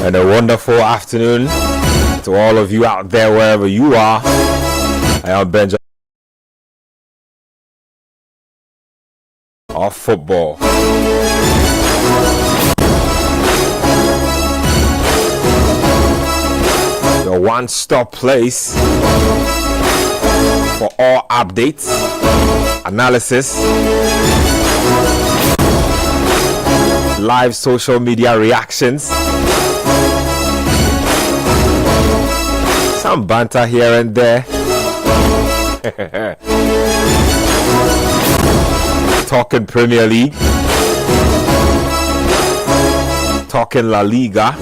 And a wonderful afternoon to all of you out there, wherever you are. I am Benjamin of football. Your one-stop place for all updates, analysis, live social media reactions, some banter here and there, talking Premier League, talking La Liga,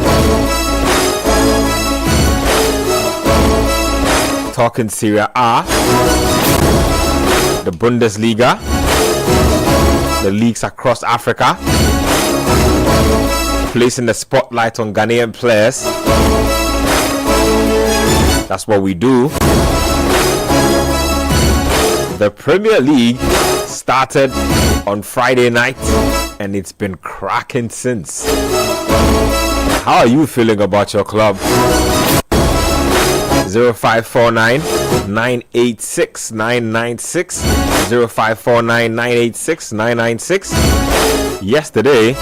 talking Serie A, the Bundesliga, the leagues across Africa, placing the spotlight on Ghanaian players. That's what we do. The Premier League started on Friday night and it's been cracking since. How are you feeling about your club? 0549 986 996 0549 986 996. Yesterday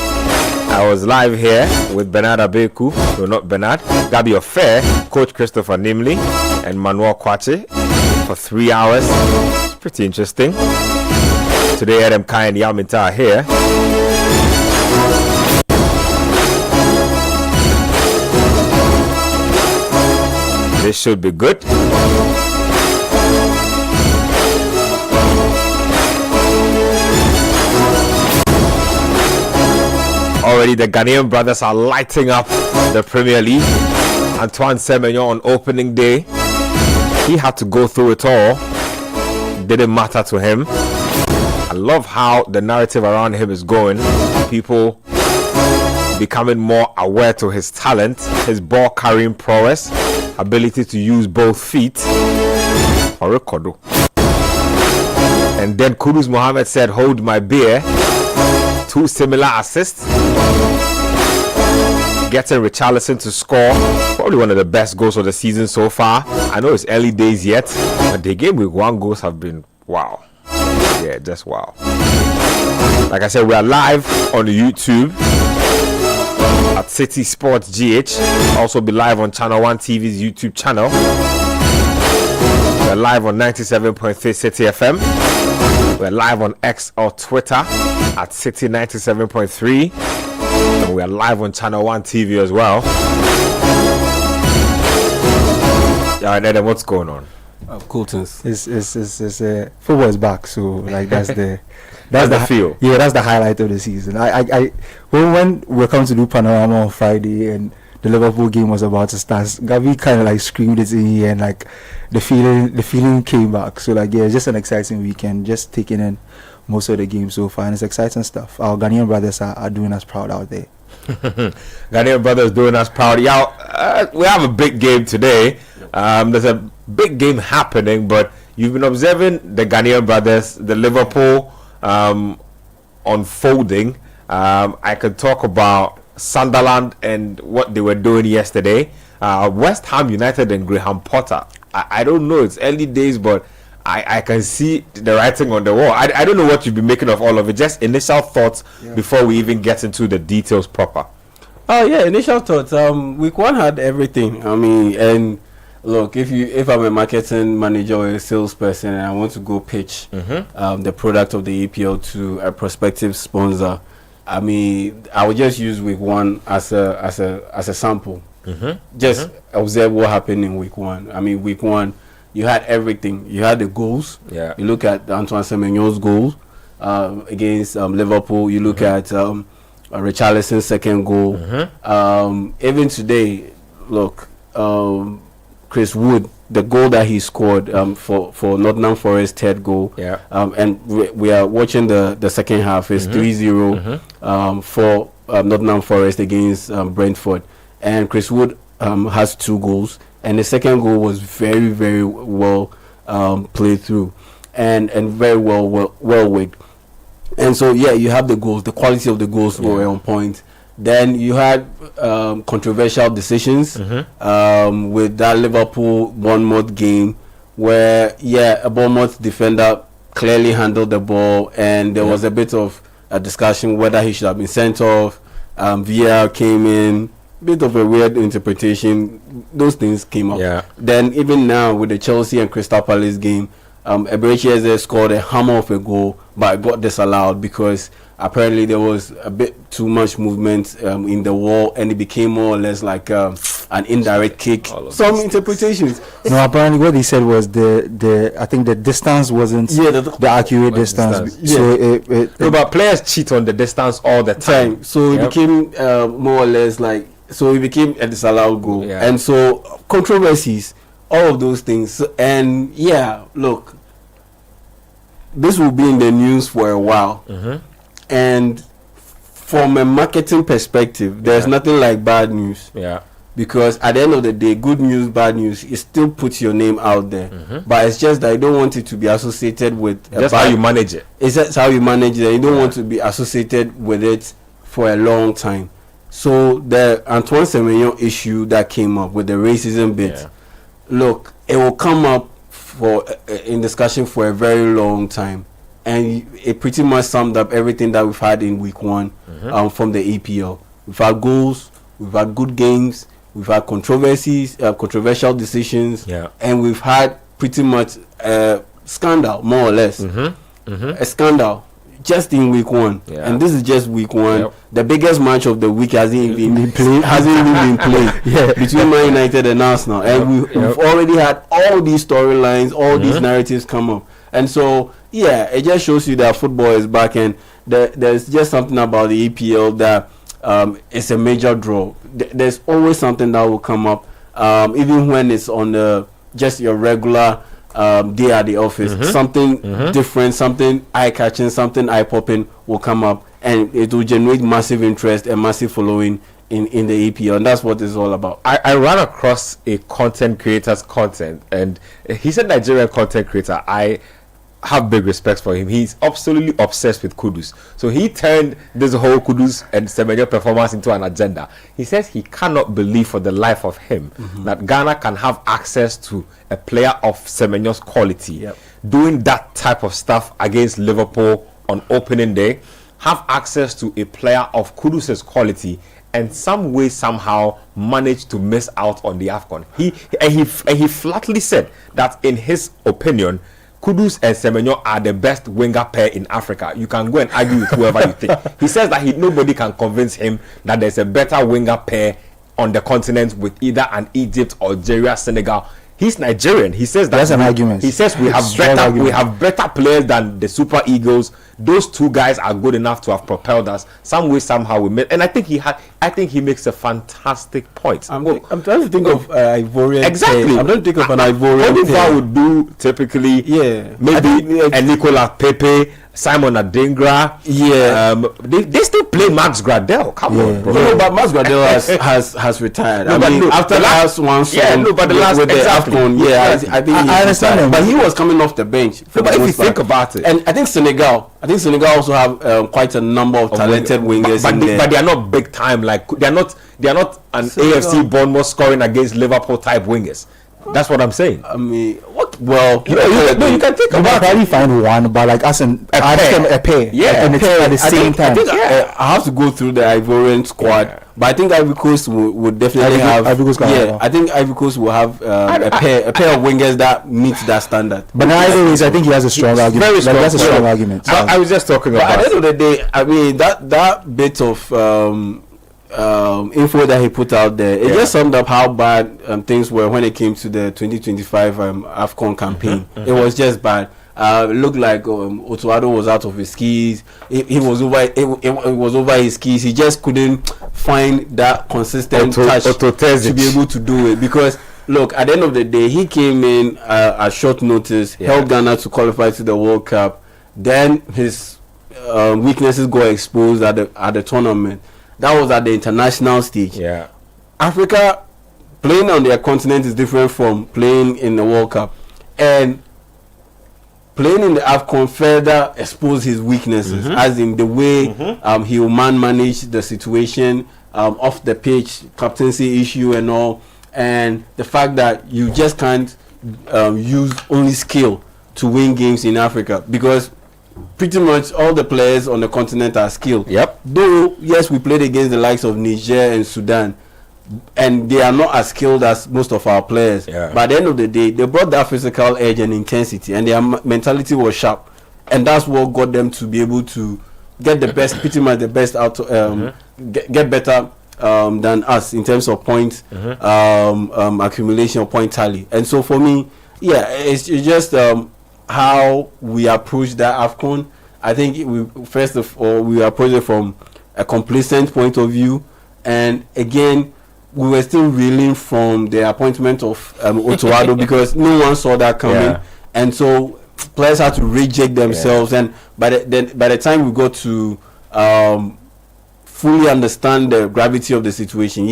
I was live here with Bernard Abeku, no, not Bernard, Gabi Ofair, Coach Christopher Nimley, and Manuel Kwache for 3 hours. It's pretty interesting. Today Adam Kai and Yaminta are here. This should be good. Already the Ghanaian brothers are lighting up the Premier League. Antoine Semenyo on opening day, he had to go through it all. Didn't matter to him. I love how the narrative around him is going. People becoming more aware to his talent, his ball carrying prowess, ability to use both feet. Or a Kodo. And then Kudus Mohammed said, "Hold my beer." 2 similar assists. Getting Richarlison to score. Probably one of the best goals of the season so far. I know it's early days yet, but the game with 1 goals have been wow. Yeah, just wow. Like I said, we are live on YouTube at Citi Sports GH. Also be live on Channel 1 TV's YouTube channel. We're live on 97.3 Citi FM. We're live on X or Twitter at Citi 97.3. And we are live on Channel 1 TV as well. Yeah, and then what's going on? Cool things. It's football is back, so like that's the feel. Yeah, that's the highlight of the season. When we're coming to do Panorama on Friday and the Liverpool game was about to start, Gavi kind of like screamed it in here, and like the feeling came back. So like yeah, it's just an exciting weekend, just taking in most of the games so far, and it's exciting stuff. Our Ghanaian brothers are doing us proud out there. Ghanaian brothers doing us proud. Yeah, we have a big game today. There's a big game happening, but you've been observing the Ghanaian brothers, the Liverpool unfolding. I could talk about Sunderland and what they were doing yesterday. West Ham United and Graham Potter. I don't know, it's early days, but I can see the writing on the wall. I don't know what you've been making of all of it. Just initial thoughts before we even get into the details proper. Oh yeah, initial thoughts. Week 1 had everything. I mean, and look, if I'm a marketing manager or a salesperson and I want to go pitch the product of the EPL to a prospective sponsor, I mean, I would just use week 1 as a sample. Just observe what happened in week 1. I mean, week 1, you had everything. You had the goals. Yeah. You look at Antoine Semenyo's goals against Liverpool. You look at Richarlison's second goal. Even today, look, Chris Wood, the goal that he scored for Nottingham Forest, third goal. Yeah. And we are watching the second half. It's 3-0 for Nottingham Forest against Brentford. And Chris Wood has 2 goals. And the second goal was very, very well played through. And very well wigged. And so, yeah, you have the goals. The quality of the goals were on point. Then you had controversial decisions with that Liverpool-Bournemouth game where, a Bournemouth defender clearly handled the ball, and there was a bit of a discussion whether he should have been sent off. VAR came in, bit of a weird interpretation. Those things came up. Yeah. Then even now with the Chelsea and Crystal Palace game, Eberechi Eze scored a hammer of a goal, but got disallowed because apparently there was a bit too much movement in the wall, and it became more or less like an indirect kick. Some interpretations. No, apparently what he said was I think the distance wasn't the accurate distance. So but players cheat on the distance all the time. So it became more or less like, so it became a disallowed goal. Yeah. And so controversies, all of those things. And look, this will be in the news for a while. And from a marketing perspective, there's nothing like bad news. Yeah. Because at the end of the day, good news, bad news, it still puts your name out there. But it's just that you don't want it to be associated with... That's how you manage it. It's just how you manage it. You don't want to be associated with it for a long time. So the Antoine Semenyo issue that came up with the racism bit, look, it will come up in discussion for a very long time. And it pretty much summed up everything that we've had in week one from the EPL. We've had goals, we've had good games, we've had controversies, controversial decisions, and we've had pretty much a scandal, more or less. A scandal just in week one. And this is just week one. The biggest match of the week hasn't even been played between Man United and Arsenal. And we've already had all these storylines, all these narratives come up. And so, it just shows you that football is back, and there's just something about the EPL that it's a major draw. There's always something that will come up, even when it's on just your regular day at the office. Something different, something eye-catching, something eye-popping will come up, and it will generate massive interest and massive following in the EPL, and that's what it's all about. I ran across a content creator's content, and he's a Nigerian content creator. I have big respect for him. He's absolutely obsessed with Kudus. So he turned this whole Kudus and Semenyo performance into an agenda. He says he cannot believe for the life of him that Ghana can have access to a player of Semenyo's quality doing that type of stuff against Liverpool on opening day, have access to a player of Kudus's quality, and some way somehow managed to miss out on the AFCON. He flatly said that in his opinion, Kudus and Semenyo are the best winger pair in Africa. You can go and argue with whoever you think. He says that nobody can convince him that there's a better winger pair on the continent with either an Egypt, Algeria, Senegal. He's Nigerian. He says that's an argument. He says we have better players than the Super Eagles. Those two guys are good enough to have propelled us. Some way, somehow we made. And I think he makes a fantastic point. I'm trying to think of Ivorian. Exactly. I'm trying to think of an Ivorian. What I would do typically? Maybe a Nicolas Pepe, Simon Adingra. They still play Max Gradel. Come on, bro. No, but Max Gradel has retired. After the last one, but the last with the AFCON, I think I understand. But he was coming off the bench. But if you think about it, and I think Senegal also have quite a number of talented wingers in there. But they are not big time. Like they are not an AFC Bournemouth scoring against Liverpool type wingers. That's what I'm saying. I mean, what? Well, you can think about it. Probably find one, but like us and a pair. And it's at the same time. I have to go through the Ivorian squad, but I think Ivory Coast would definitely have. I think Ivory Coast will have a pair of wingers that meets that standard. But either ways, I think he has a strong argument. Very strong. That's a strong argument. I was just talking about. But at the end of the day, I mean that bit of info that he put out there, it just summed up how bad things were when it came to the 2025 AFCON campaign. It was just bad. It looked like Otuado was out of his skis. It was over his skis. He just couldn't find that consistent touch to be able to do it. Because look, at the end of the day, he came in at short notice, helped Ghana to qualify to the World Cup. Then his weaknesses got exposed at the tournament. That was at the international stage. Africa playing on their continent is different from playing in the World Cup. And playing in the AFCON further exposed his weaknesses, as in the way he will manage the situation off the pitch, captaincy issue and all, and the fact that you just can't use only skill to win games in Africa, because pretty much all the players on the continent are skilled. Yep. Though, yes, we played against the likes of Niger and Sudan, and they are not as skilled as most of our players. Yeah. But at the end of the day, they brought that physical edge and intensity, and their mentality was sharp, and that's what got them to be able to get the best, pretty much the best out, get better than us in terms of point accumulation or point tally. And so for me, yeah, it's just how we approach that AFCON. I think we first of all we approach it from a complacent point of view, and again we were still reeling from the appointment of Otuado because no one saw that coming, and so players had to reject themselves. And by the time we got to fully understand the gravity of the situation,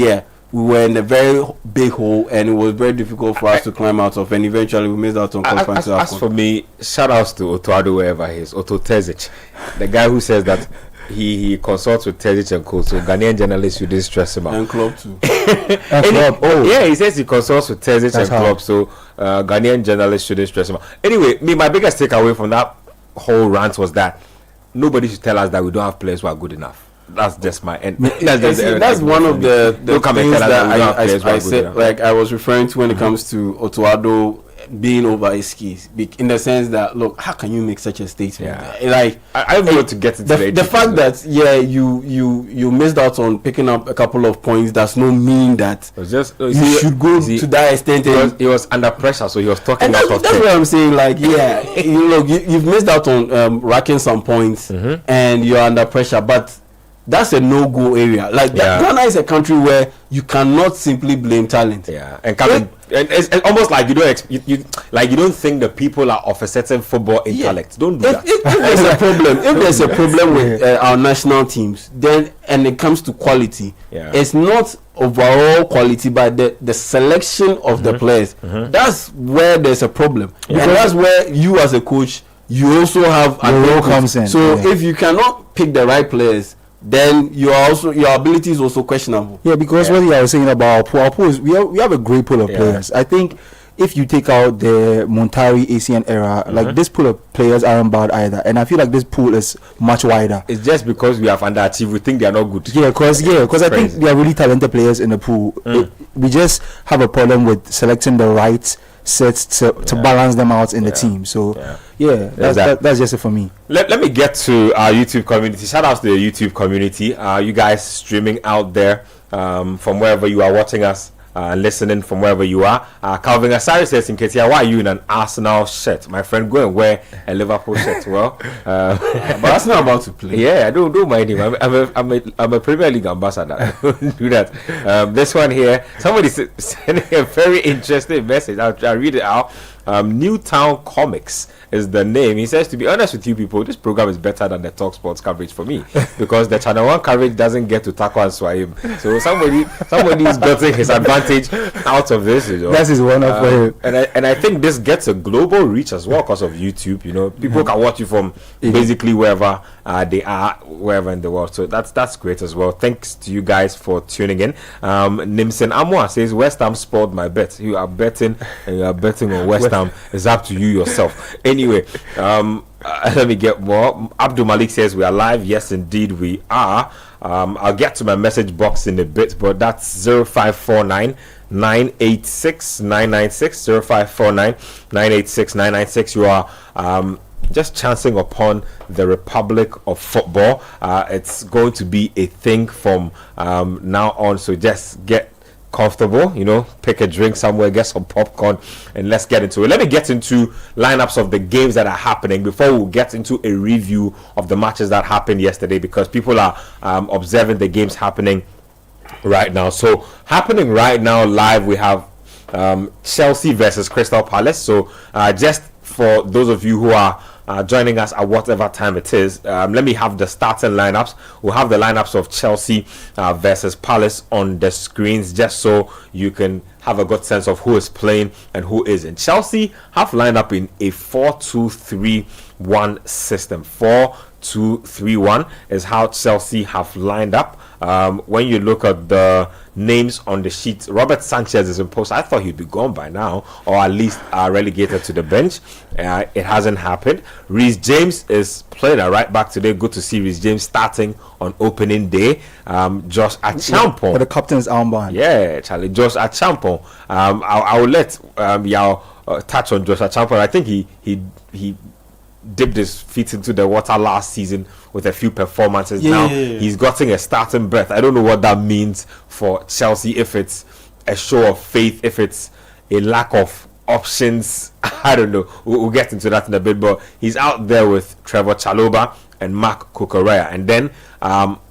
we were in a very big hole, and it was very difficult for us to climb out of, and eventually we missed out on conference. As for me, shout outs to Otuado wherever he is, Otto Terzic, the guy who says that he consults with Terzic and Co. So Ghanaian journalists shouldn't stress him out. And Klopp too. He says he consults with Terzic and Klopp, so Ghanaian journalists shouldn't stress him out. Anyway, my biggest takeaway from that whole rant was that nobody should tell us that we don't have players who are good enough. That's just my end. That's one of the things that I said, like I was referring to when it comes to Otuado being over his skis, in the sense that, look, how can you make such a statement? Like I don't want to get into the fact that you missed out on picking up a couple of points does not mean that you should go to that extent. He was under pressure, so he was talking. That's what I'm saying. Like, you've missed out on racking some points, and you're under pressure, but that's a no-go area. Like Ghana is a country where you cannot simply blame talent. Yeah, and it's almost like you don't think the people are of a certain football intellect. Don't do that. If there's a problem with our national teams, then and it comes to quality, it's not overall quality, but the selection of the players. That's where there's a problem, because that's where you as a coach, you also have a role comes in. So if you cannot pick the right players, then your ability is also questionable. Yeah, because what you are saying about our pool is we have a great pool of players. I think if you take out the Montari ACN era, like this pool of players aren't bad either, and I feel like this pool is much wider. It's just because we have underachieved, we think they are not good. Because I think they are really talented players in the pool. We just have a problem with selecting the right sets to balance them out in the team. So that's just it for me. Let me get to our YouTube community. Shout out to the YouTube community. You guys streaming out there from wherever you are watching us, listening from wherever you are. Calvin Asari says in Ketia, why are you in an Arsenal shirt? My friend, go and wear a Liverpool shirt. Well, but Arsenal about to play. Yeah, I don't mind him. I'm a Premier League ambassador. Don't do that. This one here, somebody sending a very interesting message. I'll read it out. Newtown Comics is the name. He says, to be honest with you people, this program is better than the Talk Sports coverage for me, because the Channel 1 coverage doesn't get to tackle and sway him. So somebody's getting his advantage out of this. That is one of him. And I think this gets a global reach as well because of YouTube. People can watch you from basically wherever they are, wherever in the world. So that's great as well. Thanks to you guys for tuning in. Nimsen Amwa says, West Ham spoiled my bet. You are betting on West Ham. It's up to you yourself. Anyway, let me get more. Abdul Malik says we are live. Yes, indeed we are. I'll get to my message box in a bit, but that's 0549 986 996 0549 986 996. You are just chancing upon the Republic of Football. It's going to be a thing from now on, so just get comfortable, pick a drink somewhere, get some popcorn, and let's get into it. Let me get into lineups of the games that are happening before we get into a review of the matches that happened yesterday, because people are observing the games happening right now. So happening right now live, we have Chelsea versus Crystal Palace. So just for those of you who are joining us at whatever time it is, let me have the starting lineups. We'll have the lineups of Chelsea versus Palace on the screens, just so you can have a good sense of who is playing and who isn't. Chelsea have lined up in a 4-2-3-1 system. 4-2-3-1 is how Chelsea have lined up. When you look at the names on the sheet, Robert Sanchez is in post. I thought he'd be gone by now, or at least relegated to the bench. It hasn't happened. Reece James is playing a right back today. Good to see Reece James starting on opening day. Josh Achampong. For the captain's armband. Yeah, Charlie. Josh Achampong. I will let Yao touch on Josh Achampong. I think he dipped his feet into the water last season with a few performances. He's gotten a starting berth. I don't know what that means for Chelsea, if it's a show of faith, if it's a lack of options. I don't know. We'll get into that in a bit, but he's out there with Trevor Chalobah and Mark Cucurella. And then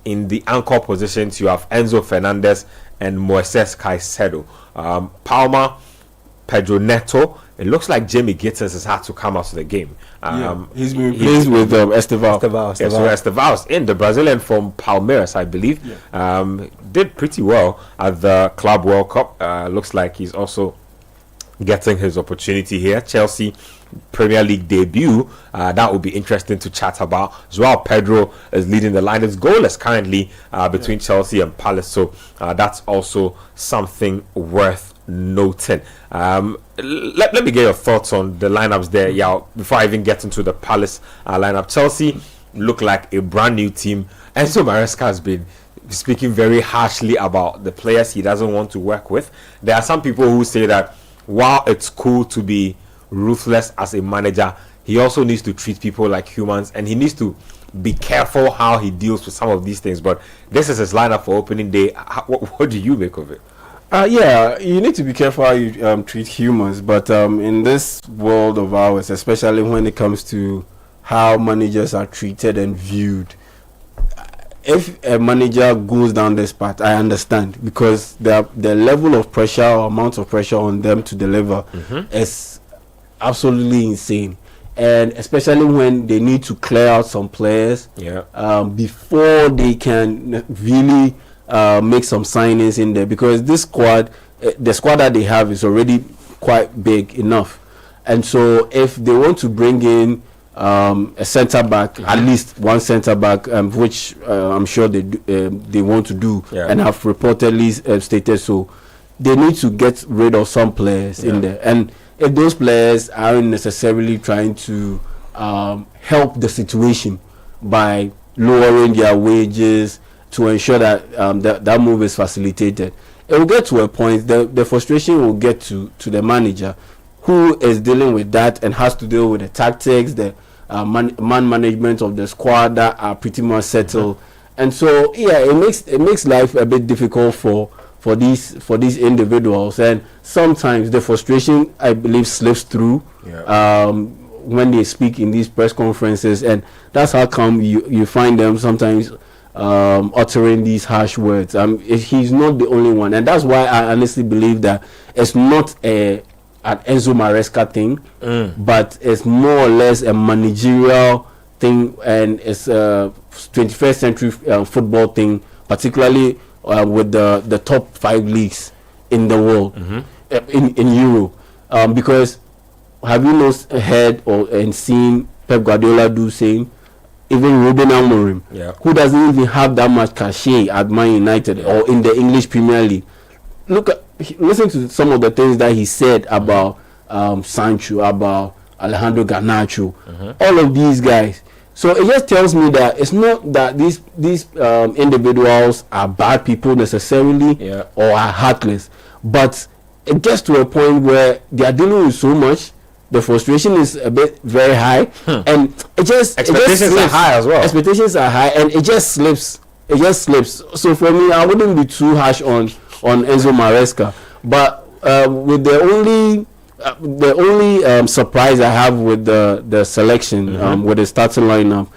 in the anchor positions, you have Enzo Fernandez and Moises Caicedo. Palmer, Pedro Neto. It looks like Jamie Gittins has had to come out of the game. He's been replaced with Estevao. Estevao in the Brazilian from Palmeiras, I believe. Did pretty well at the Club World Cup. Looks like he's also getting his opportunity here. Chelsea Premier League debut. That will be interesting to chat about. Joao Pedro is leading the line. It's goalless currently between Chelsea and Palace. So that's also something worth noting. Let me get your thoughts on the lineups there, before I even get into the Palace lineup. Chelsea look like a brand new team. Enzo Maresca has been speaking very harshly about the players he doesn't want to work with. There are some people who say that while it's cool to be ruthless as a manager, he also needs to treat people like humans, and he needs to be careful how he deals with some of these things. But this is his lineup for opening day. What do you make of it? You need to be careful how you treat humans, but in this world of ours, especially when it comes to how managers are treated and viewed, if a manager goes down this path, I understand, because the level of pressure or amount of pressure on them to deliver is absolutely insane, and especially when they need to clear out some players before they can really make some signings in there, because this squad, the squad that they have is already quite big enough, and so if they want to bring in a centre back, at least one centre back, which I'm sure they want to do and have reportedly stated so, they need to get rid of some players in there, and if those players aren't necessarily trying to help the situation by lowering their wages to ensure that that move is facilitated, it will get to a point, the frustration will get to the manager, who is dealing with that and has to deal with the tactics, the man management of the squad that are pretty much settled. And so it makes life a bit difficult for these individuals, and sometimes the frustration, I believe, slips through when they speak in these press conferences, and that's how come you find them sometimes uttering these harsh words. He's not the only one, and that's why I honestly believe that it's not an Enzo Maresca thing, but it's more or less a managerial thing, and it's a 21st century football thing, particularly with the top 5 leagues in the world, in Europe, because have you heard and seen Pep Guardiola do saying, even Ruben Amorim, who doesn't even have that much cachet at Man United or in the English Premier League, listen to some of the things that he said about Sancho, about Alejandro Garnacho, all of these guys. So it just tells me that it's not that these individuals are bad people necessarily or are heartless, but it gets to a point where they are dealing with so much. The frustration is a bit very high, and expectations are high as well. Expectations are high, and it just slips. So for me, I wouldn't be too harsh on Enzo Maresca, but with the only surprise I have with the selection, with the starting lineup,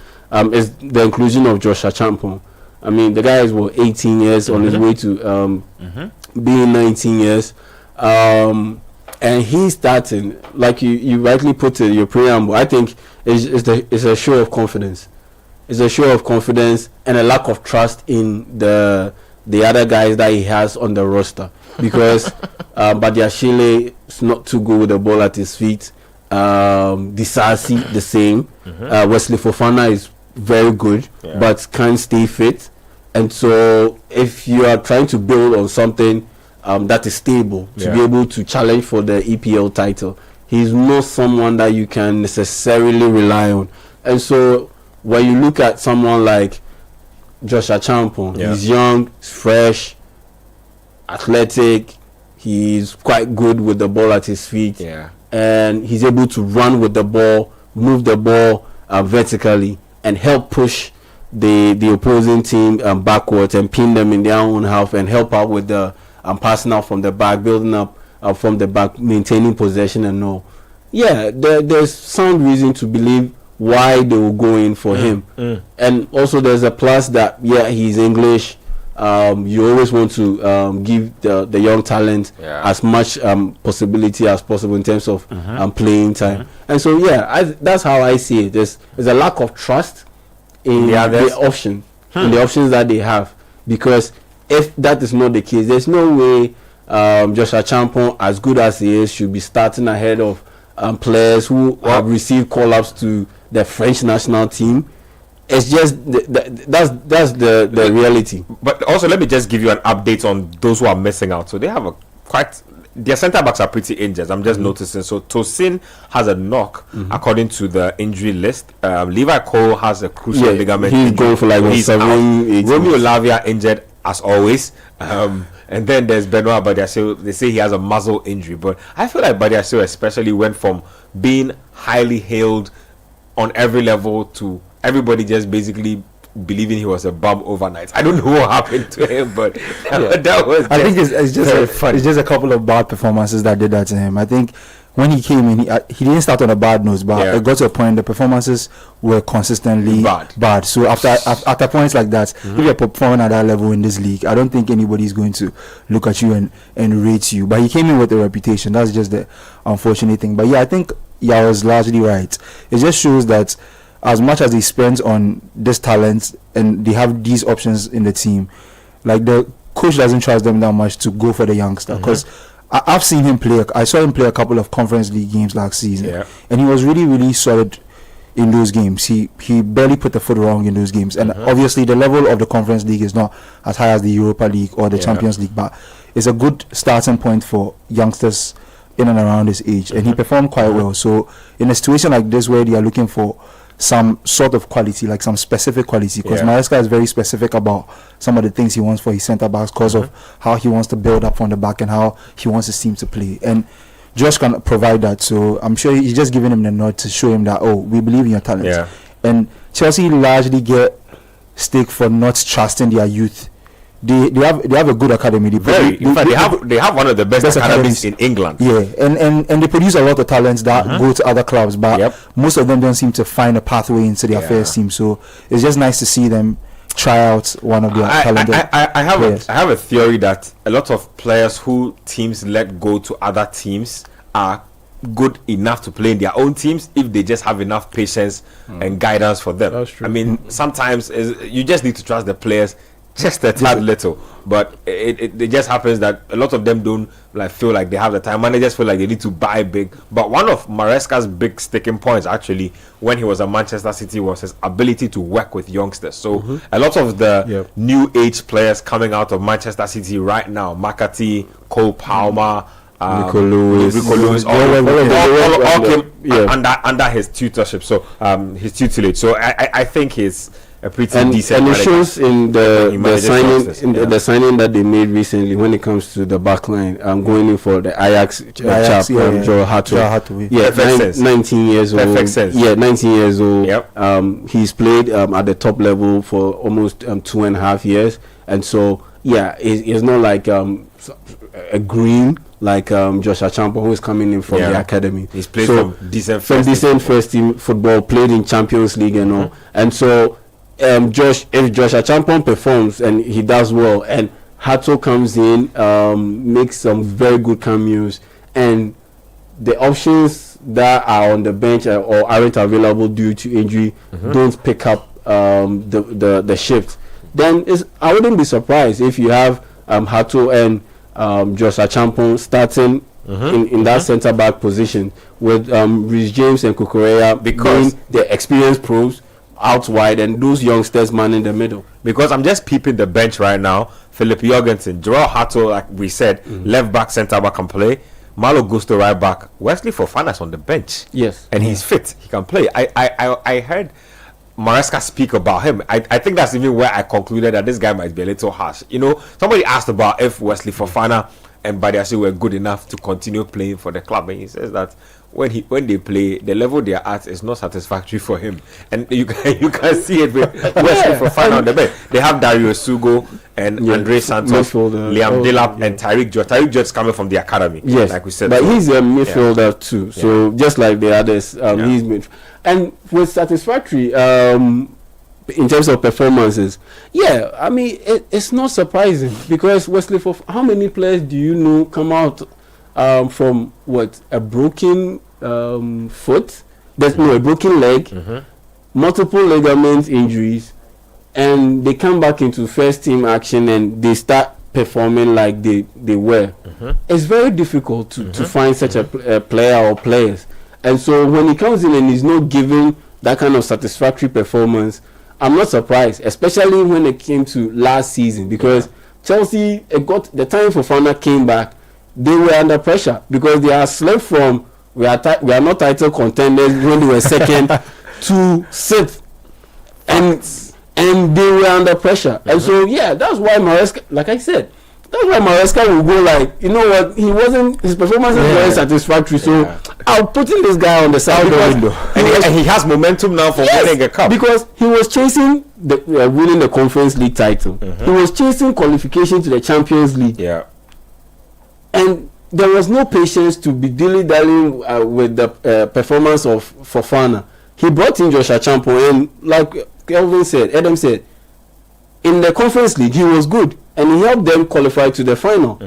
is the inclusion of Josh Achampong. I mean, the guy is 18 years on his way to being 19 years. And he's starting, like you rightly put it in your preamble. I think it's a show of confidence. It's a show of confidence and a lack of trust in the the other guys that he has on the roster, because Badiashile is not too good with the ball at his feet. Disasi the same. Wesley Fofana is very good, but can't stay fit. And so if you are trying to build on something that is stable to be able to challenge for the EPL title, he's not someone that you can necessarily rely on. And so when you look at someone like Joshua Champon, he's young, fresh, athletic, he's quite good with the ball at his feet, and he's able to run with the ball, move the ball vertically, and help push the opposing team backwards and pin them in their own half, and help out with the passing out from the back, building up from the back, maintaining possession and all. There's some reason to believe why they will go in for him. And also there's a plus that he's English. You always want to give the young talent as much possibility as possible in terms of playing time. And so that's how I see it. There's a lack of trust in the option, in the options that they have, because if that is not the case, there's no way Joshua Champon, as good as he is, should be starting ahead of players who have received call-ups to the French national team. It's just that's the reality. But also, let me just give you an update on those who are missing out. So they have their centre backs are pretty injured. I'm just noticing. So Tosin has a knock according to the injury list. Levi Cole has a crucial ligament. He's going for like 7-8. Romeo Lavia injured as always. And then there's Benoit Badiashile. They say he has a muscle injury, but I feel like Badiashile especially went from being highly hailed on every level to everybody just basically believing he was a bum overnight. I don't know what happened to him, but that was. I think it's just a couple of bad performances that did that to him. I think when he came in, he didn't start on a bad note, but it got to a point the performances were consistently bad. So after points like that, if you're performing at that level in this league, I don't think anybody's going to look at you and rate you. But he came in with a reputation. That's just the unfortunate thing. But I think Yao was largely right. It just shows that as much as he spends on this talent and they have these options in the team, like the coach doesn't trust them that much to go for the youngster, because I've seen him play. I saw him play a couple of Conference League games last season, and he was really, really solid in those games. He barely put the foot wrong in those games, and obviously the level of the Conference League is not as high as the Europa League or the Champions League, but it's a good starting point for youngsters in and around his age, and he performed quite well. So in a situation like this where they are looking for some sort of quality, like some specific quality, because Maresca is very specific about some of the things he wants for his centre backs because of how he wants to build up from the back and how he wants his team to play, and Josh can provide that. So I'm sure he's just giving him the nod to show him that, we believe in your talent. And Chelsea largely get stick for not trusting their youth. They have a good academy. They have one of the best academies in England. And they produce a lot of talents that go to other clubs, but most of them don't seem to find a pathway into their first team. So it's just nice to see them try out one of their talented players. I have a theory that a lot of players who teams let go to other teams are good enough to play in their own teams if they just have enough patience and guidance for them. That's true. I mean, sometimes you just need to trust the players just a tad little, but it just happens that a lot of them don't feel like they have the time. Managers feel like they need to buy big. But one of Maresca's big sticking points actually when he was at Manchester City was his ability to work with youngsters. So a lot of the new age players coming out of Manchester City right now, McCarthy, Cole Palmer, Rico Lewis, all came under his tutorship, so his tutelage. So I think he's a pretty decent and it shows in the signing that they made recently when it comes to the back line. Going in for the Ajax chap, Joe Hato. 19 years old. Perfect sense. 19 years old. He's played at the top level for almost 2.5 years, and so it's not like a green like Joshua Champon, who is coming in from the academy. He's played from decent first team football, played in Champions League and all, and so. If Joshua Champon performs and he does well, and Hato comes in, makes some very good cameos, and the options that are on the bench or aren't available due to injury don't pick up the shift, then I wouldn't be surprised if you have Hato and Josh Achampong starting in that centre back position with Reece James and Kukureya because being the experienced pros out wide and those youngsters man in the middle. Because I'm just peeping the bench right now. Philip Jorgensen, Joel Hato, like we said, left back, centre back can play. Malo Gusto right back. Wesley Fofana's on the bench. Yes, and he's fit. He can play. I heard Maresca speak about him. I think that's even where I concluded that this guy might be a little harsh. You know, somebody asked about if Wesley Fofana and Badiashile were good enough to continue playing for the club, and he says that when they play, the level they are at is not satisfactory for him, and you can see it with Wesley Fofana on the bench. They have Dario Sugo and Andre Santos, Liam Delap, and Tyreek George. Tyreek George is coming from the academy, like we said. But he's a midfielder too, so just like the others, he's midfield. And with satisfactory, in terms of performances, I mean it's not surprising because Wesley how many players do you know come out from a broken foot? There's a broken leg, multiple ligament injuries, and they come back into first team action and they start performing like they were. It's very difficult to find such a player or players, and so when he comes in and he's not giving that kind of satisfactory performance, I'm not surprised, especially when it came to last season, because Chelsea, got the time Fofana came back, they were under pressure because they are slipped from we are not title contenders when they were second to sixth, and they were under pressure, and so that's why Maresca, like I said, that's why Maresca will go like, you know what, his performance is very satisfactory, so I'll put in this guy on the side of the window, and he has momentum now for winning a cup because he was chasing winning the Conference League title. He was chasing qualification to the Champions League. And there was no patience to be dilly-dallying with the performance of Fofana. He brought in Josh Achampong, and like Adam said, in the Conference League he was good, and he helped them qualify to the final.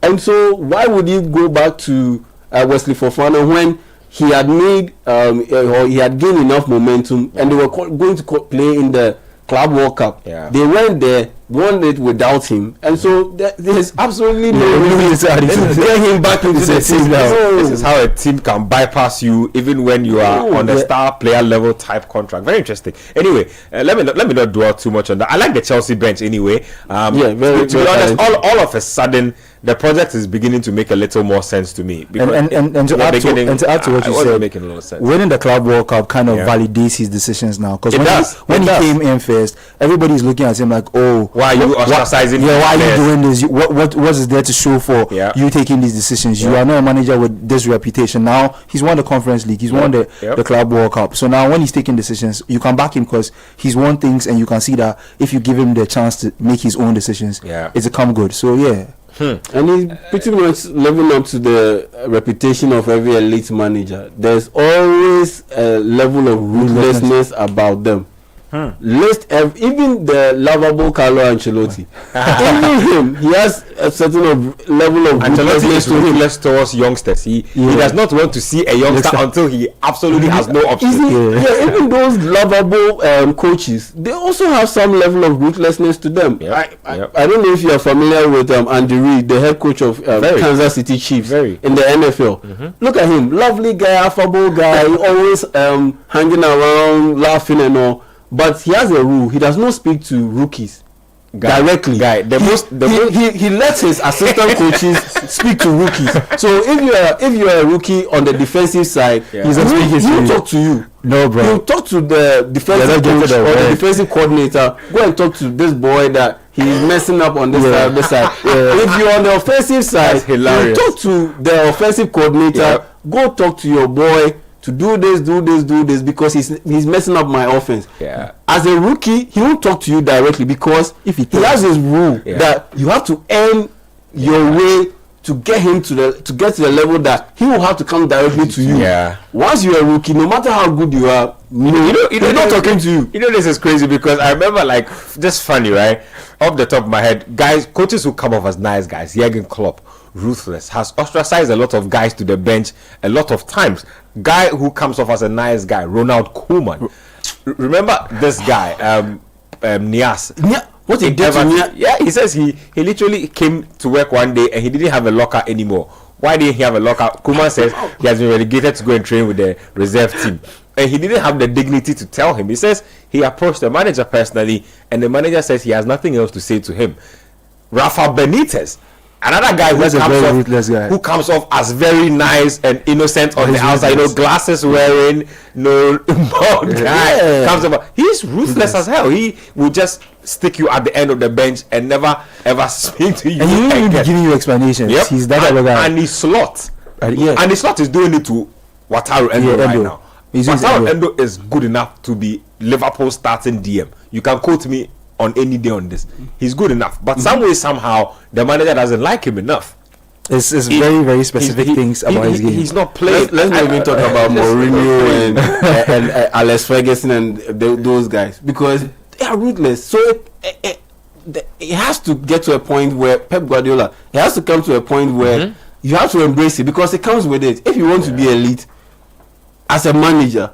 And so why would he go back to Wesley Fofana when he had made or he had gained enough momentum, and they were going to play in the Club World Cup? They went there, won it without him, and so there's absolutely no reason to get him back into the team now. This is how a team can bypass you even when you are on a star player level type contract. Very interesting. Anyway, let me not dwell too much on that. I like the Chelsea bench anyway. To be honest, all of a sudden the project is beginning to make a little more sense to me. And to add to what you said, making a lot of sense. Winning the Club World Cup kind of validates his decisions now, because when he came in first, everybody's looking at him like, oh, why are you ostracizing? Why are you doing this? What is there to show for you taking these decisions? You are not a manager with this reputation. Now he's won the Conference League, he's won the Club World Cup. So now when he's taking decisions, you can back him because he's won things, and you can see that if you give him the chance to make his own decisions, it's come good. So and he's pretty much living up to the reputation of every elite manager. There's always a level of ruthlessness about them. Even the lovable Carlo Ancelotti, even him, he has a certain level of ruthlessness towards youngsters. He does not want to see a youngster until he absolutely has no option. Even those lovable coaches, they also have some level of ruthlessness to them. I don't know if you are familiar with Andy Reid, the head coach of Kansas City Chiefs in the NFL. Look at him, lovely guy, affable guy, always hanging around, laughing and all. But he has a rule: he does not speak to rookies directly. He lets his assistant coaches speak to rookies. So if you are a rookie on the defensive side, he'll talk to you. No, bro. He'll talk to the defensive coach or the defensive coordinator. Go and talk to this boy that he's messing up on this side. If you're on the offensive side, he'll talk to the offensive coordinator. Go talk to your boy to do this because he's messing up my offense. As a rookie, he won't talk to you directly because if he has his rule that you have to earn your way to get him to the level that he will have to come directly to you. Once you're a rookie, no matter how good you are, he's not talking to you. You know, this is crazy because I remember, like, just funny, right? Off the top of my head, coaches who come off as nice guys, Jurgen Klopp, ruthless, has ostracized a lot of guys to the bench a lot of times. Guy who comes off as a nice guy, Ronald Koeman. Remember this guy, Nias. What he did to me? Yeah, he says he literally came to work one day and he didn't have a locker anymore. Why didn't he have a locker? Koeman says he has been relegated to go and train with the reserve team. And he didn't have the dignity to tell him. He says he approached the manager personally, and the manager says he has nothing else to say to him. Rafa Benitez, another guy who comes off as very nice and innocent on the outside, you know, glasses wearing, no bald guy, comes over. He's ruthless as hell. He will just stick you at the end of the bench and never ever speak to you. And he won't even be giving you explanations. Yep. He's that other guy. And his slot, and his slot is doing it to Wataru Endo right now. Wataru Endo is good enough to be Liverpool starting DM. You can quote me on any day on this. He's good enough, but some way somehow the manager doesn't like him enough. It's very very specific things about his game. He's not playing. Let's not even talk about Mourinho and Alex Ferguson and those guys, because they are ruthless. So it has to get to a point where Pep Guardiola, it has to come to a point where you have to embrace it, because it comes with it. If you want to be elite as a manager,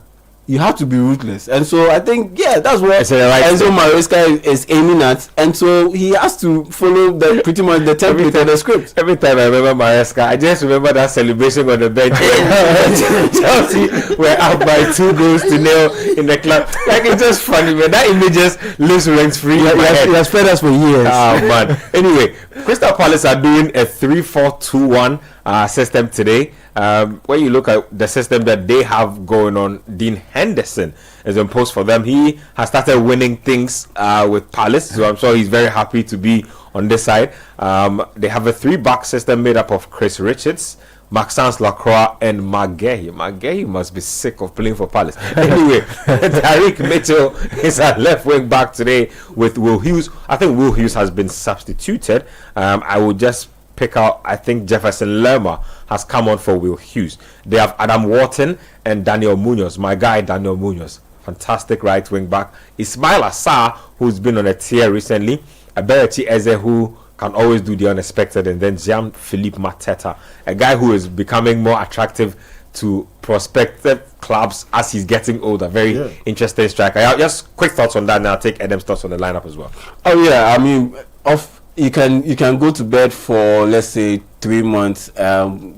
you have to be ruthless. And so I think that's what Enzo Maresca is aiming at, and so he has to follow pretty much the template and the script. Every time I remember Maresca, I just remember that celebration on the bench when Chelsea were up by 2-0 in the club. Like, it's just funny, man. That image just lives rent free. He has fed us for years. Oh man. Anyway, Crystal Palace are doing a 3-4-2-1 system today. When you look at the system that they have going on, Dean Henderson is in post for them. He has started winning things with Palace, so I'm sure he's very happy to be on this side. They have a 3-back system made up of Chris Richards, Maxence Lacroix, and Maguire. Maguire must be sick of playing for Palace. Anyway, Tariq Mitchell is at left wing back today with Will Hughes. I think Will Hughes has been substituted. I will just pick out, I think Jefferson Lerma has come on for Will Hughes. They have Adam Wharton and Daniel Munoz. My guy Daniel Munoz, fantastic right wing back. Ismail Assar, who's been on a tear recently. Abereti Eze, who can always do the unexpected, and then Jean-Philippe Mateta, a guy who is becoming more attractive to prospective clubs as he's getting older. Very interesting striker. Just quick thoughts on that, and I'll take Adam's thoughts on the lineup as well. Oh yeah, I mean, you can go to bed for, let's say, 3 months,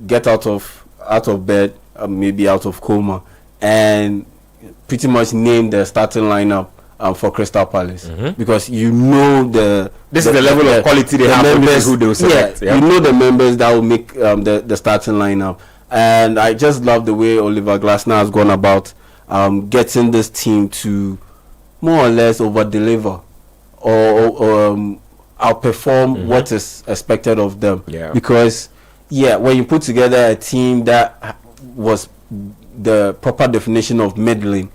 get out of bed, maybe out of coma, and pretty much name the starting lineup for Crystal Palace, because you know this is the level of quality they have. Members, who they will select. You know the members that will make the starting lineup, and I just love the way Oliver Glasner has gone about getting this team to more or less over deliver or outperform what is expected of them. Because when you put together a team that was the proper definition of middling,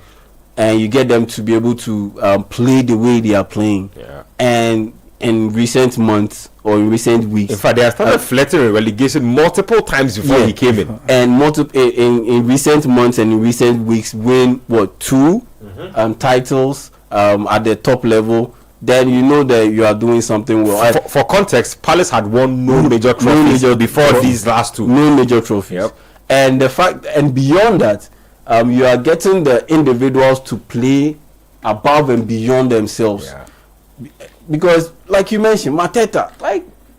and you get them to be able to play the way they are playing, and in recent months or in recent weeks, in fact, they have started flirting with relegation multiple times before he came in, and in recent months and in recent weeks win 2 titles at the top level. Then you know that you are doing something well. For context, Palace had won no major trophies before these last 2. No major trophies. And the fact, and beyond that, you are getting the individuals to play above and beyond themselves. Because, like you mentioned, Mateta,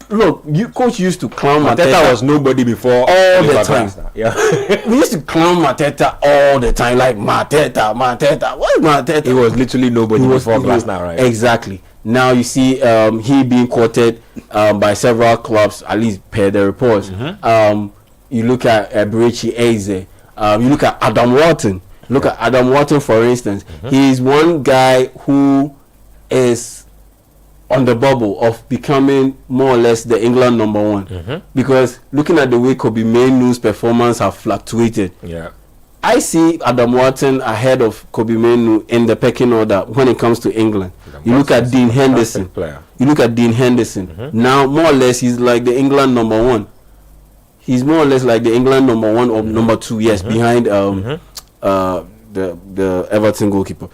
look, coach used to clown Mateta. Mateta was nobody before all the time. We used to clown Mateta all the time, like Mateta. What is Mateta? He was literally nobody before Glasner, right? Exactly. Now you see he being quoted by several clubs, at least per the reports. You look at Abereti Eze. You look at Adam Wharton. Look at Adam Wharton, for instance. He is one guy who is on the bubble of becoming more or less the England number 1, because looking at the way Kobe Mainoo's performance have fluctuated, I see Adam Wharton ahead of Kobe Mainoo in the pecking order when it comes to England. You look at Dean Henderson. Now more or less he's like the England number 1. He's more or less like the England number 1 or number 2, behind the Everton goalkeeper.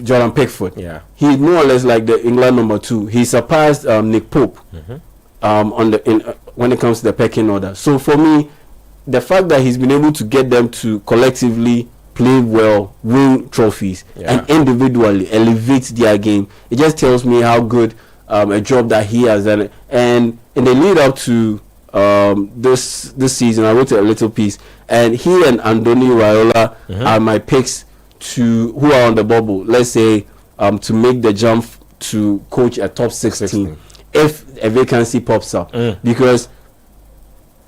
Jordan Pickford. He's more or less like the England number 2. He surpassed Nick Pope when it comes to the pecking order. So for me, the fact that he's been able to get them to collectively play well, win trophies, and individually elevate their game. It just tells me how good a job that he has done. And in the lead up to this season, I wrote a little piece, and he and Andoni Raiola are my picks who are on the bubble. Let's say to make the jump to coach a top 6 team if a vacancy pops up, because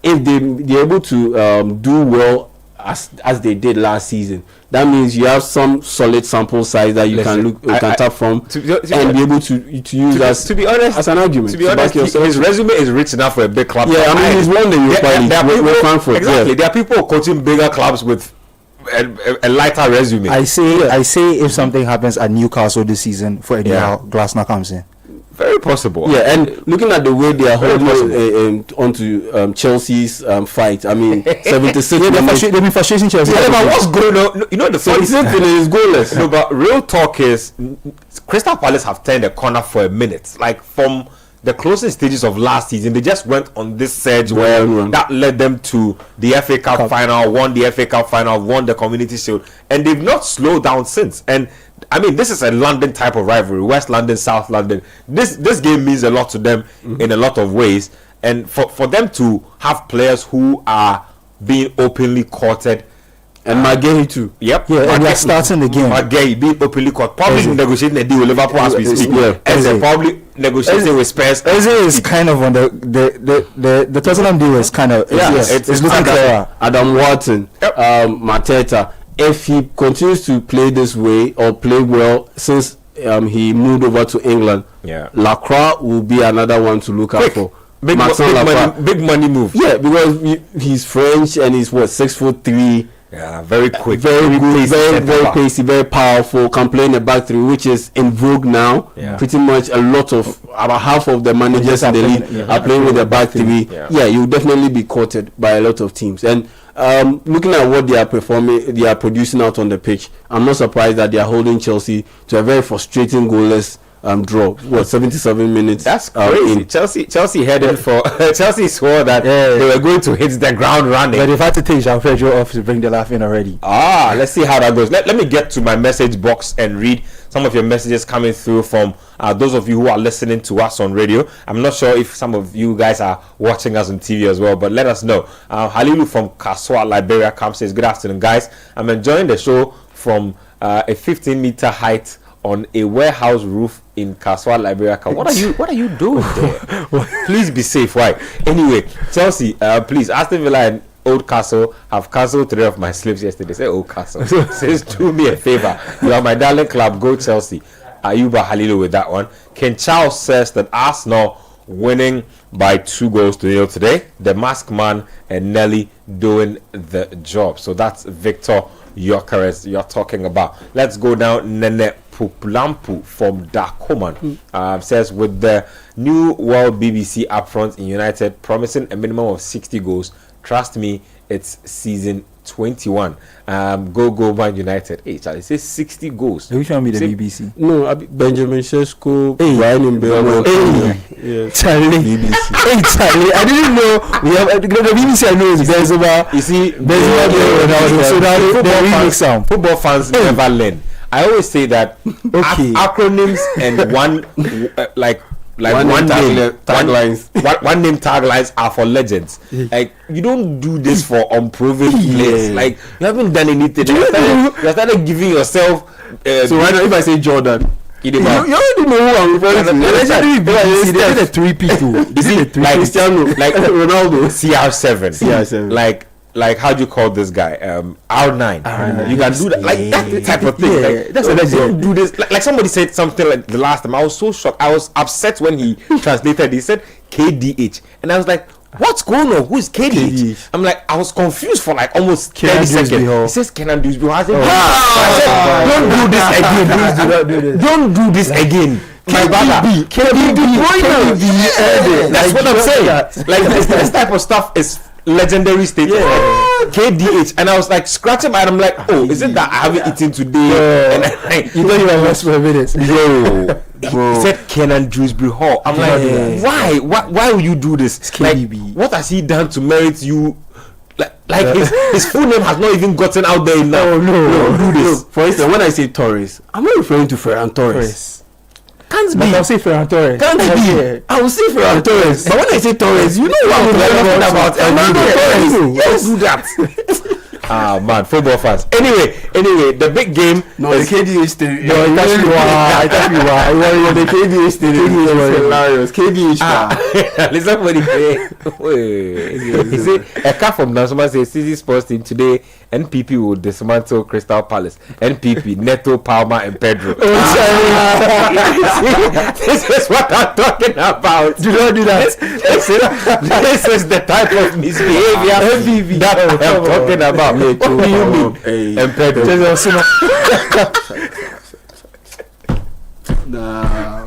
if they're able to do well as they did last season, that means you have some solid sample size that you can tap from and be able to use as an argument. To be honest, his resume is rich enough for a big club. Yeah, I mean, he's won the Europa League with Frankfurt. Exactly, there are people coaching bigger clubs with a lighter resume. I say if something happens at Newcastle this season, for Eddie Howe, Glasner comes in. Very possible. Yeah, and looking at the way they are holding onto Chelsea's fight, I mean, 76. They've been frustrating Chelsea. Yeah, but what's going on? You know, the funny thing is goalless. No, but real talk is Crystal Palace have turned a corner for a minute. Like from the closing stages of last season, they just went on this surge where that led them to the FA Cup final, won the FA Cup final, won the Community Shield, and they've not slowed down since. And I mean, this is a London type of rivalry, West London, South London. This game means a lot to them in a lot of ways, and for them to have players who are being openly courted. And Maguire too. Yep. Yeah, and they're starting the game. Maguire being openly caught. Probably negotiating a deal with Liverpool as we speak. And they're probably negotiating with Spurs. Eze is kind of on the Tottenham deal is kind of it's looking clearer. Adam Wharton, Mateta. If he continues to play this way or play well since he moved over to England, Lacroix will be another one to look out for. Big money move. Yeah, because he's French and he's 6'3". Yeah, very quick, very good, very pacey, very powerful. Can play in the back three, which is in vogue now. Yeah. Pretty much about half of the managers in the league are playing with the back three. Yeah, you'll definitely be courted by a lot of teams. And looking at what they are producing out on the pitch, I'm not surprised that they are holding Chelsea to a very frustrating goalless draw. 77 minutes? That's crazy. Chelsea headed for Chelsea swore that they were going to hit the ground running, but they've had to take Jean Pedro off to bring the laugh in already. Let's see how that goes. Let me get to my message box and read some of your messages coming through from those of you who are listening to us on radio. I'm not sure if some of you guys are watching us on TV as well, but let us know. Halilu from Kaswa, Liberia, says, good afternoon, guys. I'm enjoying the show from a 15-meter height on a warehouse roof in Kaswa, Liberia. What are you doing there? Please be safe. Why? Anyway, Chelsea, please, Aston Villa and Old Castle have cancelled 3 of my slips yesterday. Say Old Castle. Says, do me a favor. You are my darling club. Go Chelsea. Ayuba Halilu with that one. Ken Charles says that Arsenal winning by 2-0 today. The Mask Man and Nelly doing the job. So that's Victor Yokeres you're talking about. Let's go down. Nene Puplampu from Dakoman says, with the new World BBC upfront in United promising a minimum of 60 goals, trust me, it's season 21. Go Man United. Hey, Charlie, it says 60 goals. Which one be the BBC? No, Benjamin Sesko, Brian Mbeumo. Hey, Charlie. BBC. Hey, Charlie, I didn't know we have the BBC. I know is Benzema. You see, Benzema. Football fans never learn. I always say that acronyms and one one name taglines are for legends. Like, you don't do this for unproven players. Like, you haven't done anything. You started giving yourself. So right now, if I say Jordan, you already know who I'm referring to. They did a 3P2. You see, like Cristiano, like Ronaldo, CR7. Like how do you call this guy? R9. You can do that, like that type of thing. Yeah, like, that's don't do this. Like somebody said something like the last time. I was so shocked. I was upset when he translated. He said KDH, and I was like, what's going on? Who is KDH? I'm like, I was confused for like almost 30 seconds. He says Kenan Dewsbury. I said, don't do this again. Don't do this again. My brother, that's what I'm saying. Like this type of stuff is legendary status. KDH, and I was like scratching my head. I'm like, oh, is it that I haven't eaten today? And you know you were lost for a minute. Bro. He said Kenan Dewsbury Hall. I'm like, why will you do this? Like, what has he done to merit you Like his full name has not even gotten out there enough. Oh no. Do this. For instance, when I say Torres, I'm not referring to Ferran Torres. Can't But be. I'll say Ferran Torres. Can't be. I will say Ferran Torres. But when I say Torres, you know what I'm talking about. Fernando Torres. Yes, do that. Man, football fans. Anyway, the big game. No, the KDH thing. No, it has to be why. It has to be why. The KDH thing is hilarious. KDH. Listen for the play. He said, a car from Nansoma says Citi Sports Team today. NPP will dismantle Crystal Palace. NPP, Neto, Palma, and Pedro. This is what I'm talking about. Do not do that. This is the type of misbehavior that I'm talking about. What do you mean? And Pedro. Nah.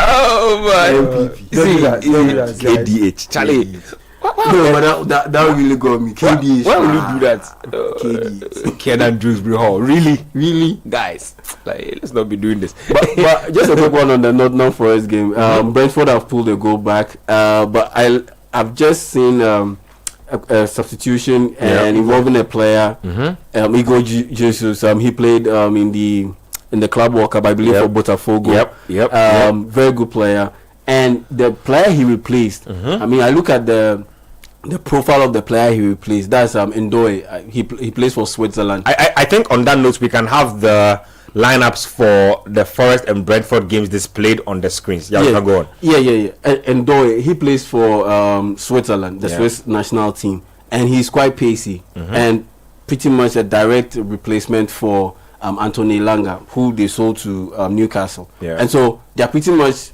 Oh my. Don't do that, KDH. Charlie. No, but that really got me. KDH. Why would you do that? KDH. Kenan Dewsbury Hall. Really? Guys, let's not be doing this. But just a quick one on the Nottingham Forest game. Brentford have pulled a goal back. But I've just seen a substitution and involving a player. Igor Jesus. He played in the Club World Cup, I believe, for Botafogo. Yep. Very good player. And the player he replaced, I mean, I look at the profile of the player he replaced. That's Ndoye. He plays for Switzerland. I think on that note we can have the lineups for the Forest and Brentford games displayed on the screens. Go on. Yeah. And Ndoye, he plays for Switzerland, the Swiss national team, and he's quite pacey and pretty much a direct replacement for Anthony Langa, who they sold to Newcastle. And so they're pretty much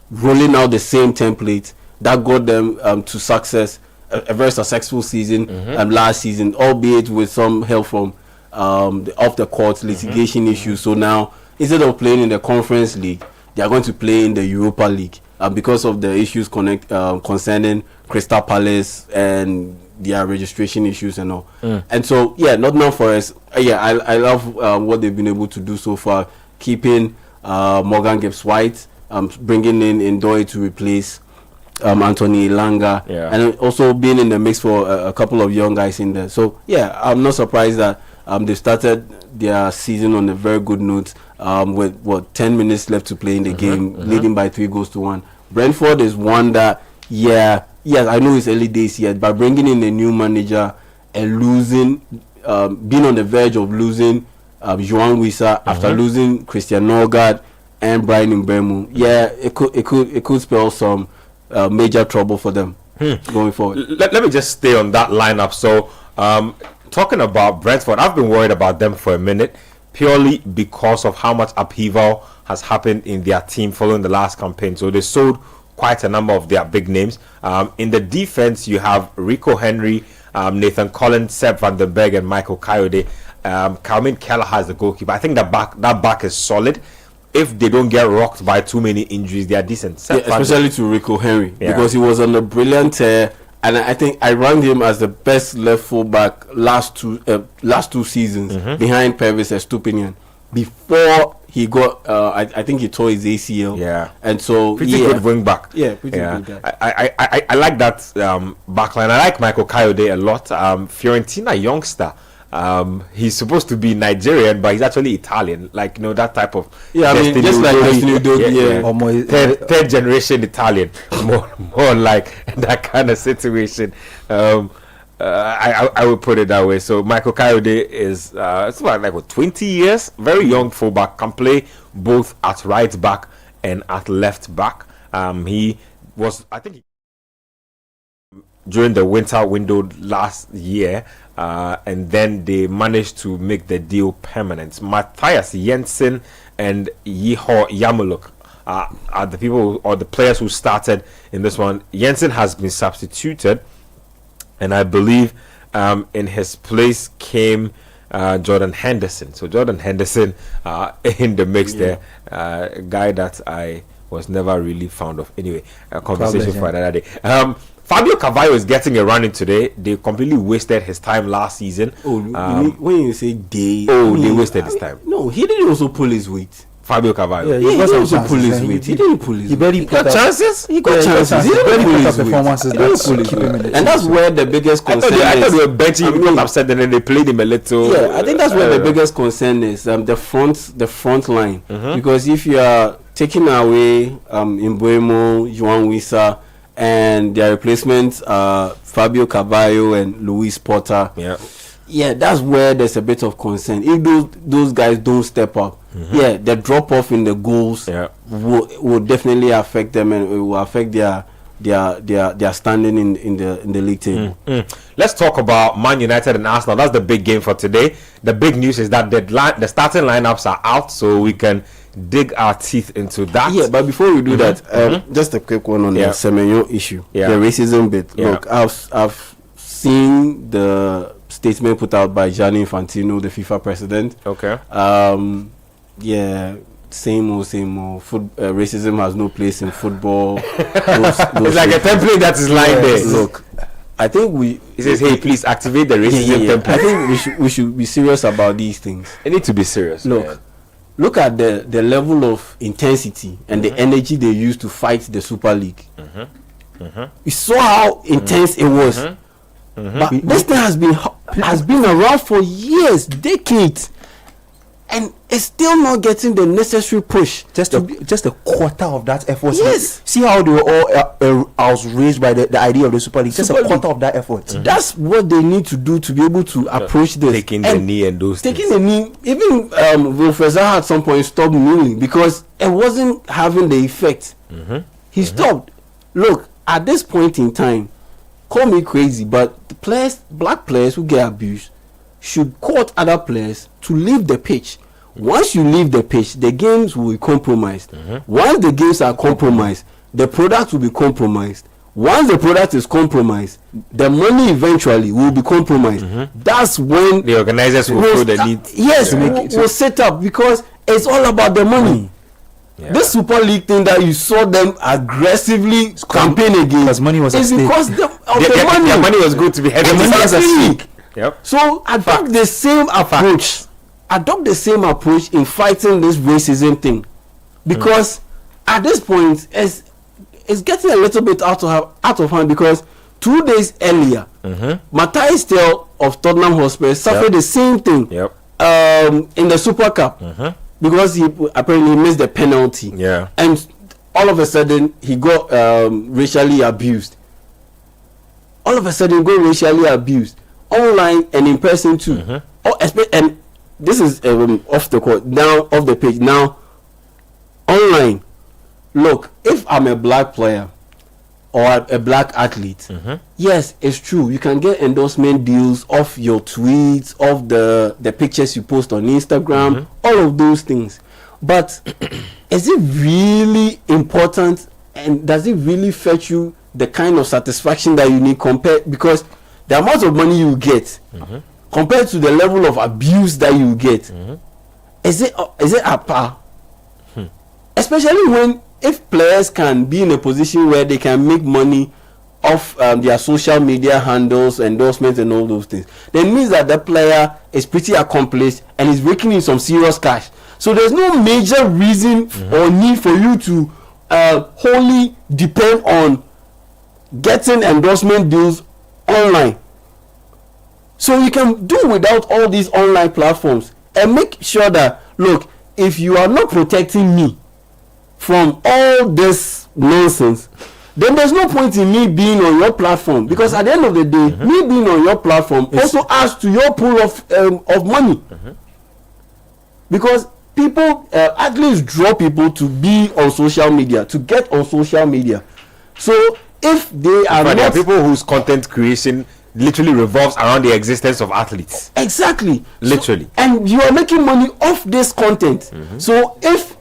rolling out the same template that got them to success, a very successful season last season, albeit with some help from the off the court litigation issues. So now, instead of playing in the Conference League, they are going to play in the Europa League because of the issues concerning Crystal Palace and their registration issues and all. And so, Nottingham Forest, I love what they've been able to do so far, keeping Morgan Gibbs-White, bringing in Ndoye to replace Anthony Langa, and also being in the mix for a couple of young guys in there. So I'm not surprised that they started their season on a very good note with 10 minutes left to play in the game, leading by 3-1. Brentford is one that I know it's early days yet, but bringing in a new manager and losing, being on the verge of losing João Wissa after losing Christian Norgard and Brian Mbeumo, it could spell some major trouble for them going forward. Let me just stay on that lineup. So, talking about Brentford, I've been worried about them for a minute, purely because of how much upheaval has happened in their team following the last campaign. So they sold quite a number of their big names. In the defense, you have Rico Henry, Nathan Collins, Seb van den Berg, and Michael Coyote. Calvin Keller has the goalkeeper. I think that back is solid. If they don't get rocked by too many injuries, they are decent. Especially to Rico Henry, because he was on a brilliant tear, and I think I ranked him as the best left fullback last two seasons behind Pervis Estupinian. Before he got, I think he tore his ACL. And so pretty good wing back. Pretty good guy. I like that backline. I like Michael Coyote a lot. Fiorentina youngster. He's supposed to be Nigerian, but he's actually Italian. Like, that type of just like Destiny Udogie, third generation Italian, more like that kind of situation. I would put it that way. So Michael Coyote is it's about like 20 years, very young fullback, can play both at right back and at left back. He was, I think, during the winter window last year, and then they managed to make the deal permanent. Matthias Jensen and Yeho Yamuluk are the people or the players who started in this one. Jensen has been substituted, and I believe in his place came Jordan Henderson. So Jordan Henderson in the mix there, a guy that I was never really fond of. Anyway, a conversation for another day. Fabio Carvalho is getting a run in today. They completely wasted his time last season. When you say they wasted his time. No, he didn't also pull his weight. Fabio Carvalho. Yeah, He got didn't some pull his chances, weight. He didn't pull his He weight. barely He got put up- chances. He got Yeah, chances. He he didn't barely pull put his up weight. performances He didn't that's pull his keep him in weight. the And that's team. where the biggest I concern thought they is. were benching him because upset, and then they played him a little. Yeah, I think that's where the biggest concern is. The front line. Because if you are taking away Mbeumo, João Wissa, and their replacements Fabio Carvalho and Luis Porter. Yeah, that's where there's a bit of concern. If those guys don't step up, yeah, the drop off in the goals will definitely affect them, and it will affect their standing in the league table. Let's talk about Man United and Arsenal. That's the big game for today. The big news is that the starting lineups are out, so we can dig our teeth into that. Yeah, but before we do that, just a quick one on the Semenyo issue, the racism bit. Look, I've seen the statement put out by Gianni Infantino, the FIFA president. Okay. Yeah, same old. Racism has no place in football. It's like a template that is lying there. Look, I think He says, "Hey, please activate the racism template." I think we should be serious about these things. They need to be serious. Look at the level of intensity and the energy they used to fight the Super League. You saw how intense it was. But this thing has been around for years, decades, and it's still not getting the necessary push. Just a quarter of that effort. Yes. See how they were all outraged by the idea of the Super League. Just a quarter of that effort. That's what they need to do to be able to approach this. Taking the knee and those things. Taking the knee. Even Wilfred Zaha at some point stopped kneeling because it wasn't having the effect. He stopped. Look, at this point in time, call me crazy, but the black players who get abused should court other players to leave the pitch. Once you leave the pitch, the games will be compromised. Once the games are compromised, the product will be compromised. Once the product is compromised, the money eventually will be compromised. That's when the organizers will feel the need. Yes, will set up because it's all about the money. This Super League thing that you saw them aggressively campaign against, because money was is because of the money. Their money was good to be heavy. So adopt the same approach. Adopt the same approach in fighting this racism thing, because at this point it's getting a little bit out of hand. Because 2 days earlier, Matthias Tel of Tottenham Hotspur suffered the same thing in the Super Cup. Because he apparently missed the penalty. And all of a sudden he got racially abused. Online and in person too. And this is off the court, now off the page. Now online, look, if I'm a black player or a black athlete, yes, it's true, you can get endorsement deals off your tweets, of the pictures you post on Instagram, all of those things. But is it really important, and does it really fetch you the kind of satisfaction that you need, because the amount of money you get compared to the level of abuse that you get, is it at par? Especially when, if players can be in a position where they can make money off their social media handles, endorsements and all those things, then it means that the player is pretty accomplished and is raking in some serious cash. So there's no major reason or need for you to wholly depend on getting endorsement deals online. So you can do without all these online platforms and make sure that, look, if you are not protecting me from all this nonsense, then there's no point in me being on your platform, because at the end of the day, me being on your platform also adds to your pool of money. Because people, athletes draw people to be on social media, to get on social media. So if they are there are people whose content creation literally revolves around the existence of athletes. Exactly. Literally. So, and you are making money off this content. So if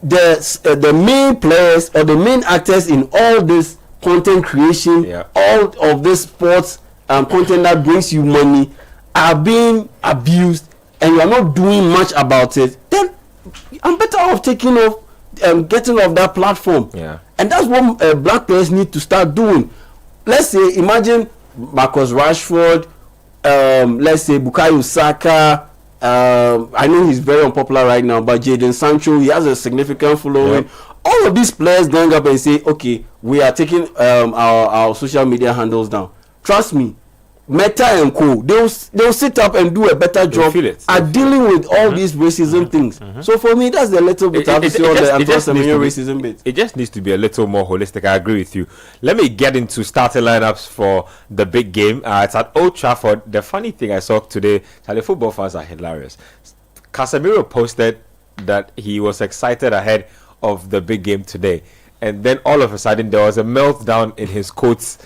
the main players or the main actors in all this content creation, all of this sports content that brings you money, are being abused, and you are not doing much about it, then I'm better off taking off, getting off that platform. And that's what black players need to start doing. Let's say, imagine Marcus Rashford, let's say Bukayo Saka, I know he's very unpopular right now, but Jadon Sancho, he has a significant following. All of these players going up and say, okay, we are taking our social media handles down. Trust me, Meta and Co, they'll sit up and do a better job at dealing with all these racism things. So for me, that's the little bit I have to say on the racism bit. It just needs to be a little more holistic. I agree with you. Let me get into starting lineups for the big game. It's at Old Trafford. The funny thing I saw today, the football fans are hilarious. Casemiro posted that he was excited ahead of the big game today, and then all of a sudden there was a meltdown in his quotes.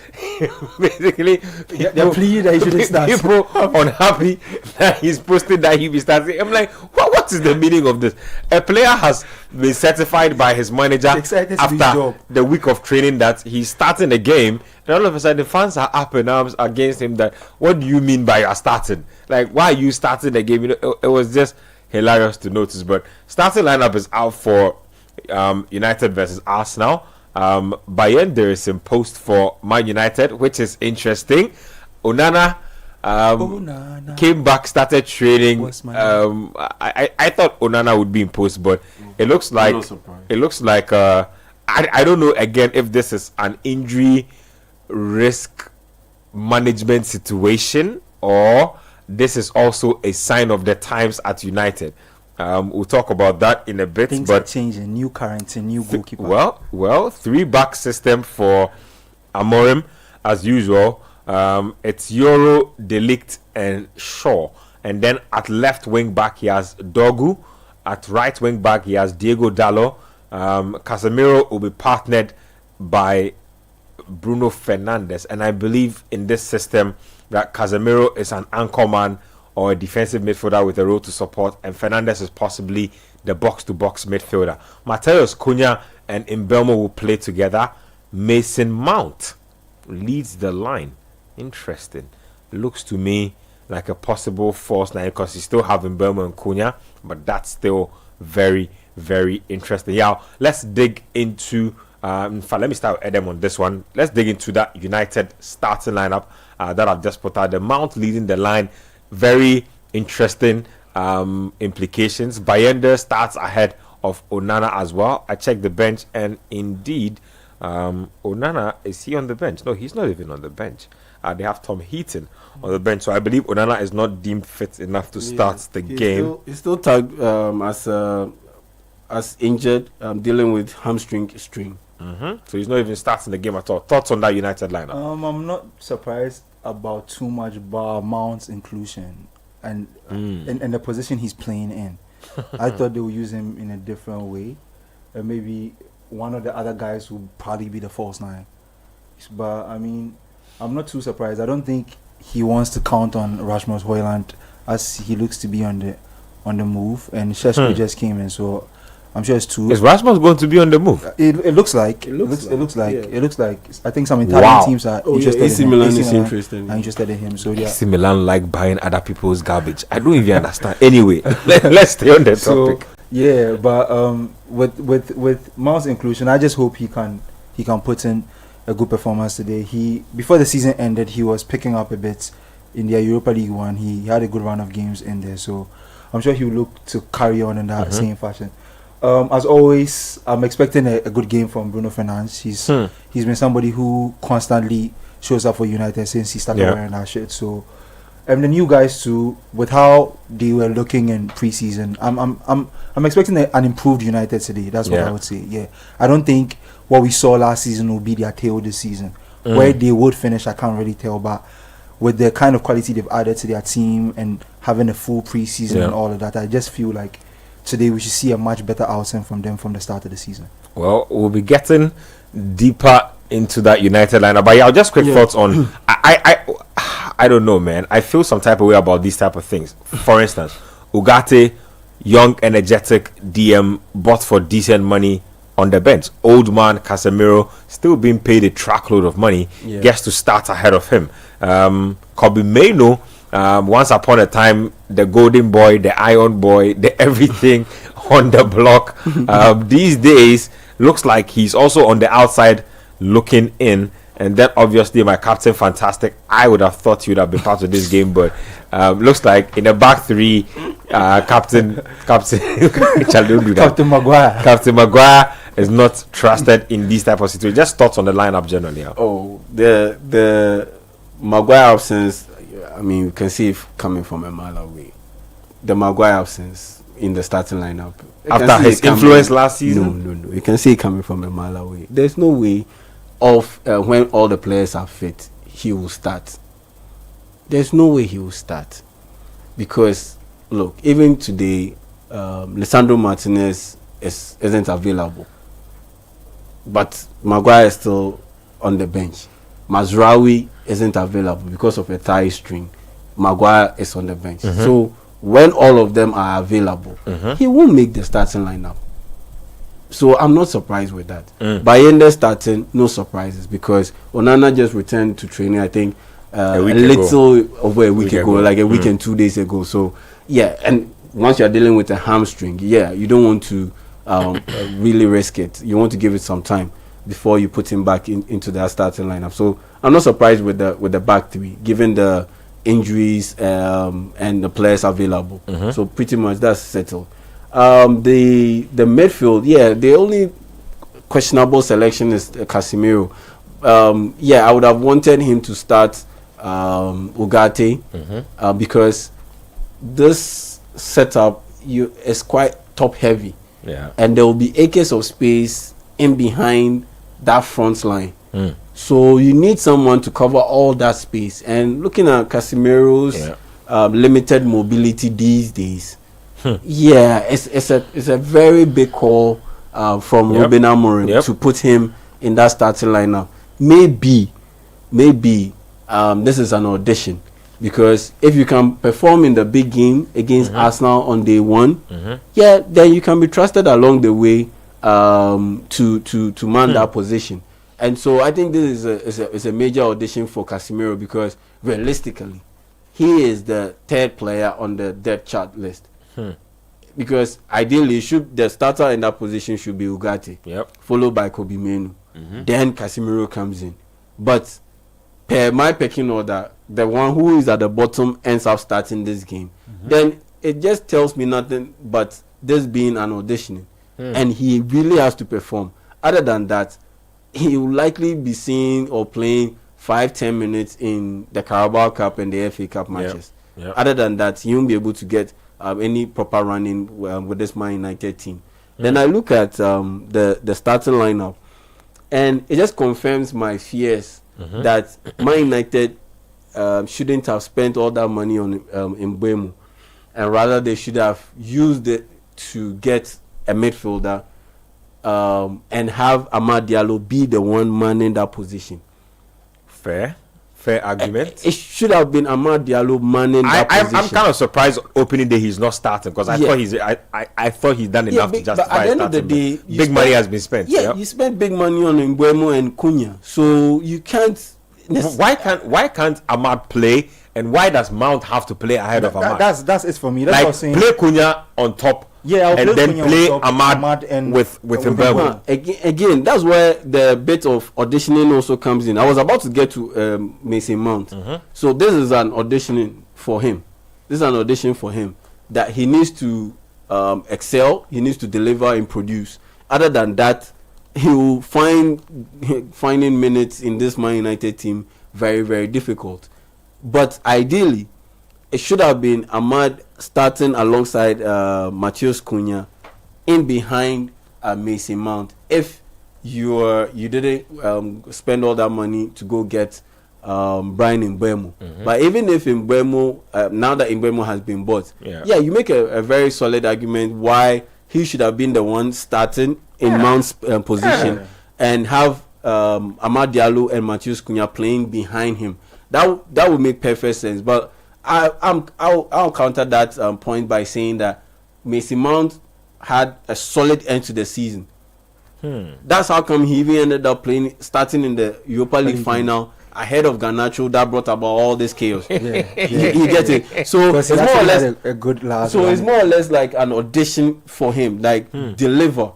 Basically, they're pleading that he shouldn't start. People unhappy that he's posting that he'll be starting. I'm like, what is the meaning of this? A player has been certified by his manager after the week of training that he's starting a game, and all of a sudden the fans are up in arms against him. That, what do you mean by you're starting? Like, why are you starting the game? It was just hilarious to notice. But starting lineup is out for United versus Arsenal. Bayern, there is some post for Man United, which is interesting. Onana came back, started training. I thought Onana would be in post, but it looks like I don't know again if this is an injury risk management situation or this is also a sign of the times at United. We'll talk about that in a bit. Things are changing. New currency, new goalkeeper. Well, 3-back system for Amorim as usual. It's Euro, De Ligt, and Shaw. And then at left wing back he has Dogu. At right wing back he has Diego Dallo. Casemiro will be partnered by Bruno Fernandes. And I believe in this system that Casemiro is an anchor man or a defensive midfielder with a role to support, and Fernandes is possibly the box-to-box midfielder. Matheus Cunha and Mbeumo will play together. Mason Mount leads the line. Interesting. Looks to me like a possible false nine because you still have Mbeumo and Cunha, but that's still very, very interesting. Yeah, let's dig into. In fact, let me start with Edem on this one. Let's dig into that United starting lineup that I've just put out. The Mount leading the line. Very interesting implications. Bayender starts ahead of Onana as well. I checked the bench, and indeed, Onana, is he on the bench? No, he's not even on the bench. They have Tom Heaton on the bench, so I believe Onana is not deemed fit enough to start the game. He's still tagged as injured, dealing with hamstring strain. So he's not even starting the game at all. Thoughts on that United lineup? I'm not surprised about too much bar Mount's inclusion and in the position he's playing in. I thought they would use him in a different way. Maybe one of the other guys would probably be the false nine. But I mean, I'm not too surprised. I don't think he wants to count on Rasmus Højlund as he looks to be on the move, and Šeško just came in, so I'm sure it's too. Is Rasmus going to be on the move? It looks like. It looks like. I think some Italian teams are interested. AC Milan is interested. I'm interested in him. So yeah. AC Milan like buying other people's garbage. I don't even understand. Anyway, let's stay on the topic. Yeah, but with Mount's inclusion, I just hope he can put in a good performance today. Before the season ended, he was picking up a bit in the Europa League 1. He had a good run of games in there, so I'm sure he will look to carry on in that same fashion. As always, I'm expecting a good game from Bruno Fernandes. He's been somebody who constantly shows up for United since he started wearing that shit. So, and the new guys too, with how they were looking in preseason, I'm expecting an improved United today. That's what I would say. Yeah, I don't think what we saw last season will be their tail this season. Where they would finish, I can't really tell, but with the kind of quality they've added to their team and having a full preseason and all of that, I just feel like today we should see a much better outing from them from the start of the season. Well, we'll be getting deeper into that United lineup, but I'll just quick thoughts on. I don't know, man. I feel some type of way about these type of things. For instance, Ugarte, young, energetic DM, bought for decent money on the bench. Old man Casemiro, still being paid a truckload of money, gets to start ahead of him. Kobe Mainoo, once upon a time, the golden boy, the iron boy, the everything on the block. These days, looks like he's also on the outside looking in. And then obviously my captain, fantastic. I would have thought he would have been part of this game, but looks like in the back three, Captain Maguire. Captain Maguire is not trusted in these type of situations. Just thoughts on the lineup generally. Yeah. Oh, the Maguire absence. I mean, you can see it coming from a mile away. The Maguire absence in the starting lineup after his influence last season. No. You can see it coming from a mile away. There's no way of when all the players are fit, he will start. There's no way he will start because look, even today, Lisandro Martinez isn't available, but Maguire is still on the bench. Mazraoui isn't available because of a thigh strain. Maguire is on the bench. So when all of them are available, he won't make the starting lineup. So I'm not surprised with that. Bayende starting, no surprises because Onana just returned to training, I think, a little over a week ago, like a week and 2 days ago. So yeah, and once you're dealing with a hamstring, you don't want to really risk it. You want to give it some time before you put him back into that starting lineup. So I'm not surprised with the back three, given the injuries and the players available. So pretty much that's settled. The midfield, the only questionable selection is Casemiro. I would have wanted him to start Ugarte because this setup is quite top heavy, and there will be acres of space in behind that front line. So you need someone to cover all that space. And looking at Casemiro's limited mobility these days, it's a very big call from Ruben Amorim to put him in that starting lineup. Maybe this is an audition, because if you can perform in the big game against Arsenal on day one, then you can be trusted along the way to man that position. And so I think this is a major audition for Casemiro, because realistically, he is the third player on the depth chart list. Because ideally, the starter in that position should be Ugarte, followed by Kobe Menu. Then Casemiro comes in. But per my pecking order, the one who is at the bottom ends up starting this game. Then it just tells me nothing but this being an auditioning. And he really has to perform. Other than that, he will likely be seen or playing 5-10 minutes in the Carabao Cup and the FA Cup matches. Other than that, he won't be able to get any proper running with this Man United team. Then I look at the starting lineup, and it just confirms my fears that Man United shouldn't have spent all that money on Mbeumo, and rather they should have used it to get a midfielder and have Amad Diallo be the one manning that position. Fair argument. It should have been Amad Diallo manning that position. I'm kind of surprised opening day he's not starting, because I thought he's done enough to justify. But at the end of the day, big money has been spent. You spent big money on Mbeumo and Cunha, so you can't. Why can't Amad play, and why does Mount have to play ahead of Amad? That's it for me. That's what I'm saying. Play Cunha on top. And then play Amad and with Mbeumo. Again, that's where the bit of auditioning also comes in. I was about to get to Mason Mount. So this is an auditioning for him. This is an audition for him, that he needs to excel, he needs to deliver and produce. Other than that, he will finding minutes in this Man United team very, very difficult. But ideally, it should have been Amad starting alongside Matheus Cunha in behind Mason Mount. If you didn't spend all that money to go get Brian Mbeumo. But even if Mbeumo, now that Mbeumo has been bought, you make a very solid argument why he should have been the one starting in Mount's position and have Amad Diallo and Matheus Cunha playing behind him. That would make perfect sense. But I'll counter that point by saying that Mason Mount had a solid end to the season. That's how come he even ended up starting in the Europa League final ahead of Garnacho. That brought about all this chaos. You get it? So it's more or less a good last. So it's more or less like an audition for him. Like deliver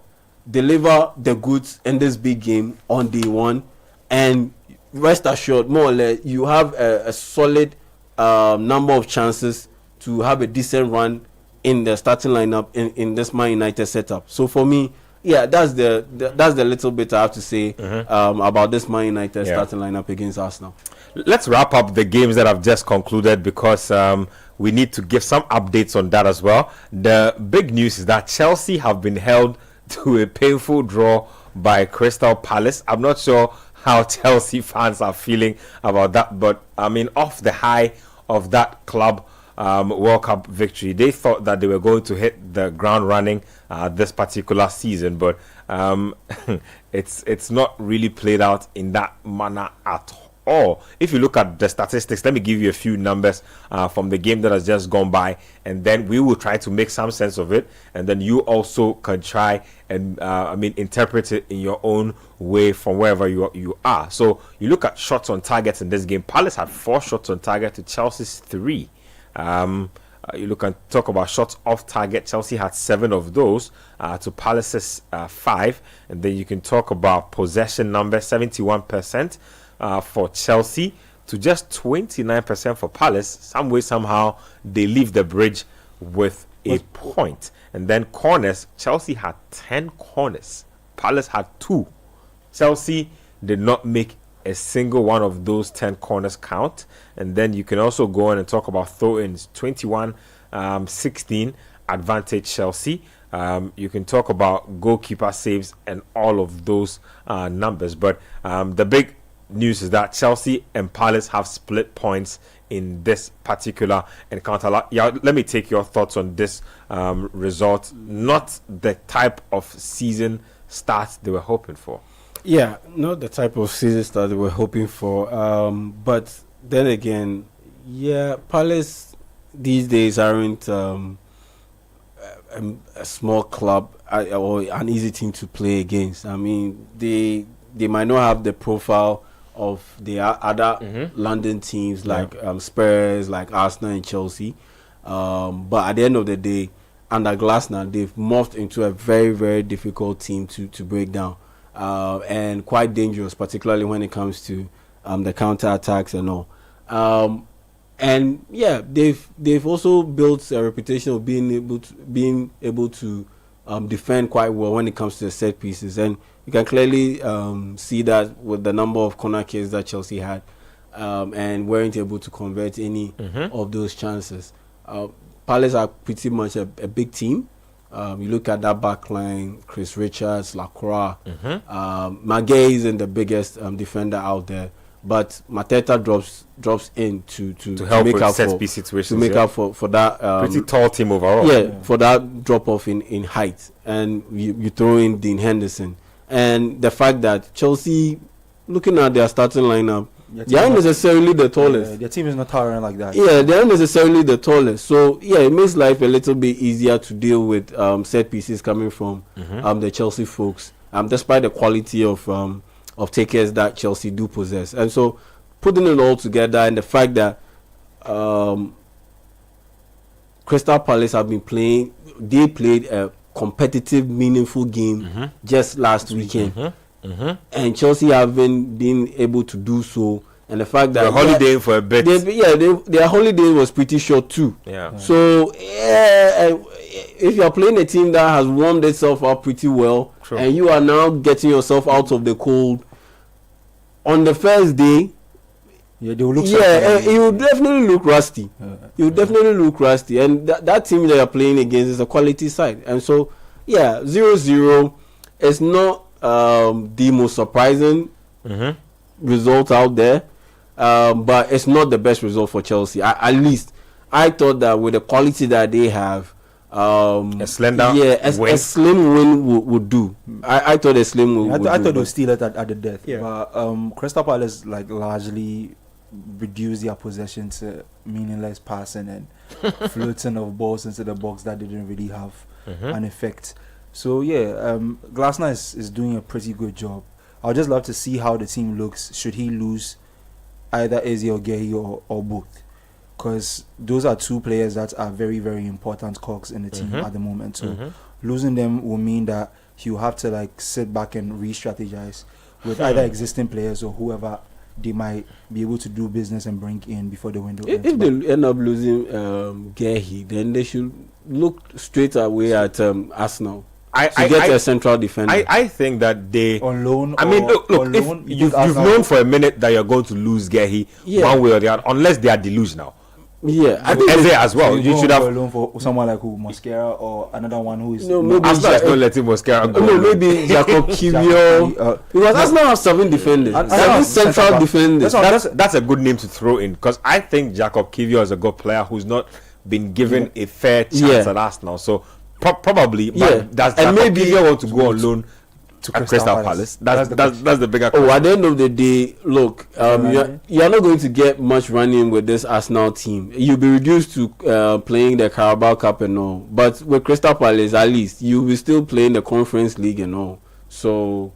the goods in this big game on day one, and rest assured, more or less, you have a solid number of chances to have a decent run in the starting lineup in this Man United setup. So for me, yeah, that's the little bit I have to say about this Man United starting lineup against Arsenal. Let's wrap up the games that have just concluded, because we need to give some updates on that as well. The big news is that Chelsea have been held to a painful draw by Crystal Palace. I'm not sure how Chelsea fans are feeling about that, but I mean, off the high of that club World Cup victory, they thought that they were going to hit the ground running this particular season, but it's not really played out in that manner at all. If you look at the statistics, let me give you a few numbers from the game that has just gone by, and then we will try to make some sense of it, and then you also can try and interpret it in your own way from wherever you are. So you look at shots on target in this game. Palace had 4 shots on target to Chelsea's 3. You look and talk about shots off target. Chelsea had 7 of those to Palace's 5, and then you can talk about possession number, 71% for Chelsea to just 29% for Palace. Some way, somehow, they leave the bridge with a point. And then corners, Chelsea had 10 corners. Palace had 2. Chelsea did not make a single one of those 10 corners count. And then you can also go on and talk about throw-ins, 21-16 advantage Chelsea. You can talk about goalkeeper saves and all of those numbers. But the big news is that Chelsea and Palace have split points in this particular encounter. Yeah, let me take your thoughts on this result. Not the type of season start they were hoping for. Yeah, not the type of season start they were hoping for. But then again, yeah, Palace these days aren't a small club or an easy team to play against. I mean, they might not have the profile of the other London teams like Spurs, like Arsenal and Chelsea. But at the end of the day, under Glasner, they've morphed into a very, very difficult team to break down. And quite dangerous, particularly when it comes to the counter-attacks and all. And yeah, they've also built a reputation of being able to defend quite well when it comes to the set pieces, and you can clearly see that with the number of corner kicks that Chelsea had, and weren't able to convert any of those chances. Palace are pretty much a big team. You look at that back line, Chris Richards, Lacroix, Maguire isn't the biggest defender out there, but Mateta drops in to help make with up set piece situations, to make up for that pretty tall team overall. For that drop off in height, and you throw in Dean Henderson, and the fact that Chelsea, looking at their starting lineup, they aren't necessarily the tallest. Their team is not towering like that. Yeah, they aren't necessarily the tallest. So yeah, it makes life a little bit easier to deal with set pieces coming from the Chelsea folks, despite the quality of takers that Chelsea do possess. And so putting it all together, and the fact that Crystal Palace have been playing, they played a competitive, meaningful game just last weekend. And Chelsea haven't been able to do so, and the fact that they're holidaying for a bit. Their holiday was pretty short too. So if you are playing a team that has warmed itself up pretty well, and you are now getting yourself out of the cold on the first day, they will look. It will definitely look rusty. It will definitely look rusty, and that team that you are playing against is a quality side. And so 0-0 is not the most surprising result out there, but it's not the best result for Chelsea. At least I thought that with the quality that they have, a slender a slim win would do. I thought a slim win would do. I thought they would steal it at the death. But Crystal Palace largely reduced their possession to meaningless passing and floating of balls into the box that didn't really have an effect. So Glasner is doing a pretty good job. I'd just love to see how the team looks should he lose either Eze or Gehi or both, because those are 2 players that are very, very important cogs in the team at the moment. So losing them will mean that he'll have to sit back and re-strategize with either existing players or whoever they might be able to do business and bring in before the window ends. If they end up losing Gehi, then they should look straight away at Arsenal. To get a central defender. I think that they on loan. I mean, look. If you've known for a minute that you're going to lose Gehi one way or the other, unless they are delusional. Yeah, I think Eze as well. You should have a loan for someone like who Mosquera or another one who is. No, maybe Arsenal is not letting Mosquera go. No, maybe Jacob Kivio. Because Arsenal have 7 defenders. 7 central defenders. That's a good name to throw in, because I think Jacob Kivio is a good player who's not been given a fair chance at Arsenal. So probably, but does maybe Kivio want to go on loan to Crystal Palace? That's the bigger question. At the end of the day, look, you're not going to get much running with this Arsenal team. You'll be reduced to playing the Carabao Cup and all. But with Crystal Palace, at least you'll be still playing the Conference League and all. So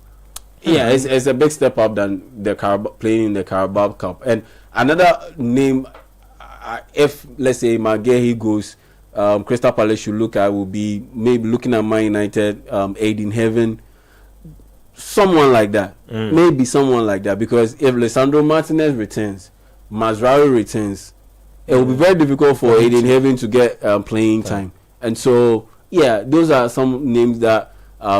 it's a big step up than the playing in the Carabao Cup. And another name, if let's say Maguire goes, Crystal Palace should look at will be maybe looking at Man United, Aiden Heaven, someone like that. Maybe someone like that, because if Lisandro Martinez returns, Mazraoui returns, it will be very difficult for Aiden Heaven to get playing time. And so those are some names that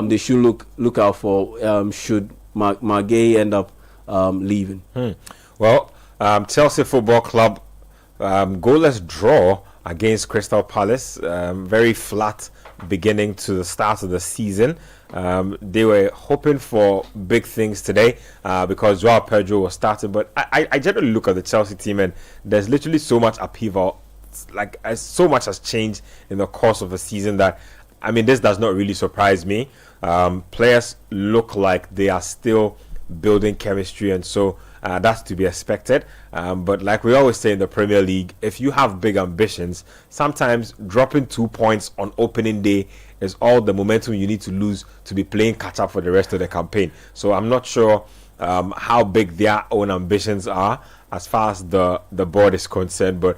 they should look out for should Maguire end up leaving. Well, Chelsea Football Club goalless draw against Crystal Palace. Very flat beginning to the start of the season. They were hoping for big things today because Joao Pedro was starting. But I generally look at the Chelsea team, and there's literally so much upheaval. So much has changed in the course of the season that, I mean, this does not really surprise me. Players look like they are still building chemistry, and so that's to be expected. But like we always say in the Premier League, if you have big ambitions, sometimes dropping 2 points on opening day is all the momentum you need to lose to be playing catch up for the rest of the campaign. So I'm not sure how big their own ambitions are as far as the board is concerned, but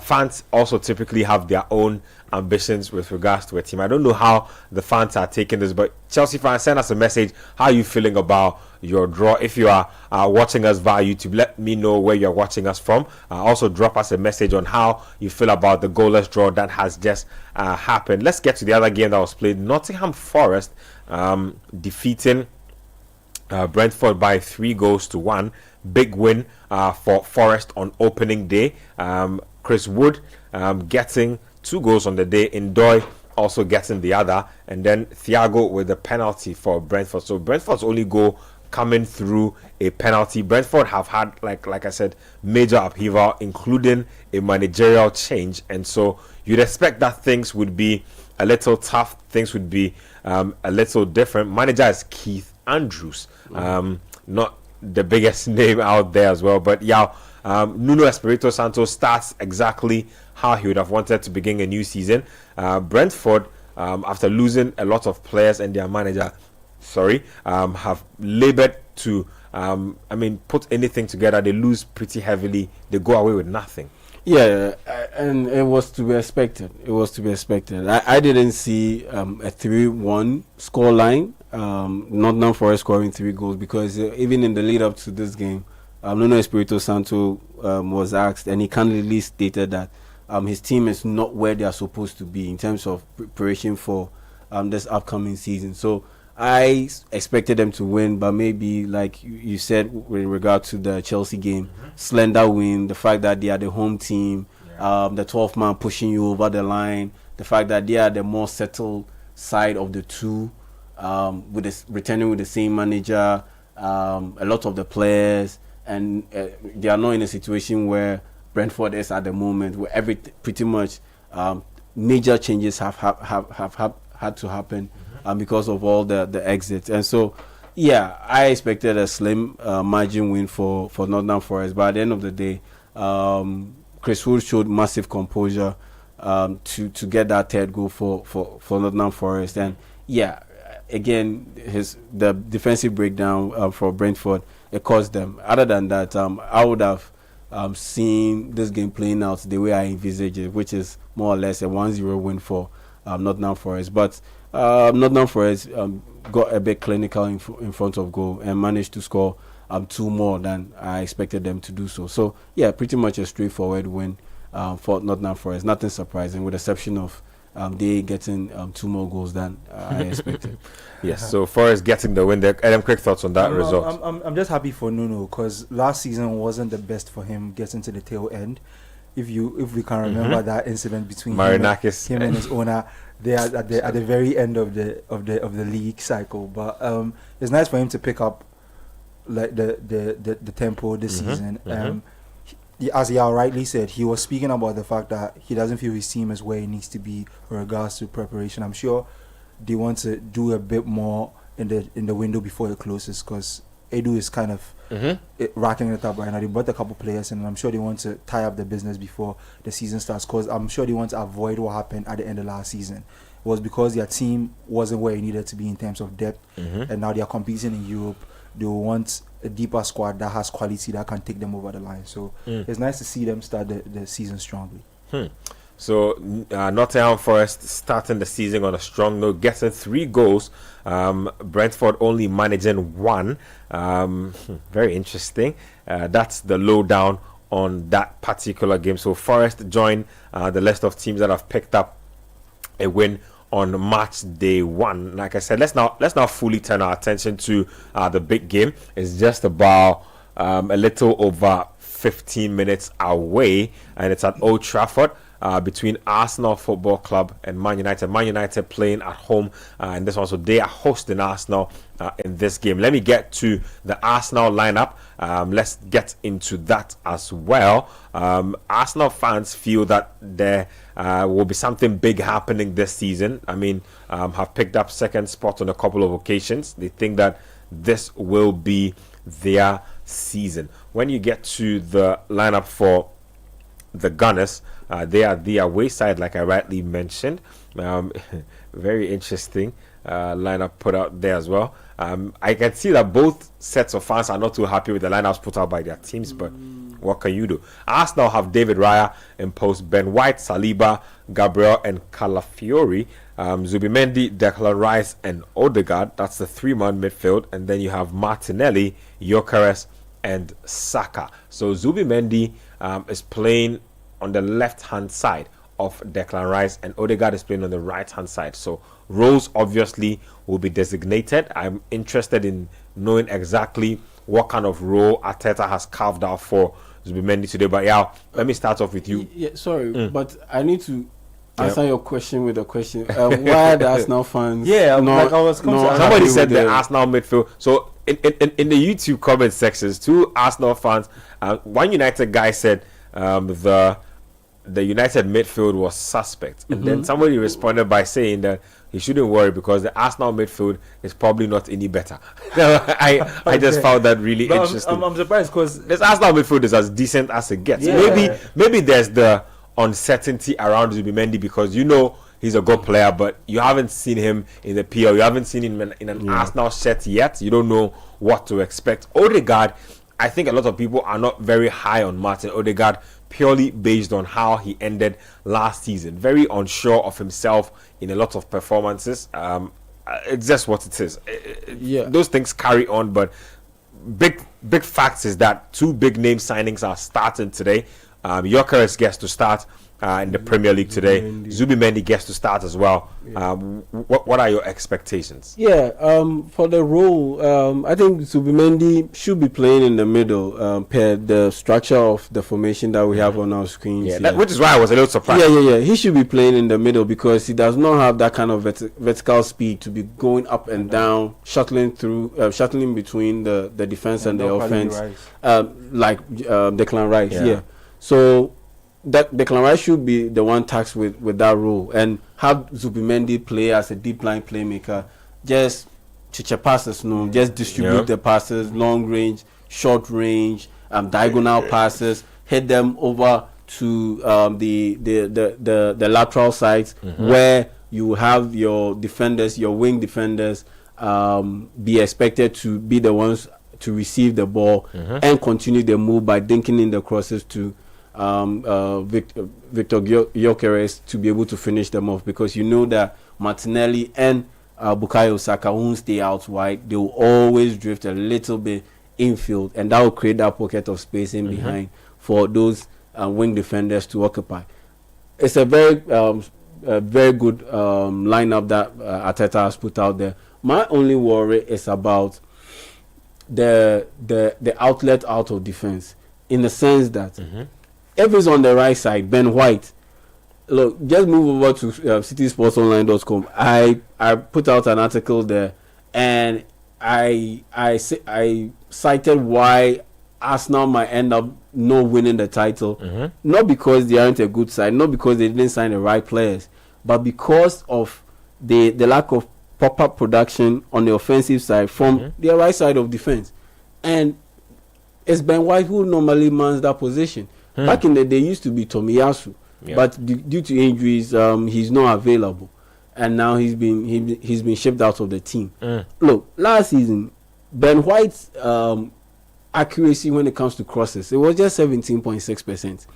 fans also typically have their own ambitions with regards to a team. I don't know how the fans are taking this, but Chelsea fans, send us a message. How are you feeling about your draw? If you are watching us via YouTube, let me know where you're watching us from. Also drop us a message on how you feel about the goalless draw that has just happened. Let's get to the other game that was played. Nottingham Forest defeating Brentford by 3-1. Big win for Forest on opening day. Chris Wood getting 2 goals on the day. Ndoye also getting the other, and then Thiago with the penalty for Brentford. So Brentford's only goal coming through a penalty. Brentford have had, like I said, major upheaval, including a managerial change, and so you'd expect that things would be a little tough, things would be a little different. Manager is Keith Andrews, not the biggest name out there as well, but Nuno Espirito Santo starts exactly how he would have wanted to begin a new season. Brentford, after losing a lot of players and their manager, have labored to, put anything together. They lose pretty heavily. They go away with nothing. Yeah, and it was to be expected. I didn't see a 3-1 scoreline. Nottingham Forest scoring 3 goals, because even in the lead up to this game, Nuno Espirito Santo was asked, and he candidly stated that his team is not where they are supposed to be in terms of preparation for this upcoming season. So I expected them to win, but maybe, like you said, with regard to the Chelsea game, slender win, the fact that they are the home team, the 12th man pushing you over the line, the fact that they are the more settled side of the two, returning with the same manager, a lot of the players, and they are not in a situation where Brentford is at the moment, where pretty much major changes have had to happen because of all the exits. And so, I expected a slim margin win for Nottingham Forest, but at the end of the day, Chris Wood showed massive composure to get that third goal for Nottingham Forest. And again, the defensive breakdown for Brentford, it caused them. Other than that, I would have seen this game playing out the way I envisaged it, which is more or less a 1-0 win for Nottingham Forest. But Nottingham Forest got a bit clinical in front of goal and managed to score two more than I expected them to do so. So yeah, pretty much a straightforward win for Nottingham Forest. Nothing surprising, with the exception of they getting 2 more goals than I expected. Yes, so Forest getting the win there. Adam, quick thoughts on that result? I'm just happy for Nuno, because last season wasn't the best for him getting to the tail end. If we can remember that incident between Marinakis him and his owner, they are at the very end of the league cycle. But it's nice for him to pick up like the tempo this season. As he rightly said, he was speaking about the fact that he doesn't feel his team is where it needs to be with regards to preparation. I'm sure they want to do a bit more in the window before it closes, because Edu is kind of racking it up right now. They brought a couple players in, and I'm sure they want to tie up the business before the season starts, because I'm sure they want to avoid what happened at the end of last season. It was because their team wasn't where it needed to be in terms of depth, and now they are competing in Europe. They will want a deeper squad that has quality that can take them over the line. So it's nice to see them start the season strongly. So Nottingham Forest starting the season on a strong note, getting 3 goals. Brentford only managing 1. Very interesting. That's the lowdown on that particular game. So Forest join the list of teams that have picked up a win on match day 1. Like I said, let's now fully turn our attention to the big game. It's just about a little over 15 minutes away, and it's at Old Trafford. Between Arsenal Football Club and Man United. Man United playing at home in this one, so they are hosting Arsenal in this game. Let me get to the Arsenal lineup. Let's get into that as well. Arsenal fans feel that there will be something big happening this season. I mean, have picked up second spot on a couple of occasions. They think that this will be their season. When you get to the lineup for the Gunners, they are the away side, like I rightly mentioned. Very interesting lineup put out there as well. I can see that both sets of fans are not too happy with the lineups put out by their teams, but what can you do? Arsenal have David Raya in post, Ben White, Saliba, Gabriel, and Calafiori. Zubimendi, Declan Rice, and Odegaard. That's the 3-man midfield. And then you have Martinelli, Gyökeres, and Saka. So Zubimendi is playing on the left-hand side of Declan Rice, and Odegaard is playing on the right-hand side. So roles obviously will be designated. I'm interested in knowing exactly what kind of role Arteta has carved out for Zubimendi today. But yeah, let me start off with you. Yeah, sorry, but I need to answer your question with a question. Why are the Arsenal fans? Somebody said the Arsenal midfield. So in the YouTube comment sections, 2 Arsenal fans, one United guy said the United midfield was suspect, and then somebody responded by saying that he shouldn't worry because the Arsenal midfield is probably not any better. I just found that really interesting. I'm surprised because this Arsenal midfield is as decent as it gets. Maybe there's the uncertainty around Zubimendi because he's a good player, but you haven't seen him in the PL. You haven't seen him in an Arsenal shirt yet. You don't know what to expect. Odegaard, I think a lot of people are not very high on Martin Odegaard purely based on how he ended last season. Very unsure of himself in a lot of performances. It's just what it is. Those things carry on, but big facts is that 2 big name signings are starting today. Gyökeres gets to start in the Premier League today. Zubimendi gets to start as well. What are your expectations? For the role, I think Zubimendi should be playing in the middle per the structure of the formation that we have on our screens. Which is why I was a little surprised. He should be playing in the middle because he does not have that kind of vertical speed to be going up and down, shuttling between the defense and the offense, like Declan Rice. So that Declan Rice should be the one tasked with that role, and have Zubimendi play as a deep line playmaker, just chicha passes, just distribute the passes, long range, short range, diagonal passes, hit them over to the lateral sides where you have your defenders, your wing defenders, be expected to be the ones to receive the ball and continue the move by dinking in the crosses to Victor Gyökeres to be able to finish them off, because that Martinelli and Bukayo Saka won't stay out wide. They will always drift a little bit infield, and that will create that pocket of space in behind for those wing defenders to occupy. It's a very good lineup that Arteta has put out there. My only worry is about the outlet out of defense, in the sense that if it's on the right side, Ben White. Look, just move over to citisportsonline.com. I put out an article there, and I cited why Arsenal might end up not winning the title, not because they aren't a good side, not because they didn't sign the right players, but because of the lack of proper production on the offensive side from the right side of defense. And it's Ben White who normally mans that position. Back in the day, used to be Tomiyasu, but due to injuries, he's not available, and now he's been shipped out of the team. Look, last season, Ben White's accuracy when it comes to crosses, it was just 17.6%.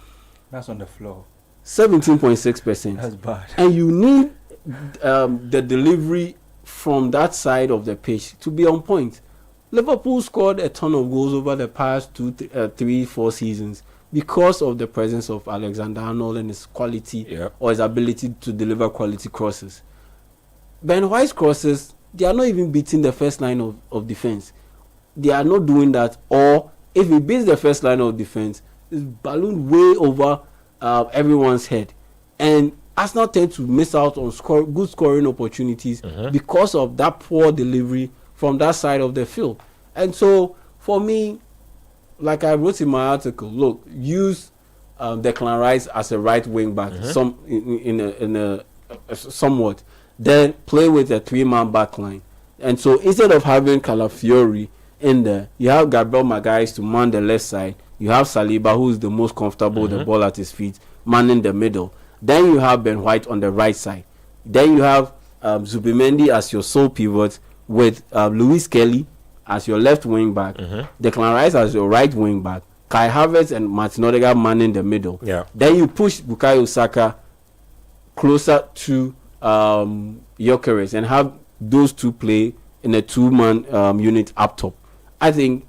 That's on the floor. 17.6%. That's bad. And you need the delivery from that side of the pitch to be on point. Liverpool scored a ton of goals over the past 3-4 seasons because of the presence of Alexander-Arnold and his quality or his ability to deliver quality crosses. Ben White's crosses, they are not even beating the first line of defense. They are not doing that. Or if he beats the first line of defense, it's ballooned way over everyone's head. And Arsenal tend to miss out on good scoring opportunities because of that poor delivery from that side of the field. And so, for me, like I wrote in my article, look, use Declan Rice as a right wing back, somewhat. Then play with a 3-man back line. And so instead of having Calafiori in there, you have Gabriel Magalhaes to man the left side. You have Saliba, who is the most comfortable with the ball at his feet, manning the middle. Then you have Ben White on the right side. Then you have Zubimendi as your sole pivot, with Luis Kelly as your left wing back, Declan Rice as your right wing back, Kai Havertz and Martin Odegaard manning the middle. Then you push Bukayo Saka closer to Gyökeres and have those two play in a 2-man unit up top. I think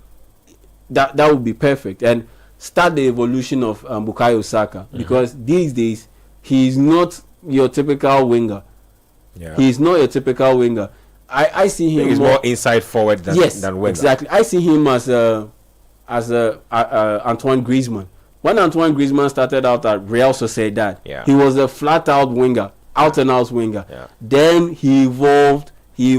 that would be perfect, and start the evolution of Bukayo Saka, because these days he's not your typical winger. He's not your typical winger. I see him. He's more inside forward than winger. Exactly. I see him as Antoine Griezmann. When Antoine Griezmann started out at Real Sociedad, he was a flat-out winger, out-and-out winger. Then he evolved. He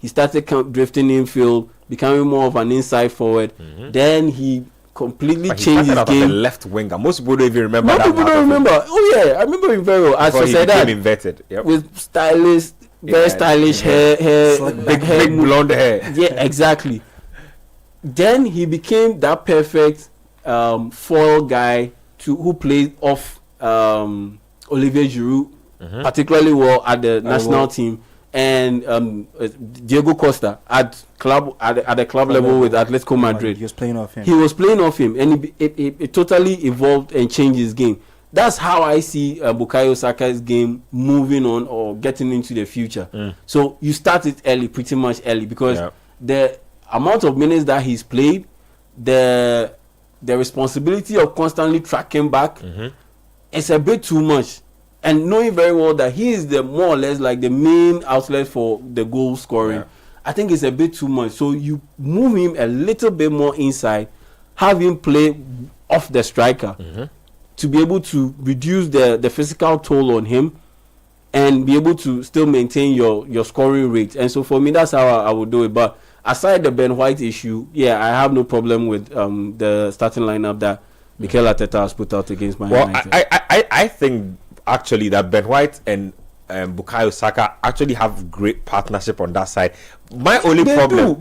started drifting infield, becoming more of an inside forward. Then he completely changed his game. The left winger. Most people don't even remember. Most people don't remember. Oh yeah, I remember him very well. As I said, that inverted with very stylish hair, big blonde hair. Yeah, exactly. Then he became that perfect foil guy who played off Olivier Giroud particularly well at the national team, and Diego Costa at the club level with Atletico Madrid. He was playing off him. And it totally evolved and changed his game. That's how I see Bukayo Saka's game moving on or getting into the future. So you start it early, pretty much early, because the amount of minutes that he's played, the responsibility of constantly tracking back, it's a bit too much. And knowing very well that he is the more or less like the main outlet for the goal scoring, I think it's a bit too much. So you move him a little bit more inside, have him play off the striker to be able to reduce the physical toll on him and be able to still maintain your scoring rate. And so for me, that's how I would do it. But aside the Ben White issue, I have no problem with the starting lineup that Mikel Arteta has put out against Man United. I think actually that Ben White and Bukayo Saka actually have great partnership on that side. My only problem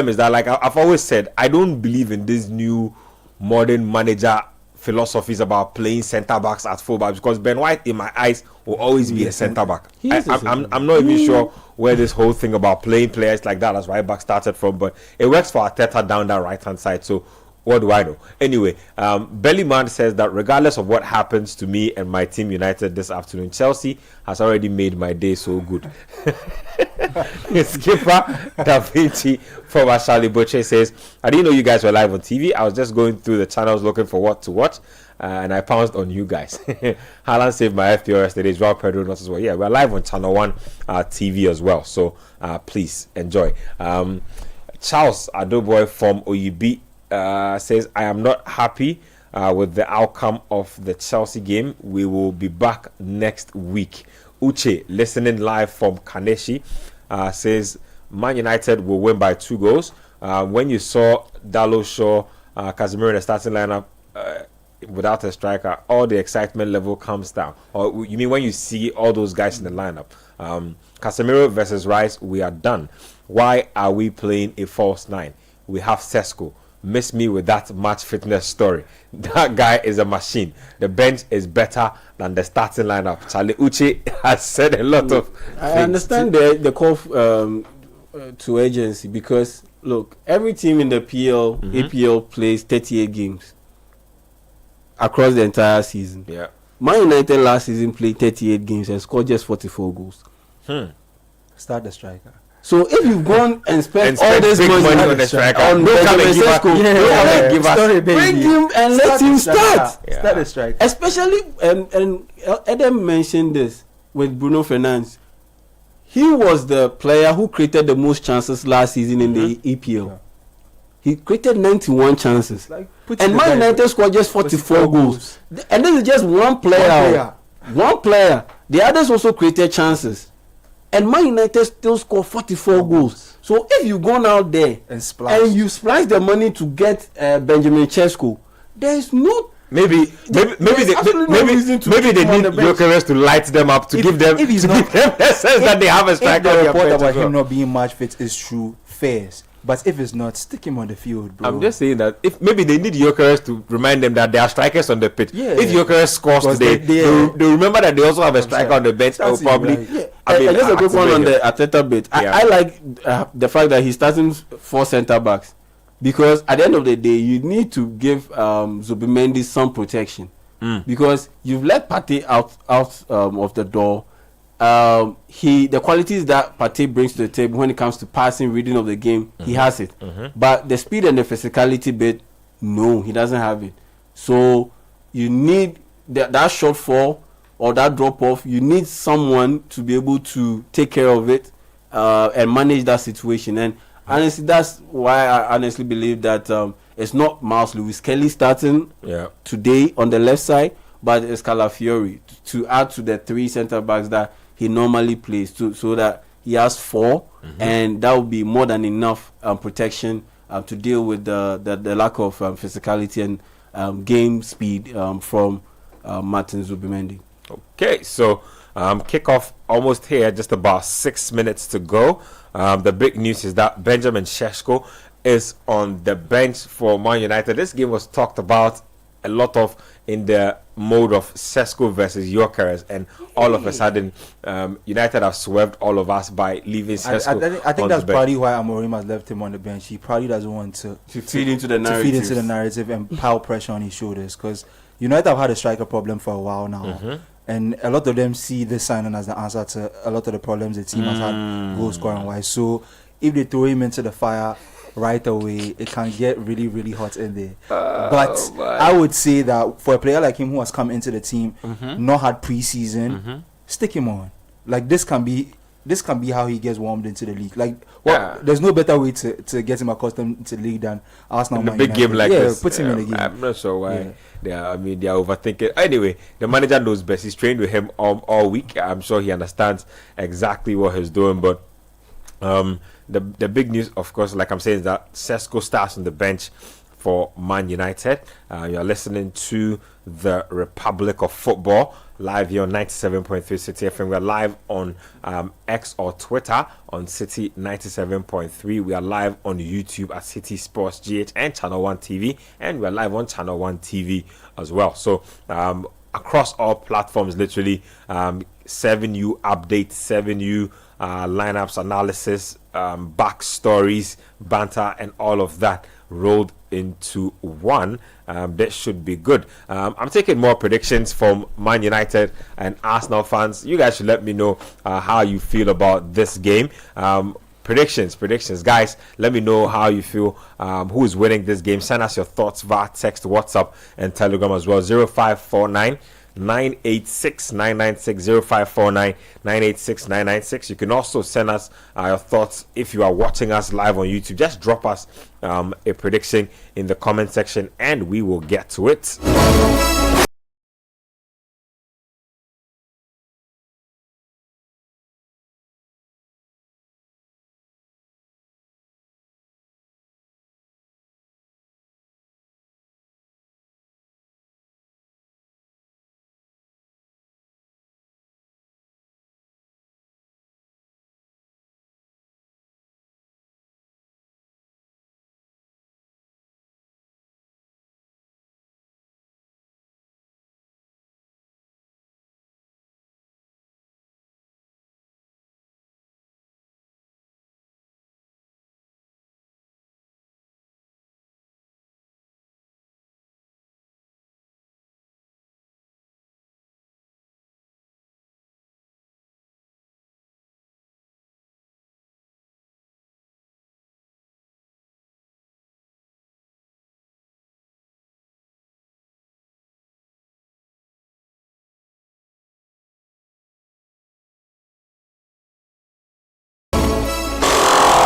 is that, like I've always said, I don't believe in this new modern manager philosophies about playing centre backs at fullback, because Ben White in my eyes will always be a centre back. I'm not even sure where this whole thing about playing players like that as right back started from, but it works for Arteta down that right hand side. So What do I know? Anyway, Bellyman says that regardless of what happens to me and my team United this afternoon, Chelsea has already made my day so good. Skipper Da Vinci from Ashali Butcher says, I didn't know you guys were live on TV. I was just going through the channels looking for what to watch, and I pounced on you guys. Haaland saved my FPL yesterday. Joao Pedro not as well. Yeah, we're live on Channel 1 TV as well. So please enjoy. Charles Adoboy from Oyibi says, I am not happy with the outcome of the Chelsea game. We will be back next week. Uche, listening live from Kaneshi, says, Man United will win by 2 goals. When you saw Dalot, Shaw, Casemiro in the starting lineup without a striker, all the excitement level comes down. Or you mean when you see all those guys in the lineup? Casemiro versus Rice, we are done. Why are we playing a false 9? We have Sesko. Miss me with that match fitness story. That guy is a machine. The bench is better than the starting lineup. Charlie Uche has said a lot of things. I understand the call to agency, because look, every team in the APL plays 38 games across the entire season. Yeah. Man United last season played 38 games and scored just 44 goals. Start the striker. So if you've gone and spent all this big money on the striker, on Benjamin Sesko, bring him and let him start. Yeah. Start the striker. Especially, and Adam mentioned this with Bruno Fernandes. He was the player who created the most chances last season in the EPL. Yeah. He created 91 chances. And Man United scored just 44 goals. And this is just one player. One player. The others also created chances. And Man United still score 44 goals. So if you go out there and you splash the money to get Benjamin Sesko, there is no maybe they need Gyökeres to light them up to give them the sense that they have a striker. If the report about him not being match fit is true, fairs. But if it's not, stick him on the field, bro. I'm just saying that if maybe they need Gyökeres to remind them that there are strikers on the pitch. Yeah, if Gyökeres scores today, they remember that they also have a striker on the bench. Or probably. Right. Yeah. I mean, just a quick one on the Arteta bit. I like the fact that he's starting 4 centre backs, because at the end of the day, you need to give Zubimendi some protection, because you've let Partey out of the door. The qualities that Partey brings to the table when it comes to passing, reading of the game, he has it. But the speed and the physicality bit, no, he doesn't have it. So you need that shortfall or that drop off. You need someone to be able to take care of it and manage that situation. And honestly, that's why I honestly believe that it's not Miles Lewis Kelly starting today on the left side, but it's Calafiori to add to the 3 centre backs that he normally plays, so that he has 4, and that would be more than enough protection to deal with the lack of physicality and game speed from Martin Zubimendi. Okay, so kickoff almost here, just about 6 minutes to go. The big news is that Benjamin Sesko is on the bench for Man United. This game was talked about a lot of in the mode of Sesko versus Gyökeres, and all of a sudden United have swerved all of us by leaving Sesko. I think that's probably why Amorim has left him on the bench. He probably doesn't want to feed into the narrative and pile pressure on his shoulders, because United have had a striker problem for a while now, and a lot of them see this signing as the answer to a lot of the problems the team has had goal scoring wise. So if they throw him into the fire right away, it can get really, really hot in there. But I would say that for a player like him who has come into the team, not had preseason, stick him on. Like this can be how he gets warmed into the league. Like, there's no better way to get him accustomed to the league than Arsenal. In a big game like this, put him in the game. I'm not sure why. They are overthinking. Anyway, the manager knows best. He's trained with him all week. I'm sure he understands exactly what he's doing. But the big news, of course, like I'm saying, is that Sesko starts on the bench for Man United. You're listening to the Republic of Football live here on 97.3 Citi FM. We're live on X or Twitter on Citi 97.3. We are live on YouTube at Citi Sports GH and Channel 1 TV, and we're live on Channel 1 TV as well. So across all platforms, literally 7U update, 7U lineups, analysis, backstories, banter, and all of that rolled into one. That should be good. I'm taking more predictions from Man United and Arsenal fans. You guys should let me know how you feel about this game. Predictions, guys. Let me know how you feel. Who is winning this game? Send us your thoughts via text, WhatsApp, and Telegram as well. 0549 986 996 0549 986 996. You can also send us your thoughts if you are watching us live on YouTube. Just drop us a prediction in the comment section and we will get to it.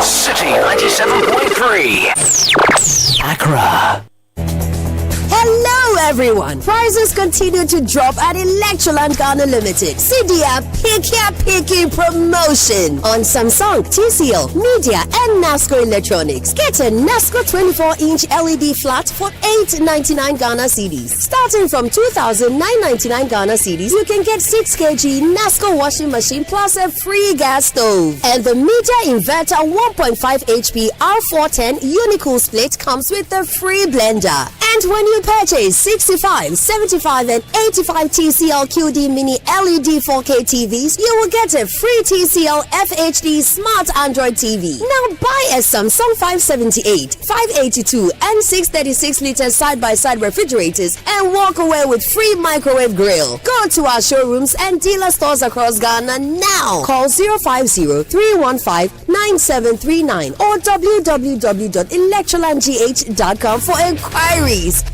City 97.3 Accra. Hello everyone! Prices continue to drop at Electroland Ghana Limited. CDA Picky promotion on Samsung, TCL, Media and NASCO Electronics. Get a NASCO 24-inch LED flat for $899 Ghana cedis. Starting from 2,999 Ghana cedis, you can get 6 kg NASCO washing machine plus a free gas stove. And the Media Inverter 1.5 HP R410 Unicool split comes with a free blender. And when you purchase 65, 75 and 85 TCL QD Mini LED 4K TVs, you will get a free TCL FHD Smart Android TV. Now buy a Samsung 578, 582 and 636 liter side-by-side refrigerators and walk away with free microwave grill. Go to our showrooms and dealer stores across Ghana now. Call 050-315-9739 or www.electrolandgh.com for inquiries.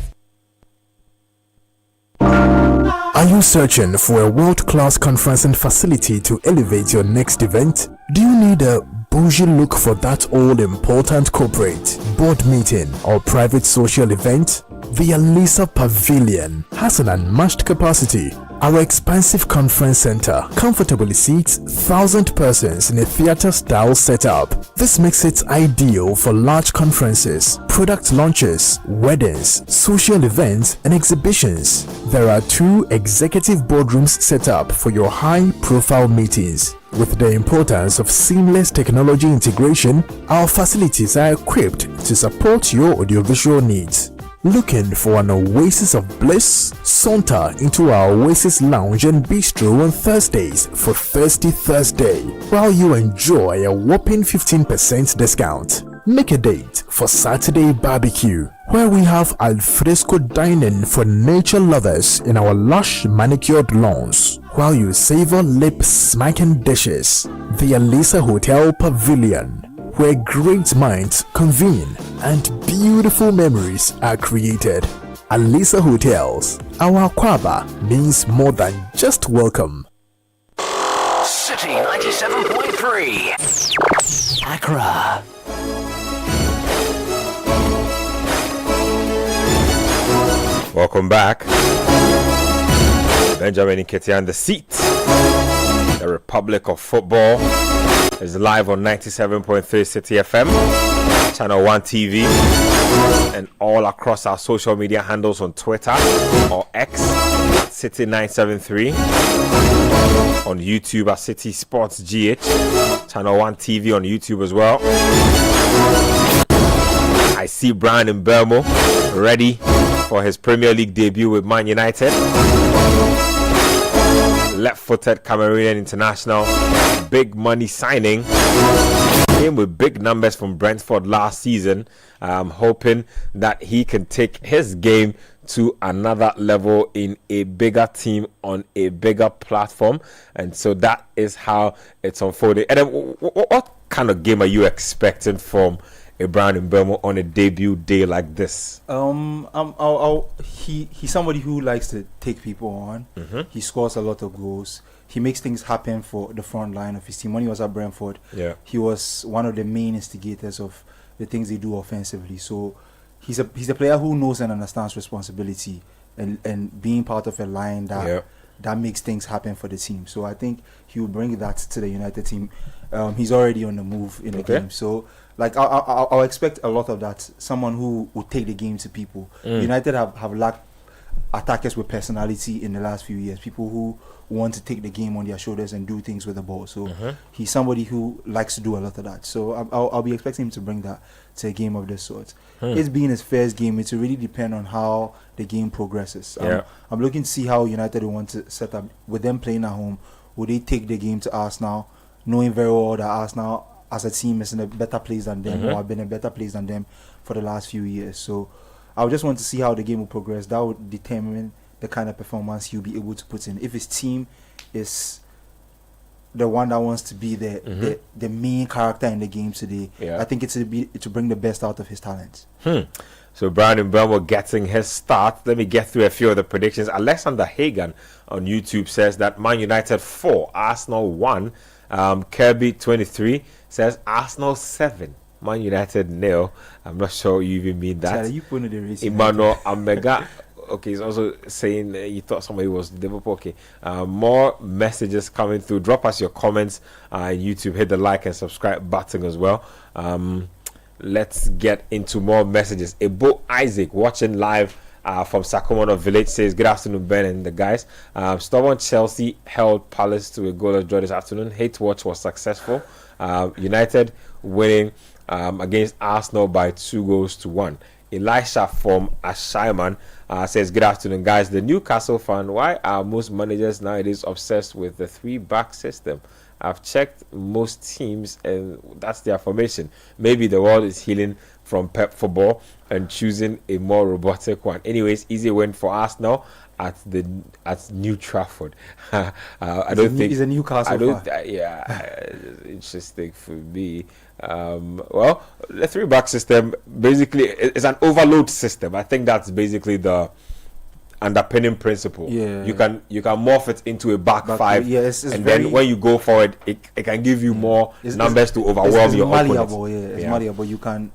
Are you searching for a world-class conferencing facility to elevate your next event? Do you need a bougie look for that all-important corporate, board meeting, or private social event? The Alisa Pavilion has an unmatched capacity. Our expansive conference center comfortably seats 1,000 persons in a theater-style setup. This makes it ideal for large conferences, product launches, weddings, social events, and exhibitions. There are 2 executive boardrooms set up for your high-profile meetings. With the importance of seamless technology integration, our facilities are equipped to support your audiovisual needs. Looking for an oasis of bliss? Saunter into our Oasis Lounge and Bistro on Thursdays for Thirsty Thursday, while you enjoy a whopping 15% discount. Make a date for Saturday Barbecue, where we have alfresco dining for nature lovers in our lush manicured lawns, while you savor lip-smacking dishes. The Alisa Hotel Pavilion, where great minds convene and beautiful memories are created. Alisa Hotels, our Kwaba means more than just welcome. City 97.3 Accra. Welcome back. Benjamin Nketiah on the seat. The Republic of Football is live on 97.3 City FM, Channel 1 TV, and all across our social media handles on Twitter or X, City973, on YouTube at Citi Sports GH, Channel 1 TV on YouTube as well. I see Brian Mbeumo ready for his Premier League debut with Man United. left-footed Cameroonian international, big money signing. Came with big numbers from Brentford last season. Hoping that he can take his game to another level in a bigger team on a bigger platform. And so that is how it's unfolding. And then what kind of game are you expecting from Abraham Mbeumo on a debut day like this? He's somebody who likes to take people on. He scores a lot of goals. He makes things happen for the front line of his team. When he was at Brentford, he was one of the main instigators of the things they do offensively. So he's a player who knows and understands responsibility and being part of a line that makes things happen for the team. So I think he will bring that to the United team. He's already on the move in the game. So like I'll expect a lot of that. Someone who will take the game to people. United have lacked attackers with personality in the last few years. People who want to take the game on their shoulders and do things with the ball. So he's somebody who likes to do a lot of that. So I'll be expecting him to bring that to a game of this sort. It's being his first game. It will really depend on how the game progresses. I'm looking to see how United will want to set up with them playing at home. Will they take the game to Arsenal, knowing very well that Arsenal as a team is in a better place than them, or have been in a better place than them for the last few years. So I just want to see how the game will progress. That would determine the kind of performance he'll be able to put in. If his team is the one that wants to be the main character in the game today, I think it's to bring the best out of his talents. So Brandon Mbeumo getting his start. Let me get through a few of the predictions. Alexander Hagan on YouTube says that Man United 4, Arsenal 1. Kirby23 says Arsenal 7, Man United 0. I'm not sure you even mean that. You put in the race. Emmanuel Amega. Okay, he's also saying you thought somebody was Liverpool. Okay, more messages coming through. Drop us your comments on YouTube. Hit the like and subscribe button as well. Let's get into more messages. Ebo Isaac watching live from Sacramento Village says, good afternoon, Ben and the guys. Stubborn Chelsea held Palace to a goalless draw this afternoon. Hate watch was successful. United winning against Arsenal by 2-1. Elisha from Ashaiman says, good afternoon, guys. The Newcastle fan, why are most managers nowadays obsessed with the 3-back system? I've checked most teams and that's their formation. Maybe the world is healing from Pep football and choosing a more robotic one. Anyways, easy win for Arsenal at New Trafford. I don't think he's a Newcastle fan. Interesting for me. Well, the 3-back system basically is an overload system. I think that's basically the underpinning principle. You can morph it into a back five, and then when you go forward, it can give you more numbers to overwhelm your malleable, opponent. It's malleable. You can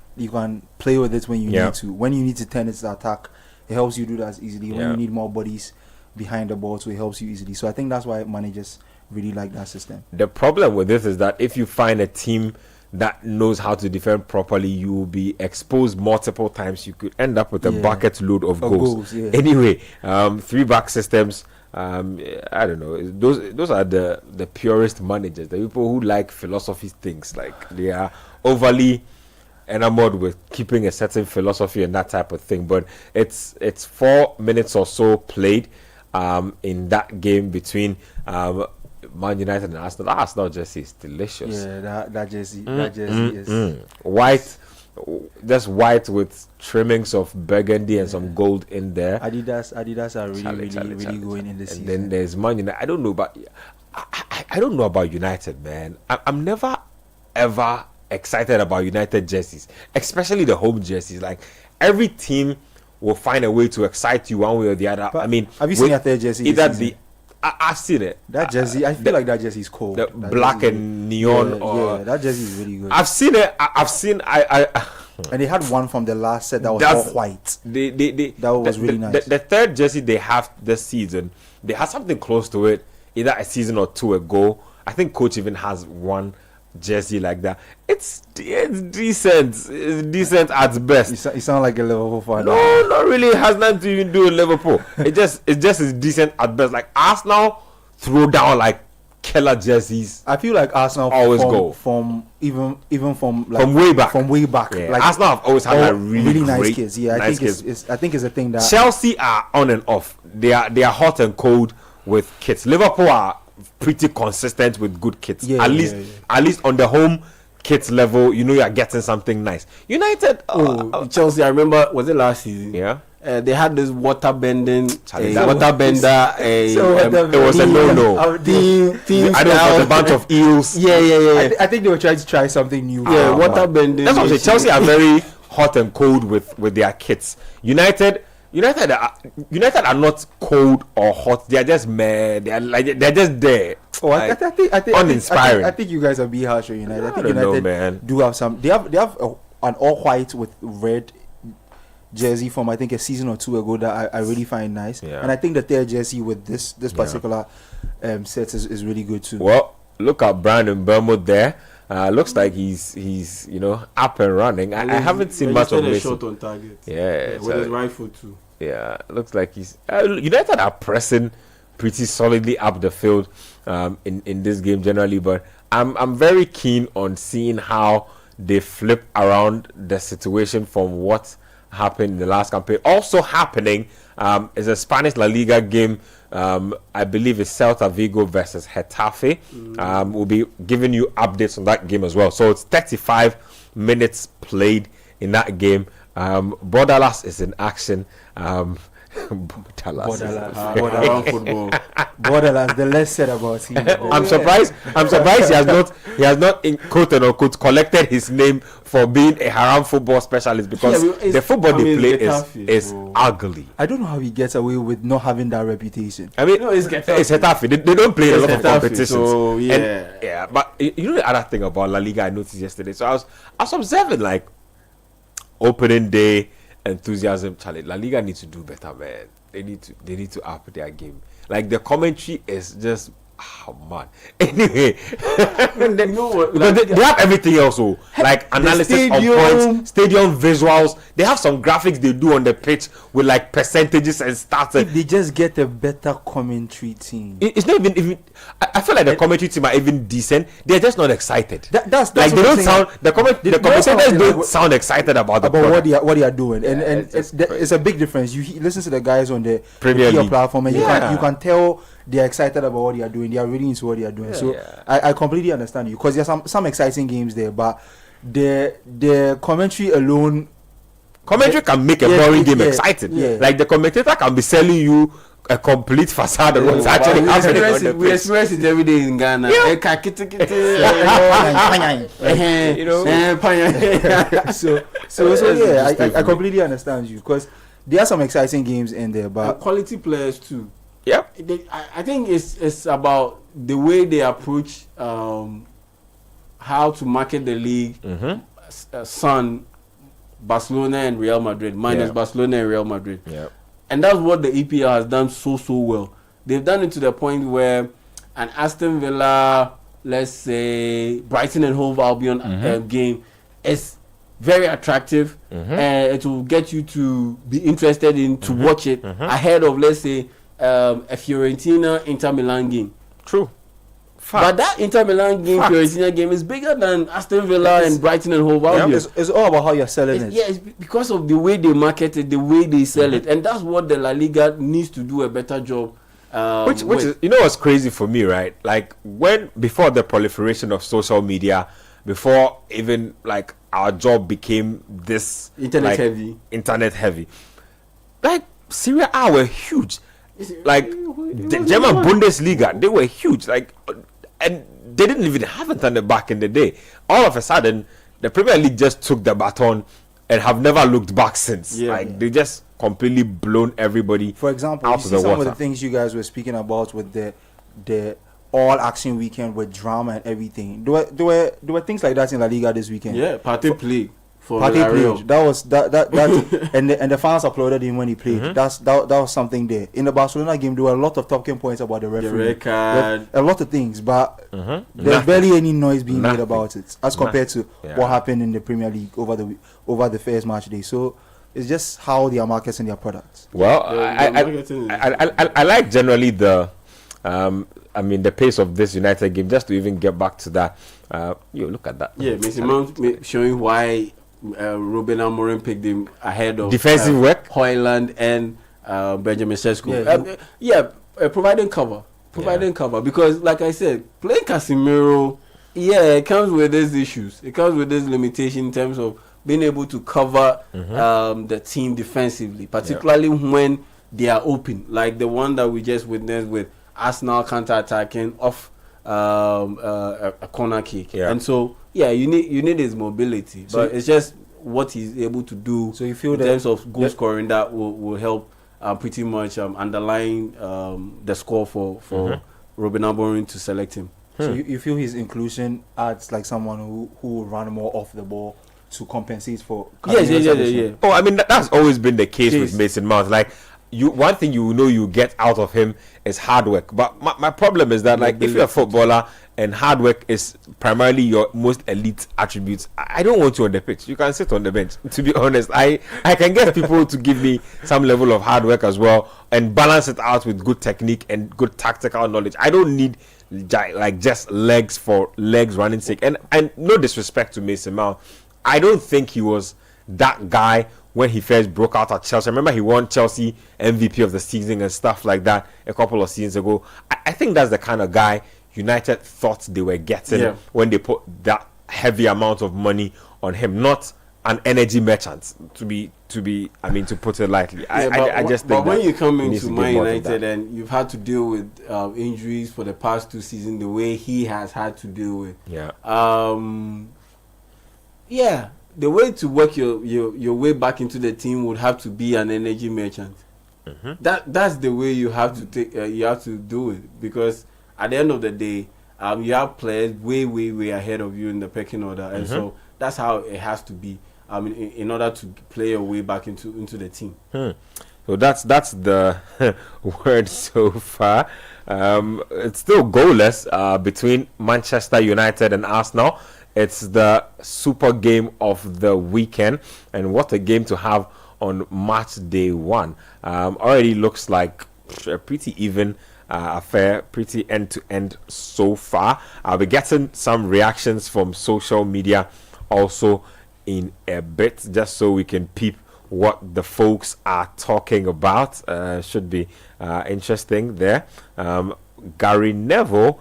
play with it when you need to. When you need to turn it to attack, it helps you do that easily. When you need more bodies behind the ball, so it helps you easily. So I think that's why managers really like that system. The problem with this is that if you find a team that knows how to defend properly, you will be exposed multiple times. You could end up with a bucket load of goals. Anyway, 3-back systems, I don't know, those are the purest managers, the people who like philosophy things. Like they are overly enamored with keeping a certain philosophy and that type of thing. But it's 4 minutes or so played in that game between Man United and Arsenal. Arsenal jersey is delicious. That jersey is white, just white with trimmings of burgundy and some gold in there. Adidas are really going in this season. And then there's Man United. I don't know, but I don't know about United, man. I'm never ever excited about United jerseys, especially the home jerseys. Like every team will find a way to excite you one way or the other. But, I mean, have you seen their jersey? I've seen it. That jersey, I feel like that jersey is cool. The black and neon. That jersey is really good. I've seen it. And they had one from the last set that was all white. That was really nice. The third jersey they have this season, they had something close to it, either a season or two ago. I think coach even has one jersey like that. It's decent. It's decent at best. You sound like a Liverpool fan. No, not really. It has nothing to even do with Liverpool. It just is decent at best. Like Arsenal throw down like killer jerseys. I feel like Arsenal always go from even from way back. From way back. Yeah. Like Arsenal have always had really nice kids. Yeah, nice I think it's a thing that Chelsea are on and off. They are hot and cold with kits. Liverpool are pretty consistent with good kits. Yeah, at least on the home kits level, you know you are getting something nice. United, Chelsea. I remember, was it last season? yeah. They had this water bending, Charlie, water bender. it was a no-no. I I don't know, a bunch of eels. Yeah. I think they were trying to try something new. Yeah, water bending. That's what I'm saying. Chelsea are very hot and cold with their kits. United are not cold or hot. They are just meh. They're just there. Oh, I think uninspiring. I think you guys are being harsh on United. I think don't know, United man. do have some. They have an all white with red jersey from I think a season or two ago that I really find nice. Yeah. And I think the third jersey with this particular set is really good too. Well, look at Brandon Bermud there. Looks like he's up and running. I haven't seen much of a Mason. shot on target. Yeah, with his right foot too. Yeah, looks like he's United are pressing pretty solidly up the field in this game generally, but I'm very keen on seeing how they flip around the situation from what happened in the last campaign. Also happening is a Spanish La Liga game. I believe it's Celta Vigo versus Getafe. We'll be giving you updates on that game as well. So it's 35 minutes played in that game. Bordalas is in action. Borderlands football. The less said about him. I'm surprised he has not in quote unquote collected his name for being a haram football specialist, because the football they play is ugly. I don't know how he gets away with not having that reputation. I mean, it's Getafe. They don't play a lot of competitions. So, yeah. And, but you know the other thing about La Liga I noticed yesterday. So I was observing like opening day enthusiasm. Charlie, La Liga needs to do better, man. They need to up their game. Like the commentary is just man. Anyway, you know what? They have everything else, like analysis of points, stadium visuals. They have some graphics they do on the pitch with like percentages and stats. If they just get a better commentary team, it's not even. I feel like the commentary team are even decent. They're just not excited. That's like they don't sound. The commentators don't like, sound excited about what they are doing, and it's a big difference. You listen to the guys on the Premier League platform, and you can tell they're excited about what they are doing. They are really into what they are doing. I completely understand you, because there's some exciting games there, but the commentary alone. Commentary can make a boring game exciting. Yeah. Like the commentator can be selling you a complete facade of what's actually happening. We experience it every day in Ghana. Yeah. I completely understand you, because there are some exciting games in there, but and quality players too. Yeah, I think it's about the way they approach how to market the league. Son, Barcelona and Real Madrid, minus Barcelona and Real Madrid. Yeah. And that's what the EPL has done so well. They've done it to the point where an Aston Villa, let's say Brighton and Hove Albion game is very attractive, and it will get you to be interested in to watch it ahead of, let's say, a Fiorentina Inter Milan game. True. Fact. But that Inter Milan game, Fiorentina game, is bigger than Aston Villa and Brighton and Hove Albion. It's all about how you're selling it. Yeah, it's because of the way they market it, the way they sell it, and that's what the La Liga needs to do a better job. Which is, you know what's crazy for me, right? Like before the proliferation of social media, before even like our job became this internet heavy, like Serie A were huge. Like the German Bundesliga, they were huge. Like, and they didn't even have it back in the day. All of a sudden, the Premier League just took the baton and have never looked back since. They just completely blown everybody. For example, out you of see the some water. of the things you guys were speaking about with the all action weekend with drama and everything. There were things like that in La Liga this weekend. Yeah, party play. That was that and the fans applauded him when he played. That was something there. In the Barcelona game, there were a lot of talking points about the referee, the red card, a lot of things, but there's barely any noise being made about it as compared to what happened in the Premier League over the first match day. So it's just how they are marketing their products. Well, I like generally the the pace of this United game. Just to even get back to that, look at that. Yeah, Mason Mount showing why Ruben Amorim picked him ahead of defensive work, Højlund and Benjamin Sesko. providing cover. Because, like I said, playing Casemiro, it comes with these issues. It comes with this limitation in terms of being able to cover the team defensively, particularly when they are open, like the one that we just witnessed with Arsenal counter-attacking off a corner kick. And so, you need his mobility, but it's just what he's able to do. So you feel in terms of goal scoring that will help pretty much underline the score for Robin Amorim to select him. So you feel his inclusion adds like someone who will run more off the ball to compensate for. Yeah. Oh, I mean that's always been the case with Mason Mount. Like one thing you get out of him is hard work. But my problem is that like if you're a footballer and hard work is primarily your most elite attributes, I don't want you on the pitch. You can sit on the bench. To be honest, I can get people to give me some level of hard work as well and balance it out with good technique and good tactical knowledge. I don't need like just legs for legs running sake. And no disrespect to Mason Mount, I don't think he was that guy when he first broke out at Chelsea. I remember he won Chelsea MVP of the season and stuff like that a couple of seasons ago. I think that's the kind of guy United thought they were getting when they put that heavy amount of money on him, not an energy merchant, to put it lightly. I just think. But when you come into Man United and you've had to deal with injuries for the past 2 seasons, the way he has had to deal with, the way to work your way back into the team would have to be an energy merchant. That's the way you have to take. You have to do it, because at the end of the day, you have players way ahead of you in the pecking order, and so that's how it has to be. In order to play your way back into the team. So that's the word so far. It's still goalless between Manchester United and Arsenal. It's the super game of the weekend, and what a game to have on match day 1. Already looks like a pretty even affair, pretty end-to-end so far. I'll be getting some reactions from social media also in a bit, just so we can peep what the folks are talking about. Should be interesting there. Gary Neville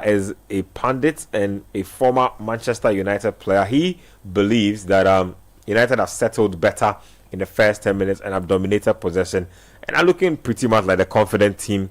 is a pundit and a former Manchester United player. He believes that United have settled better in the first 10 minutes and have dominated possession and are looking pretty much like the confident team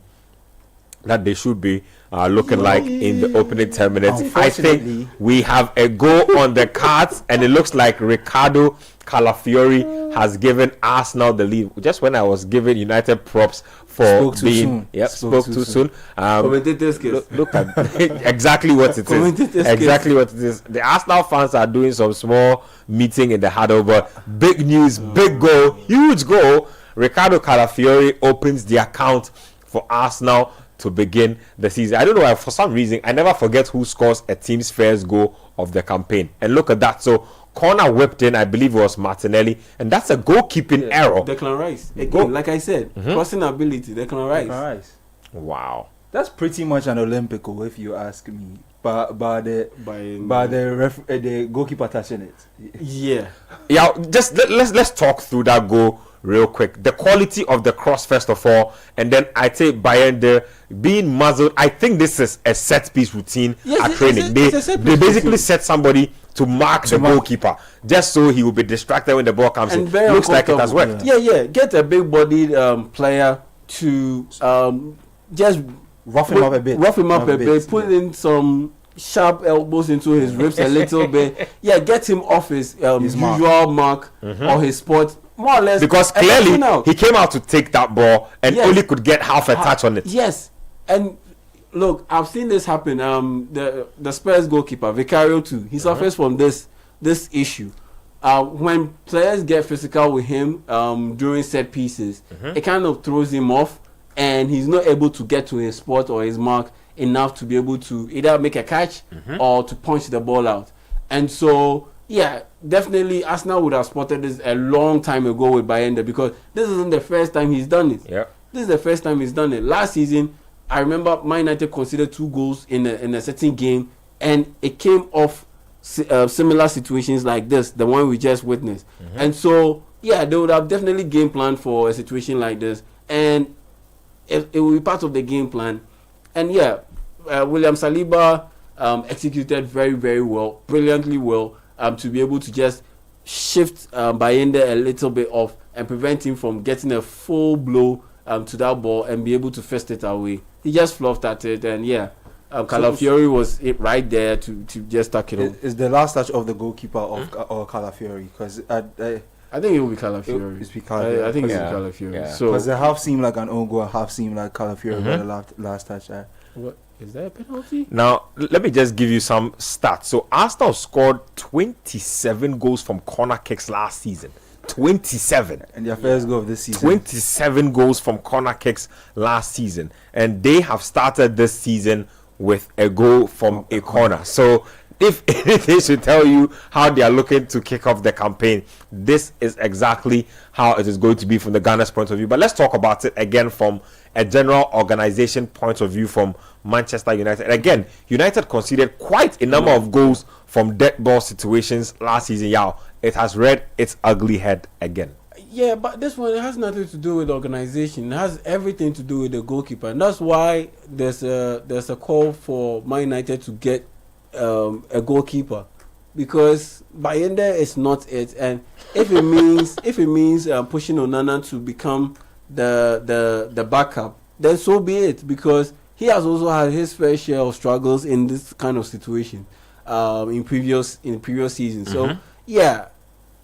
that they should be looking like in the opening 10 minutes. I think we have a goal on the cards, and it looks like Ricardo Calafiori has given Arsenal the lead. Just when I was giving United props for being spoke too soon. Look at exactly what it is. Exactly what it is. The Arsenal fans are doing some small meeting in the huddle, but big news, big goal, huge goal. Ricardo Calafiori opens the account for Arsenal to begin the season. I don't know why, for some reason, I never forget who scores a team's first goal of the campaign. And look at that. So, corner whipped in, I believe it was Martinelli. And that's a goalkeeping error. Declan Rice. Again, like I said, crossing ability, Declan Rice. Wow. That's pretty much an Olympic goal, if you ask me. By the goalkeeper touching it. Yeah. Just let's talk through that goal real quick. The quality of the cross, first of all, and then I take Bayern there being muzzled. I think this is a set piece routine at training. They basically set somebody to mark the goalkeeper just so he will be distracted when the ball comes in. Looks like it has worked. Yeah. Get a big bodied player to just rough him up a bit. Put in some sharp elbows into his ribs a little bit. Get him off his usual mark or his spot. More or less, because clearly he came out to take that ball and only could get half a touch on it. Yes, and look, I've seen this happen. The Spurs goalkeeper Vicario too. He suffers from this issue. When players get physical with him during set pieces, it kind of throws him off, and he's not able to get to his spot or his mark enough to be able to either make a catch or to punch the ball out. And so, definitely Arsenal would have spotted this a long time ago with Bayern, because this isn't the first time he's done it. This is the first time he's done it. Last season, I remember Man United conceded 2 goals in a certain game, and it came off similar situations like this, the one we just witnessed. And so, they would have definitely game planned for a situation like this. And it will be part of the game plan. And yeah, William Saliba executed very, very well, brilliantly well, to be able to just shift Bayende a little bit off and prevent him from getting a full blow to that ball and be able to fist it away. He just fluffed at it, and yeah, Calafiori was right there to just tuck it on. Is the last touch of the goalkeeper of Calafiori? Because I think it will be Calafiori. It's Calafiori. I think it's Calafiori. Yeah. So because the half seemed like an own goal, half seemed like Calafiori by the last touch. What is that a penalty? Now let me just give you some stats. So Arsenal scored 27 goals from corner kicks last season. 27 and their first goal of this season. 27 goals from corner kicks last season, and they have started this season with a goal from a corner. So if anything should tell you how they are looking to kick off the campaign, this is exactly how it is going to be from the Ghana's point of view. But let's talk about it again from a general organization point of view from Manchester United. And again, United conceded quite a number of goals from dead ball situations last season. Yeah, it has reared its ugly head again. Yeah, but this one has nothing to do with organization. It has everything to do with the goalkeeper, and that's why there's a call for Man United to get a goalkeeper, because Bayende is not it, and if it means pushing Onana to become the backup, then so be it, because he has also had his fair share of struggles in this kind of situation in previous seasons. So yeah,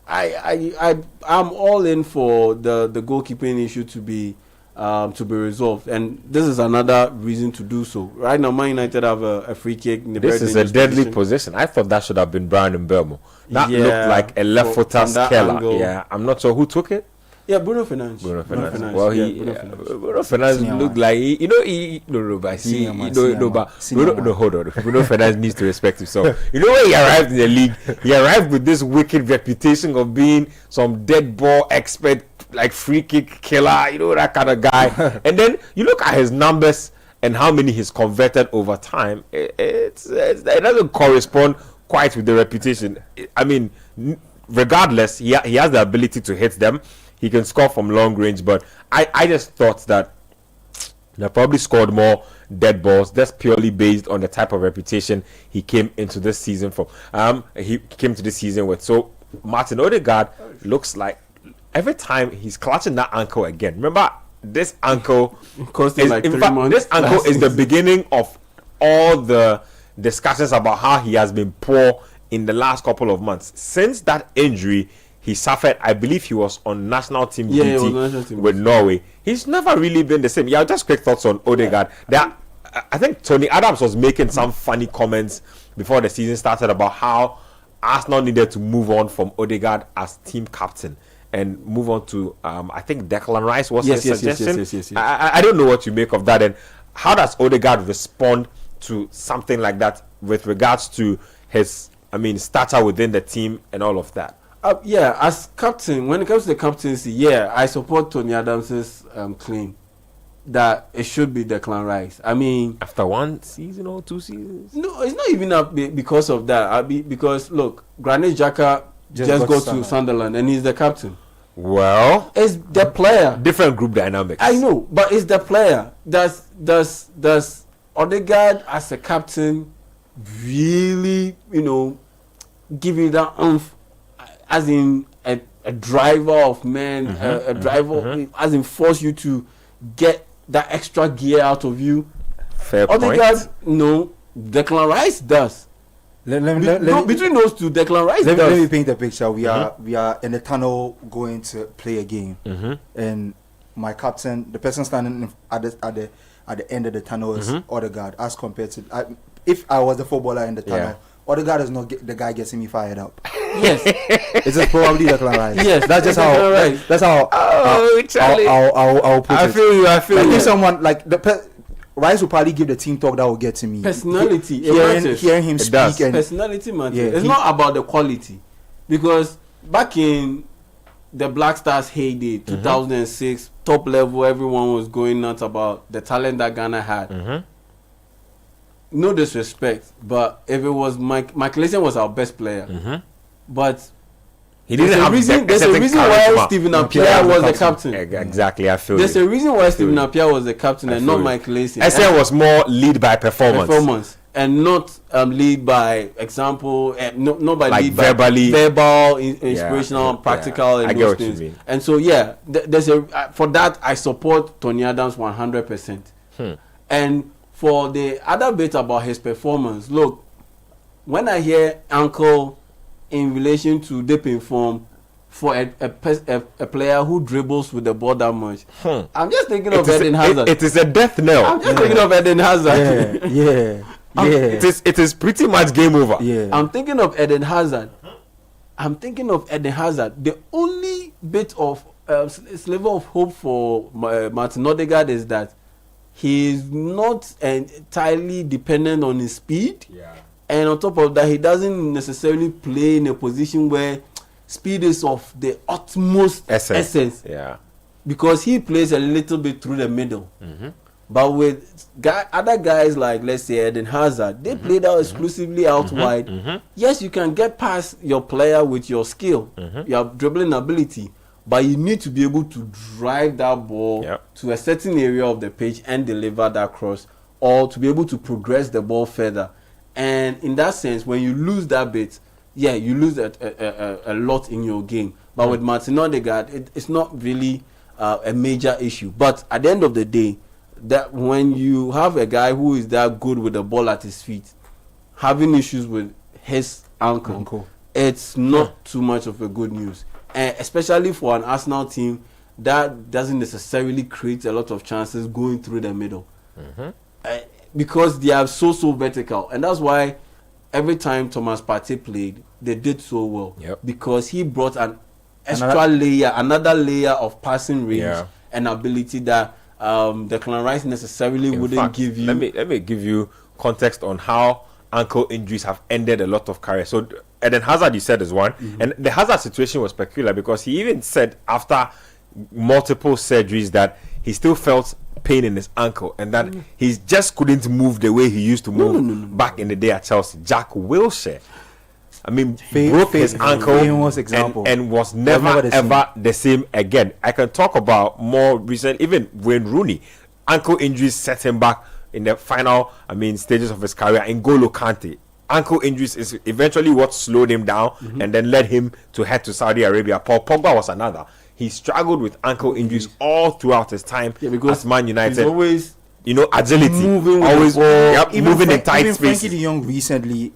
I'm all in for the goalkeeping issue to be resolved, and this is another reason to do so. Right now, Man United have a free kick. In the this is a deadly position. I thought that should have been Brian Mbeumo. That looked like a left footer scaler. Yeah, I'm not sure who took it. Yeah, Bruno Fernandes. Well, Bruno Fernandes looked like hold on. Bruno Fernandes needs to respect himself. You know, when he arrived in the league, he arrived with this wicked reputation of being some dead ball expert, like free kick killer, you know, that kind of guy. And then you look at his numbers and how many he's converted over time. It doesn't correspond quite with the reputation. I mean, regardless, he has the ability to hit them. He can score from long range, but I just thought that they probably scored more dead balls. That's purely based on the type of reputation he came into this season from. He came to this season with. So Martin Odegaard looks like every time he's clutching that ankle again. Remember, this ankle costing like 3 months. This ankle is the beginning of all the discussions about how he has been poor in the last couple of months. Since that injury he suffered, I believe he was on national team duty with Norway. He's never really been the same. Yeah, just quick thoughts on Odegaard. I think Tony Adams was making some funny comments before the season started about how Arsenal needed to move on from Odegaard as team captain and move on to I think Declan Rice was his suggestion. Yes. I don't know what you make of that, and how does Odegaard respond to something like that with regards to his stature within the team and all of that? Yeah, as captain, when it comes to the captaincy, yeah, I support Tony Adams's claim that it should be Declan Rice. I mean, after 1 season or 2 seasons? No, it's not even up because of that. Because look, Granit Xhaka just got to Sunderland and he's the captain. Well, it's the player. Different group dynamics. I know, but it's the player. Does Odegaard as a captain really, give you that oomph? As in a driver of men, a driver, as in force you to get that extra gear out of you. Fair Odegaard, point. No, Declan Rice does. Between those two, Declan Rice does. Let me paint a picture. We are in the tunnel going to play a game, and my captain, the person standing at the end of the tunnel, is Odegaard. As compared to, if I was the footballer in the tunnel, Odegaard is not the guy getting me fired up. Yes, it's just probably Declan Rice. Yes, that's just how. That's how. I'll put it. I feel you. Like if someone like Rice will probably give the team talk that will get to me. Personality, hearing him speak, and personality matters. Yeah, it's not about the quality, because back in the Black Stars heyday, 2006, top level, everyone was going nuts about the talent that Ghana had. No disrespect, but if it was Michael Essien was our best player, but He didn't have there's a reason why Stephen Appiah was the captain. Exactly, I feel there's a reason why Stephen Appiah was the captain and not Michael Essien. Essien was more lead by performance and not lead by example, not by like lead verbally, by verbal, inspirational, practical, and I get those what things. you mean. And so there's a for that I support Tony Adams 100%. And for the other bit about his performance, look, when I hear Uncle in relation to dip in form for a player who dribbles with the ball that much, I'm just thinking of Eden Hazard. It is a death knell. I'm just thinking of Eden Hazard. Yeah. It is pretty much game over. Yeah. I'm thinking of Eden Hazard. The only bit of sliver of hope for Martin Odegaard is that he is not entirely dependent on his speed. Yeah. And on top of that, he doesn't necessarily play in a position where speed is of the utmost essence. Yeah. Because he plays a little bit through the middle. But with other guys like, let's say, Eden Hazard, they played out exclusively out wide. Yes, you can get past your player with your skill, your dribbling ability, but you need to be able to drive that ball to a certain area of the pitch and deliver that cross, or to be able to progress the ball further. And in that sense, when you lose that bit, you lose a lot in your game. But with Martin Odegaard, it's not really a major issue. But at the end of the day, that when you have a guy who is that good with the ball at his feet, having issues with his ankle. It's not too much of a good news. And especially for an Arsenal team that doesn't necessarily create a lot of chances going through the middle. Because they are so vertical. And that's why every time Thomas Partey played, they did so well. Because he brought an another layer of passing range and ability that Declan Rice necessarily wouldn't give you. Let me give you context on how ankle injuries have ended a lot of careers. So Eden Hazard, you said, is one. And the Hazard situation was peculiar because he even said after multiple surgeries that he still felt pain in his ankle and that he just couldn't move the way he used to move back in the day at Chelsea. Jack Wilshere, I mean, broke his ankle and was never ever the same again. I can talk about more recent, even Wayne Rooney. Ankle injuries set him back in the final, stages of his career. N'Golo Kante, ankle injuries is eventually what slowed him down and then led him to head to Saudi Arabia. Paul Pogba was another. He struggled with ankle injuries all throughout his time at Man United. He's always, agility, moving in tight spaces. Frankie de Jong recently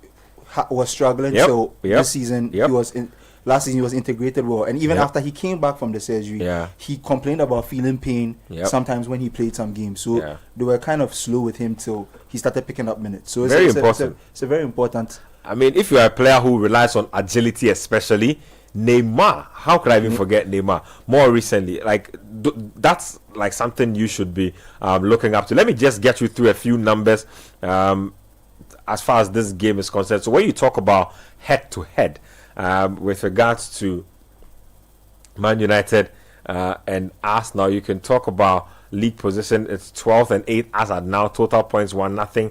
was struggling. So this season last season he was integrated well, and even after he came back from the surgery, he complained about feeling pain sometimes when he played some games. So they were kind of slow with him till he started picking up minutes. So it's a very important. If you are a player who relies on agility, especially Neymar, how could I even forget Neymar? More recently, that's like something you should be looking up to. Let me just get you through a few numbers as far as this game is concerned. So when you talk about head-to-head with regards to Man United and Arsenal, you can talk about league position. It's 12th and 8th as at now. Total points 1-0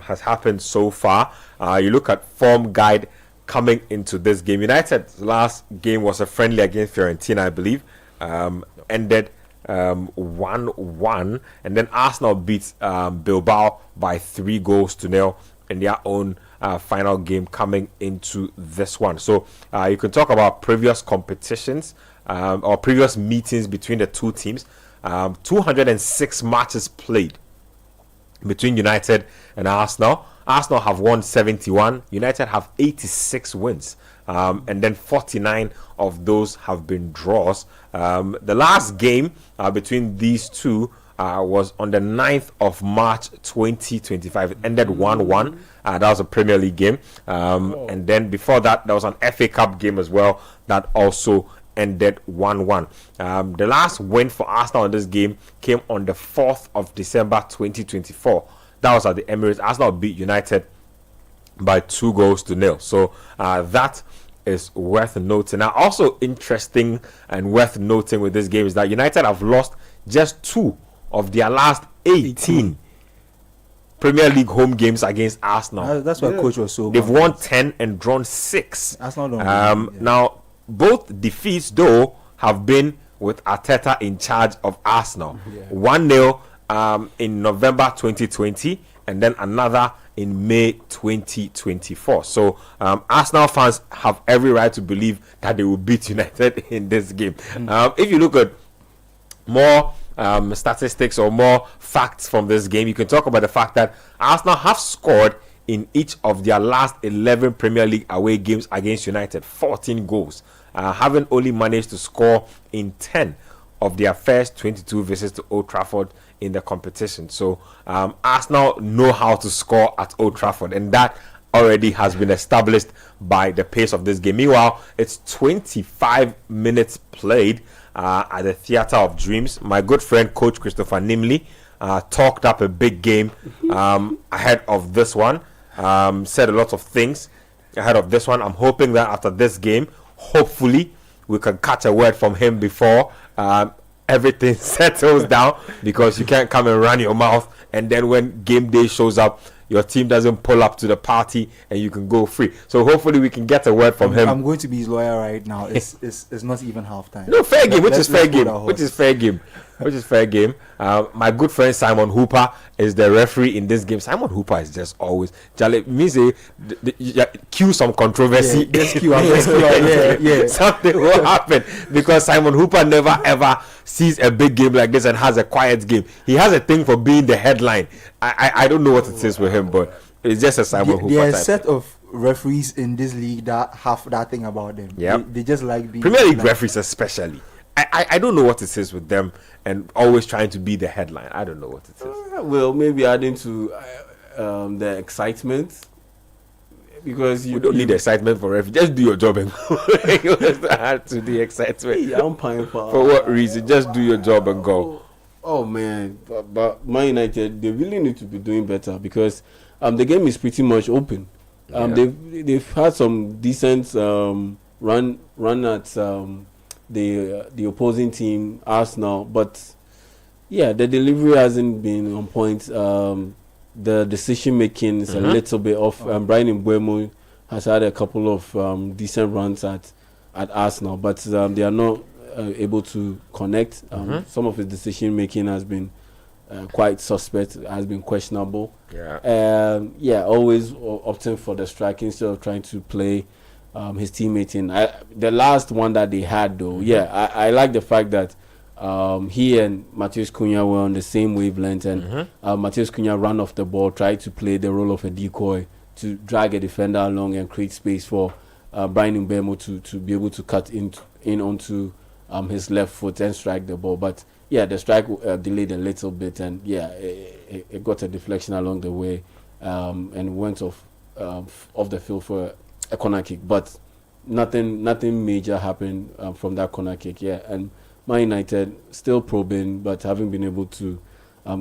has happened so far. You look at form guide coming into this game. United's last game was a friendly against Fiorentina, I believe. Ended 1-1, and then Arsenal beats Bilbao by 3-0 in their own final game coming into this one. So you can talk about previous competitions or previous meetings between the two teams. 206 matches played between United and Arsenal. Arsenal have won 71. United have 86 wins. And then 49 of those have been draws. The last game between these two was on the 9th of March 2025. It ended 1-1. That was a Premier League game. And then before that, there was an FA Cup game as well that also ended 1-1. The last win for Arsenal in this game came on the 4th of December 2024. That was at the Emirates. Arsenal beat United by 2-0. So that is worth noting. Now, also interesting and worth noting with this game is that United have lost just 2 of their last 18 Premier League home games against Arsenal. That's why coach was so. They've won 10 and drawn 6. Arsenal don't now, both defeats, though, have been with Arteta in charge of Arsenal. 1-0 in November 2020, and then another in May 2024. So Arsenal fans have every right to believe that they will beat United in this game. If you look at more statistics or more facts from this game, you can talk about the fact that Arsenal have scored in each of their last 11 Premier League away games against United, 14 goals, having only managed to score in 10 of their first 22 visits to Old Trafford in the competition. So Arsenal know how to score at Old Trafford, and that already has been established by the pace of this game. Meanwhile, it's 25 minutes played at the Theatre of Dreams. My good friend Coach Christopher Nimley talked up a big game ahead of this one, said a lot of things ahead of this one. I'm hoping that after this game, hopefully we can catch a word from him before everything settles down, because you can't come and run your mouth and then when game day shows up, your team doesn't pull up to the party and you can go free. So hopefully we can get a word from him. I'm going to be his lawyer right now. It's not even half time. No, fair game, which is fair game. My good friend Simon Hooper is the referee in this game. Simon Hooper is just always means cue some controversy. Yeah. Something will happen, because Simon Hooper never ever sees a big game like this and has a quiet game. He has a thing for being the headline. I don't know what it is with him, but it's just a Simon Hooper There are a type. set of referees in this league that have that thing about them. Yeah, they just like being Premier League referees especially. I don't know what it is with them and always trying to be the headline. I don't know what it is. Well, maybe adding to the excitement, because you don't need excitement for referee. Just do your job and go. Add to the excitement. Yeah, I'm paying for what reason? Just do your job and go. Oh man, but Man United, they really need to be doing better, because the game is pretty much open. They've had some decent run at the opposing team, Arsenal, but yeah, the delivery hasn't been on point. The decision making is a little bit off. Brian Mbeumo has had a couple of decent runs at Arsenal, but they are not able to connect. Some of his decision making has been quite suspect, has been questionable. Always opting for the strike instead of trying to play his teammate in. The last one that they had, though, I like the fact that he and Matheus Cunha were on the same wavelength, and Matheus Cunha ran off the ball, tried to play the role of a decoy to drag a defender along and create space for Brian Mbeumo to be able to cut in onto his left foot and strike the ball. But the strike delayed a little bit, and it got a deflection along the way, and went off the field for a corner kick. But nothing major happened from that corner kick. And Man United still probing, but haven't been able to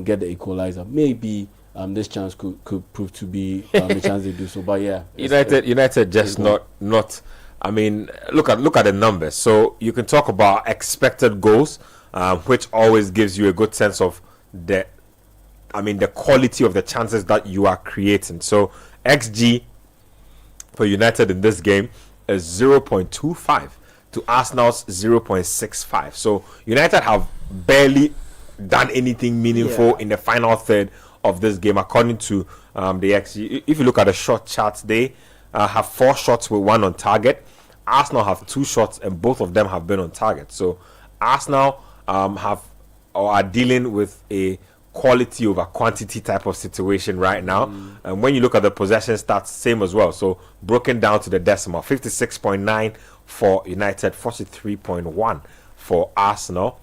get the equalizer. Maybe this chance could prove to be a chance they do so. But United just not. I mean, look at the numbers. So you can talk about expected goals, which always gives you a good sense of the quality of the chances that you are creating. So XG for United in this game is 0.25 to Arsenal's 0.65. So United have barely done anything meaningful in the final third of this game, according to the XG. If you look at the shot charts, they have 4 shots with 1 on target. Arsenal have 2 shots, and both of them have been on target. So Arsenal are dealing with a quality over quantity type of situation right now. And when you look at the possession stats, same as well. So broken down to the decimal, 56.9 for United, 43.1 for Arsenal.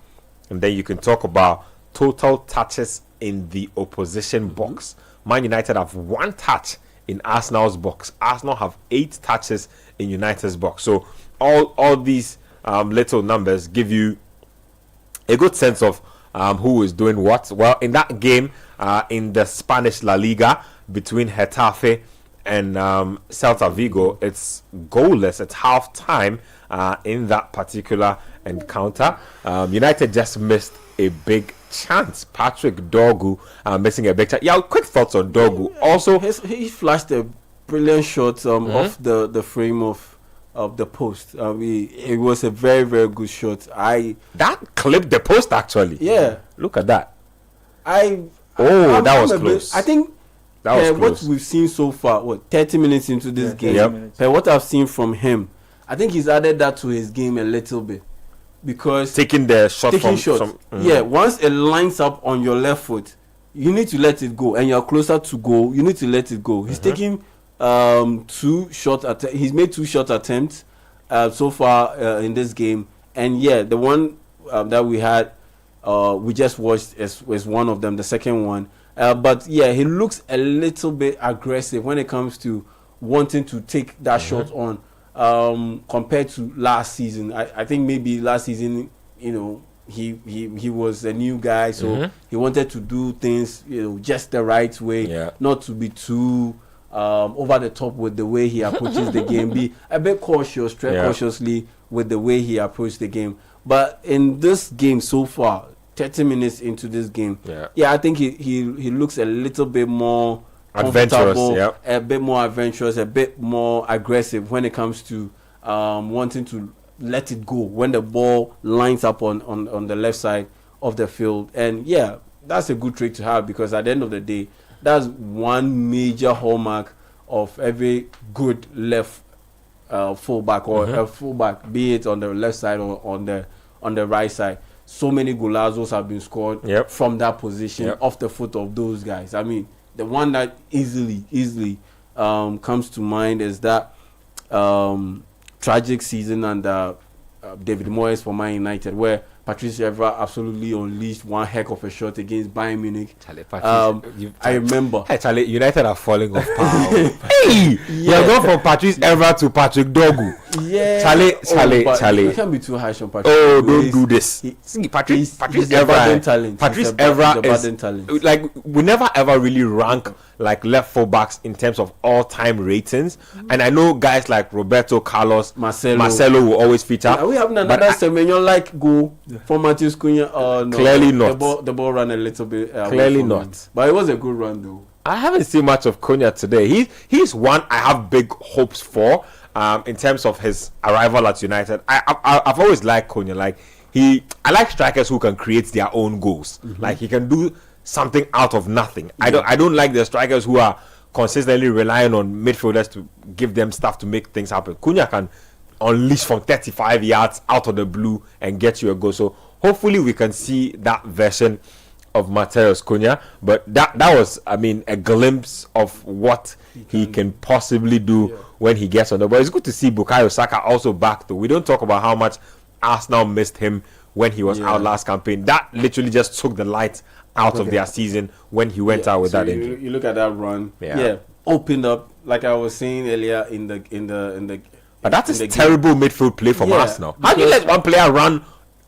And then you can talk about total touches in the opposition box. Man United have 1 touch in Arsenal's box. Arsenal have 8 touches in United's box. So all these little numbers give you a good sense of who is doing what. Well, in that game in the Spanish La Liga between Getafe and Celta Vigo, it's goalless. It's half time in that particular encounter. United just missed a big chance. Patrick Dorgu missing a big chance. Quick thoughts on Dorgu. Also, he flashed a brilliant shot off the frame of the post. It was a very, very good shot. That clipped the post actually. Yeah. Look at that. That was close. I think That was close. what we've seen so far, 30 minutes into this game, what I've seen from him, I think he's added that to his game a little bit. Because taking shots. Once it lines up on your left foot, you need to let it go, and you're closer to goal, you need to let it go. He's taking 2 shot attempts. He's made 2 shot attempts so far in this game, and the one that we had, we just watched was one of them, the second one. But he looks a little bit aggressive when it comes to wanting to take that shot on, compared to last season. I think maybe last season, he was a new guy, so he wanted to do things, just the right way, not to be too over the top with the way he approaches the game, be a bit cautious, tread cautiously with the way he approached the game. But in this game so far, 30 minutes into this game, I think he looks a little bit more adventurous, a bit more adventurous, a bit more aggressive when it comes to wanting to let it go when the ball lines up on the left side of the field. And that's a good trait to have, because at the end of the day, that's one major hallmark of every good left fullback or a fullback, be it on the left side or on the right side. So many golazos have been scored from that position, off the foot of those guys. I mean, the one that easily comes to mind is that tragic season under David Moyes for Man United, where Patrice Evra absolutely unleashed one heck of a shot against Bayern Munich. I remember. Hey, Charlie, United are falling off power. Hey! You're going from Patrice Evra to Patrick Dogu. Charlie. You can't be too harsh on Patrice. Don't do this. Patrice Evra. Patrice Evra is like, we never ever really rank like left full backs in terms of all-time ratings. And I know guys like Roberto Carlos, Marcelo will always feature. Are we having another Semenyo like goal for Matheus Cunha? No, clearly not. The ball ran a little bit. Clearly not. Him. But it was a good run though. I haven't seen much of Cunha today. He's one I have big hopes for in terms of his arrival at United. I've always liked Cunha. Like I like strikers who can create their own goals. Like he can do something out of nothing. I don't like the strikers who are consistently relying on midfielders to give them stuff to make things happen. Cunha can unleash from 35 yards out of the blue and get you a goal. So hopefully we can see that version of Matheus Cunha. But that was, I mean, a glimpse of what he can possibly do when he gets on the ball. It's good to see Bukayo Saka also back though. We don't talk about how much Arsenal missed him when he was out last campaign. That literally just took the light out of their season when he went out with that injury. You look at that run. Opened up, like I was saying earlier in the but that is terrible midfield play from Arsenal. How do you let one player run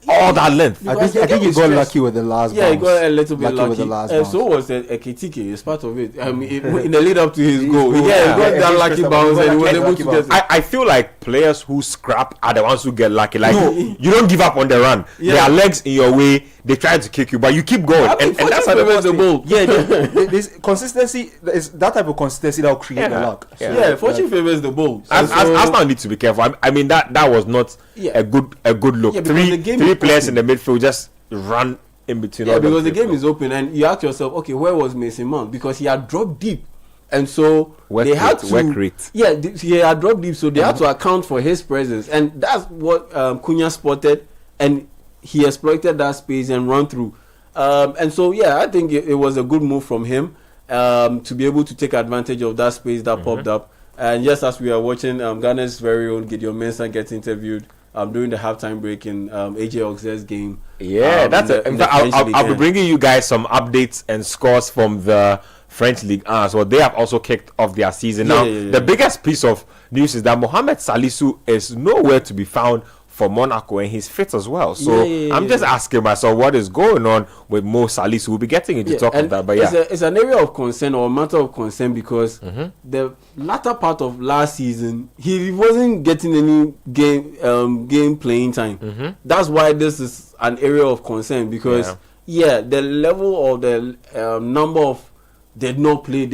all that length? I think he got lucky with the last bounce. Yeah, he got a little bit lucky. With the last and so was Ekitike. It's part of it. I mean, in the lead up to his goal, he got that lucky bounce and he was able to get it. I feel like players who scrap are the ones who get lucky. Like, you don't give up on the run. There are legs in your way. They try to kick you, but you keep going. And that's how the ball. There's consistency. Is that type of consistency that will create the luck. Fortune favors the ball. Arsenal need to be careful. I mean, that was not a good look. Three players in the midfield just run in between. Because the game is open, and you ask yourself, okay, where was Mason Mount? Because he had dropped deep, and so they had to. He had dropped deep, so they had to account for his presence, and that's what Cunha spotted, and he exploited that space and run through. And so, I think it was a good move from him to be able to take advantage of that space that popped up. And just as we are watching Ghana's very own Gideon Mensah get interviewed during the halftime break in AJ Oxley's game. That's I'll be bringing you guys some updates and scores from the French League. So they have also kicked off their season. Now, the biggest piece of news is that Mohamed Salisu is nowhere to be found for Monaco, and he's fit as well. So I'm just asking myself what is going on with Mo Salisu. We'll be getting into talk of that, but it's an area of concern or a matter of concern because the latter part of last season he wasn't getting any game playing time. That's why this is an area of concern because the level or the number of did not play.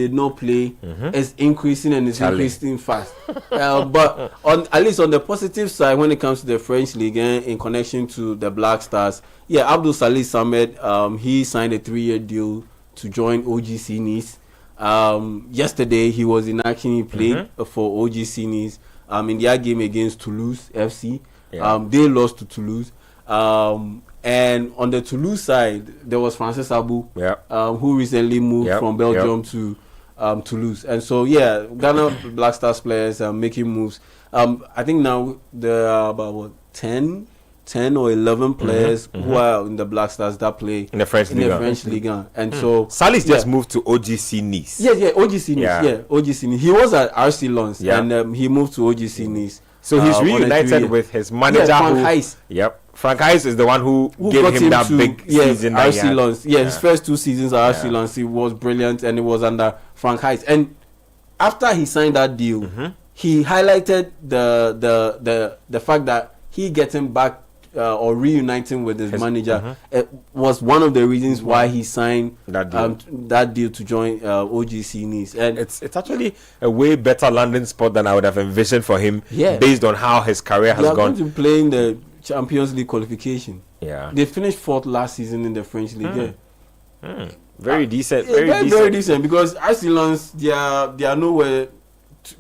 It's increasing and it's increasing fast. But at least on the positive side, when it comes to the French League in connection to the Black Stars, Abdul Salih Samed, he signed a 3-year deal to join OGC Nice. Yesterday he was in action. He played for OGC Nice in their game against Toulouse FC. They lost to Toulouse. And on the Toulouse side, there was Francis Abu, who recently moved from Belgium to Toulouse. And so, Ghana Black Stars players are making moves. I think now there are about 10 or 11 players who are in the Black Stars that play in the French Liga. And so Salih's just moved to OGC Nice. OGC Nice. OGC Nice. He was at RC Lens and he moved to OGC Nice. So he's reunited with his manager. Frank Heis. Frank Heis is the one who gave him that big season. RC Lens. His first 2 seasons at RC Lens, he was brilliant, and it was under Frank Heis. And after he signed that deal, he highlighted the fact that he getting back or reuniting with his manager was one of the reasons why he signed that deal to join OGC Nice. And it's actually a way better landing spot than I would have envisioned for him, based on how his career has gone. To play in the Champions League qualification. They finished 4th last season in the French League. Very decent. Very decent, because RC Lens, they are nowhere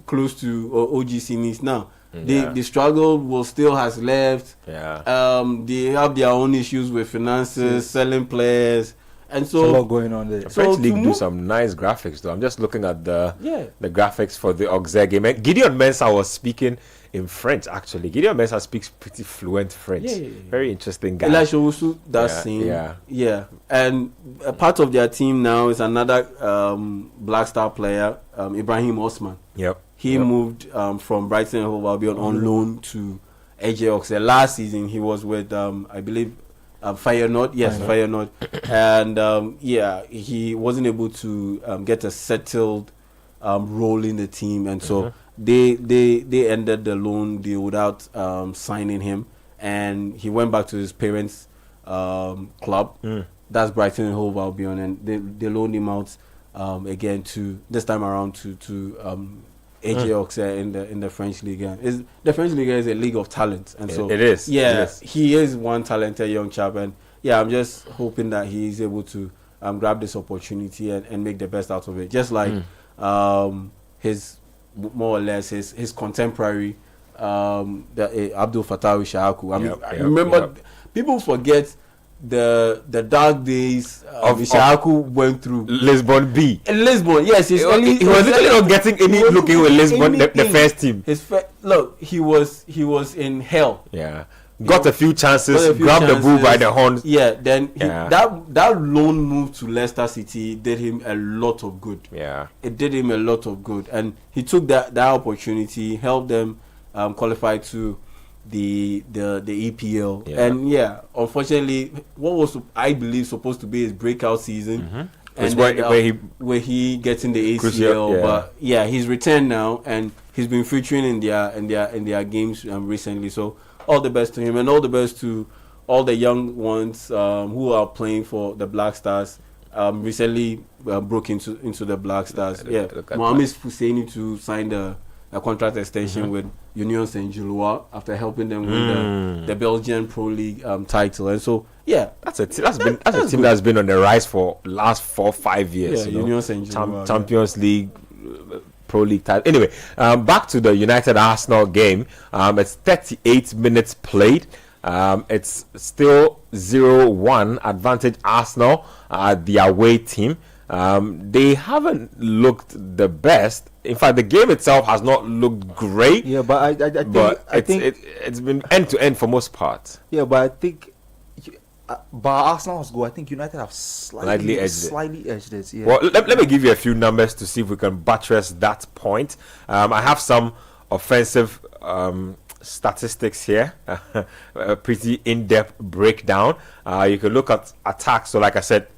close to OGC Nice now. The struggle will still has left. They have their own issues with finances, selling players, and so a lot going on there. The French League do some nice graphics though. I'm just looking at the graphics for the Auxerre game. And Gideon Mensah was speaking in French actually. Gideon Mensah speaks pretty fluent French. Very interesting guy. Elisha Owusu, that's same. And a part of their team now is another Black Star player, Ibrahim Osman. He moved from Brighton and Hove Albion on loan to AJ Auxerre. Last season he was with I believe Feyenoord. Feyenoord. And he wasn't able to get a settled role in the team, and so they ended the loan deal without signing him, and he went back to his parents' club. That's Brighton and Hove Albion, and they loaned him out again to this time around to AJ Auxerre in the French Liga. The French Liga is a league of talent, and so it is. He is one talented young chap, and I'm just hoping that he is able to grab this opportunity and make the best out of it. Just like his more or less his contemporary Abdul Fattah Ishaku. I remember people forget the dark days of Ishaku went through. Lisbon B. In Lisbon, yes. He was literally not getting any looking with Lisbon, the first team. He was in hell. Got a few chances, grabbed the bull by the horns. Then that loan move to Leicester City did him a lot of good. It did him a lot of good, and he took that opportunity, helped them qualify to the EPL. And unfortunately, what was I believe supposed to be his breakout season, and where he gets in the ACL. But he's returned now, and he's been featuring in their games recently. So all the best to him, and all the best to all the young ones who are playing for the Black Stars. Recently broke into the Black Stars. Mohamed Husseini to sign a contract extension with Union Saint-Gilloise after helping them win the Belgian Pro League title. And so that's a team that's been on the rise for last 4-5 years. Union Saint-Gilloise, Champions League, Pro League title. Anyway, back to the United Arsenal game. It's 38 minutes played. It's still 0-1 advantage Arsenal, the away team. They haven't looked the best. In fact, the game itself has not looked great. But I think it's been end to end for most part. But I think by Arsenal's goal, I think United have slightly edged it. Well, let me give you a few numbers to see if we can buttress that point. I have some offensive statistics here, a pretty in-depth breakdown. You can look at attacks. So like I said,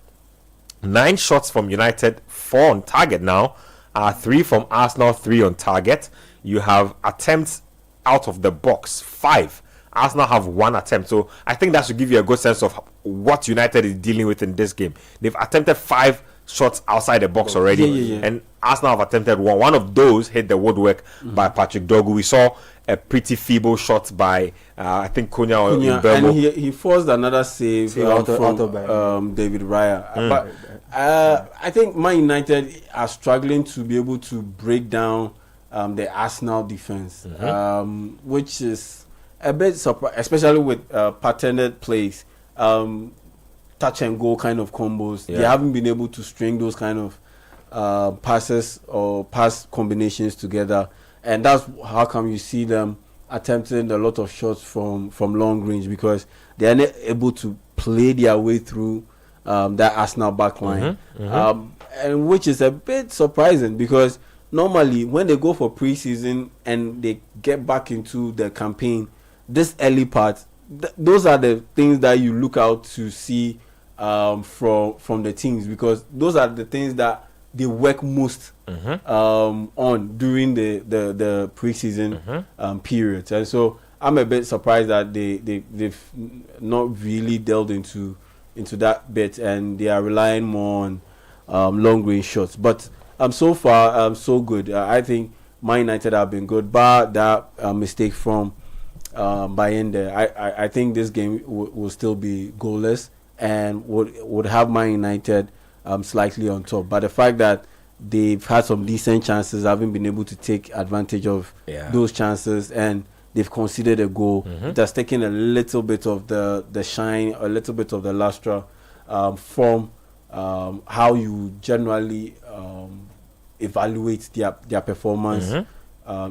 9 shots from United, 4 on target now, 3 from Arsenal, 3 on target. You have attempts out of the box, 5. Arsenal have 1 attempt. So I think that should give you a good sense of what United is dealing with in this game. They've attempted 5 shots outside the box already. Yeah. And Arsenal have attempted one. One of those hit the woodwork by Patrick Dogu. We saw a pretty feeble shot by I think Cunha or Mbeumo. And he forced another save out from of David Raya. But I think Man United are struggling to be able to break down the Arsenal defense, which is a bit surprising, especially with patented plays, touch and go kind of combos. They haven't been able to string those kind of passes or pass combinations together, and that's how come you see them attempting a lot of shots from long range, because they are not able to play their way through that Arsenal backline, and which is a bit surprising, because normally when they go for pre-season and they get back into the campaign, this early part, those are the things that you look out to see from the teams, because those are the things that they work most on during the pre-season periods. And so I'm a bit surprised that they've not really delved into that bit, and they are relying more on long range shots. But so far so good. I think Man United have been good, but that mistake from Bayende, I think this game will still be goalless and would have Man United slightly on top. But the fact that they've had some decent chances, haven't been able to take advantage of those chances, and they've conceded a goal, it has taken a little bit of the shine, a little bit of the lustre from how you generally evaluate their performance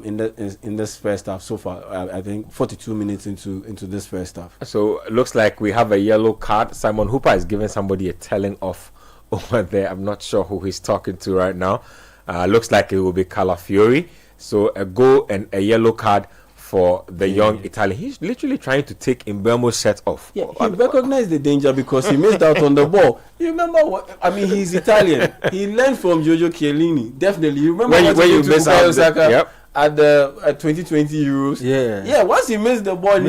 in this first half so far. I think 42 minutes into this first half. So it looks like we have a yellow card. Simon Hooper is giving somebody a telling off over there. I'm not sure who he's talking to right now. Looks like it will be Calafiori. So a goal and a yellow card for the young Italian. He's literally trying to take Mbeumo's shirt off. Yeah, he recognized the danger because he missed out on the ball. You remember what? I mean, he's Italian. He learned from Giorgio Chiellini. Definitely. You remember when you miss out at the 2020 Euros? Yeah. Once he missed the ball,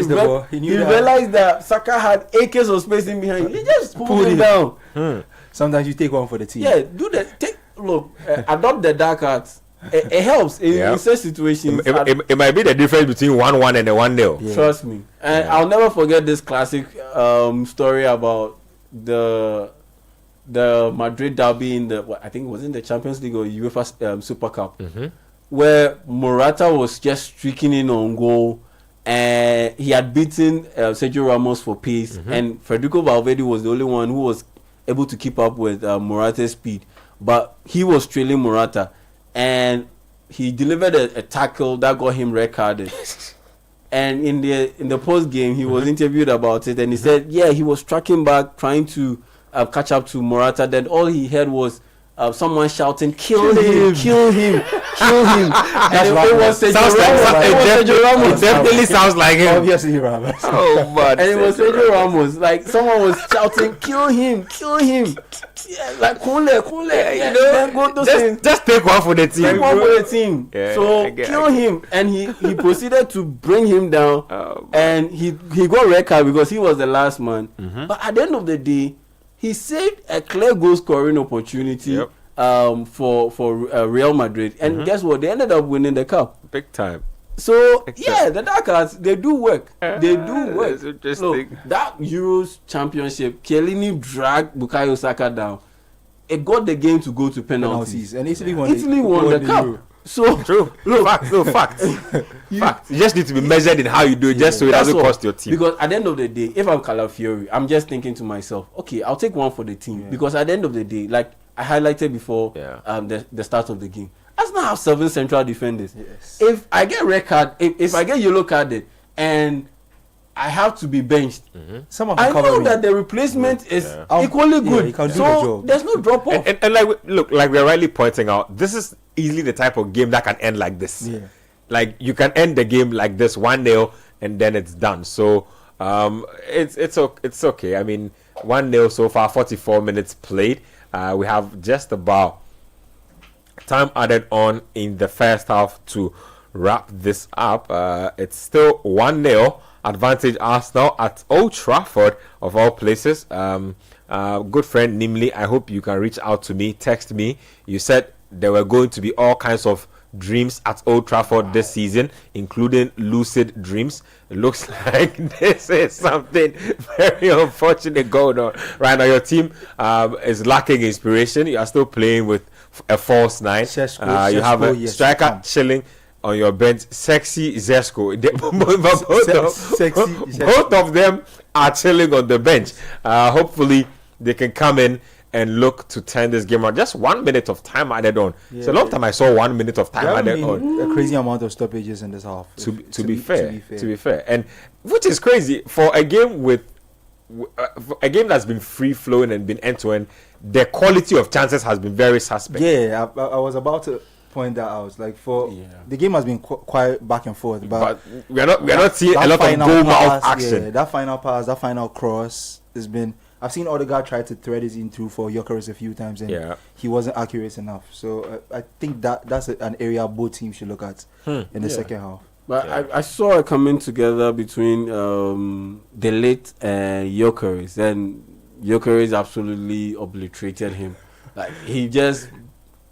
he realized that Saka had acres of space in behind. He just pulled him down. Sometimes you take one for the team. Yeah, adopt the dark arts. It helps in such situations. It might be the difference between 1-1 and a 1-0. Yeah. Trust me. And I'll never forget this classic story about the Madrid derby in I think it was in the Champions League or UEFA Super Cup, where Morata was just streaking in on goal, and he had beaten Sergio Ramos for pace, and Federico Valverde was the only one who was able to keep up with Morata's speed, but he was trailing Morata, and he delivered a tackle that got him red carded. And in the post game, he was interviewed about it, and he said, he was tracking back, trying to catch up to Morata. Then all he heard was someone shouting, "Kill him! Kill him! Kill him!" And it was Sergio Ramos. It definitely sounds like him. Obviously, Ramos. Oh, but and it was Sergio Ramos. Like someone was shouting, "Kill him! Kill him!" Yeah, like Kule. Just take one for the team. Take one for the team. Yeah, so kill him, and he proceeded to bring him down, and he got red card because he was the last man. But at the end of the day, he saved a clear goal scoring opportunity for Real Madrid, and guess what? They ended up winning the cup. Big time. So the dark arts, they do work. They do work. Look, that Euros championship, Chiellini dragged Bukayo Saka down. It got the game to go to penalties. And Italy won the cup. Euro. So true. Look, fact. You just need to be measured in how you do it, just so it doesn't cost your team. Because at the end of the day, if I'm Calafiori, I'm just thinking to myself, okay, I'll take one for the team. Because at the end of the day, like I highlighted before, the start of the game, Arsenal have 7 central defenders. Yes. If I get red card, if I get yellow carded, and I have to be benched, I know that the replacement is equally good. He can do the so job. there's no drop off. And like we're rightly pointing out, this is easily the type of game that can end like this. Yeah. Like you can end the game like this 1-0 and then it's done. So it's okay. I mean 1-0 so far, 44 minutes played. We have just about time added on in the first half to wrap this up. It's still 1-0 advantage Arsenal at Old Trafford, of all places. Good friend Nimli, I hope you can reach out to me, text me. You said there were going to be all kinds of dreams at Old Trafford this season, including lucid dreams. It looks like this is something very unfortunate going on right now. Your team is lacking inspiration. You are still playing with a false nine. You have a striker chilling on your bench, Sexy Zesco. Both of them are chilling on the bench. Hopefully they can come in and look to turn this game around. Just 1 minute of time added on. It's a long time I saw 1 minute of time added on. A crazy amount of stoppages in this half. To be fair, and which is crazy for a game for a game that's been free flowing and been end to end. The quality of chances has been very suspect. Yeah, I was about to point that out. Like the game has been quite back and forth, but we're not seeing a lot of goal mouth action. Yeah, that final pass, that final cross has been. I've seen Odegaard try to thread it in through for Gyökeres a few times, and he wasn't accurate enough. So I think that's an area both teams should look at in the second half. But I saw a coming together between De Ligt and Gyökeres, and Gyökeres absolutely obliterated him. Like he just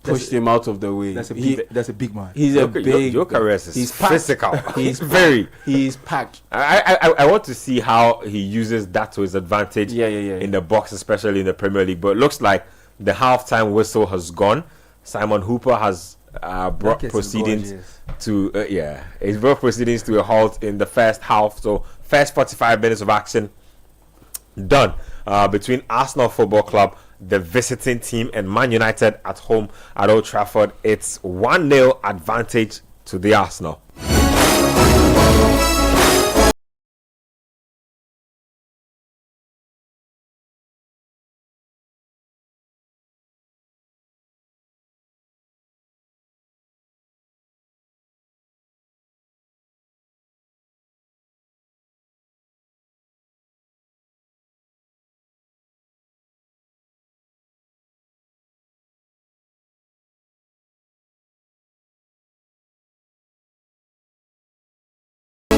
pushed him out of the way. That's a big man. He's a big. Gyökeres is physical. He's packed. I want to see how he uses that to his advantage. In the box, especially in the Premier League. But it looks like the halftime whistle has gone. Simon Hooper has brought proceedings to he's brought proceedings to a halt in the first half. So first 45 minutes of action done between Arsenal Football Club, the visiting team, and Man United at home at Old Trafford. It's 1-0 advantage to the Arsenal.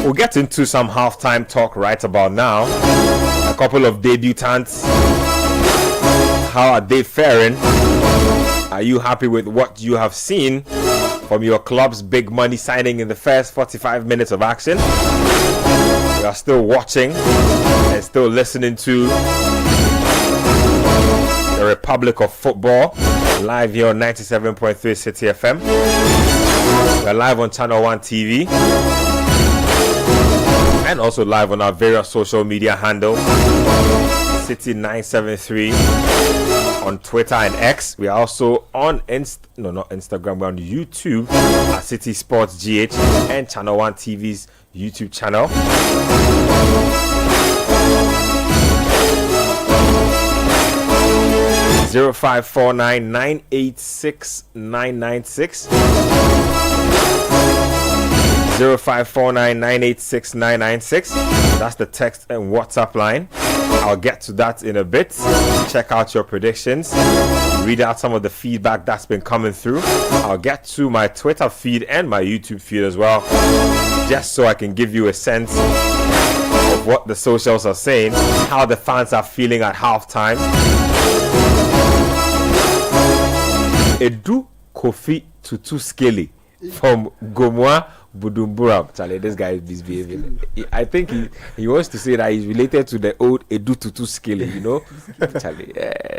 We'll get into some halftime talk right about now. A couple of debutants. How are they faring? Are you happy with what you have seen from your club's big money signing in the first 45 minutes of action? We are still watching and still listening to the Republic of Football live here on 97.3 Citi FM. We're live on Channel 1 TV. And also live on our various social media handles. Citi973 on Twitter and X. We are also on Instagram. We're on YouTube at Citi Sports GH and Channel 1 TV's YouTube channel. 0549986996. 0549986996. That's the text and WhatsApp line. I'll get to that in a bit. Check out your predictions. Read out some of the feedback that's been coming through. I'll get to my Twitter feed and my YouTube feed as well, just so I can give you a sense of what the socials are saying, how the fans are feeling at halftime. Edu Kofi Tutu Skelly from Gomoa Budumbura. Charlie, this guy is misbehaving. I think he wants to say that he's related to the old Edu Tutu Skelly, you know. Charlie,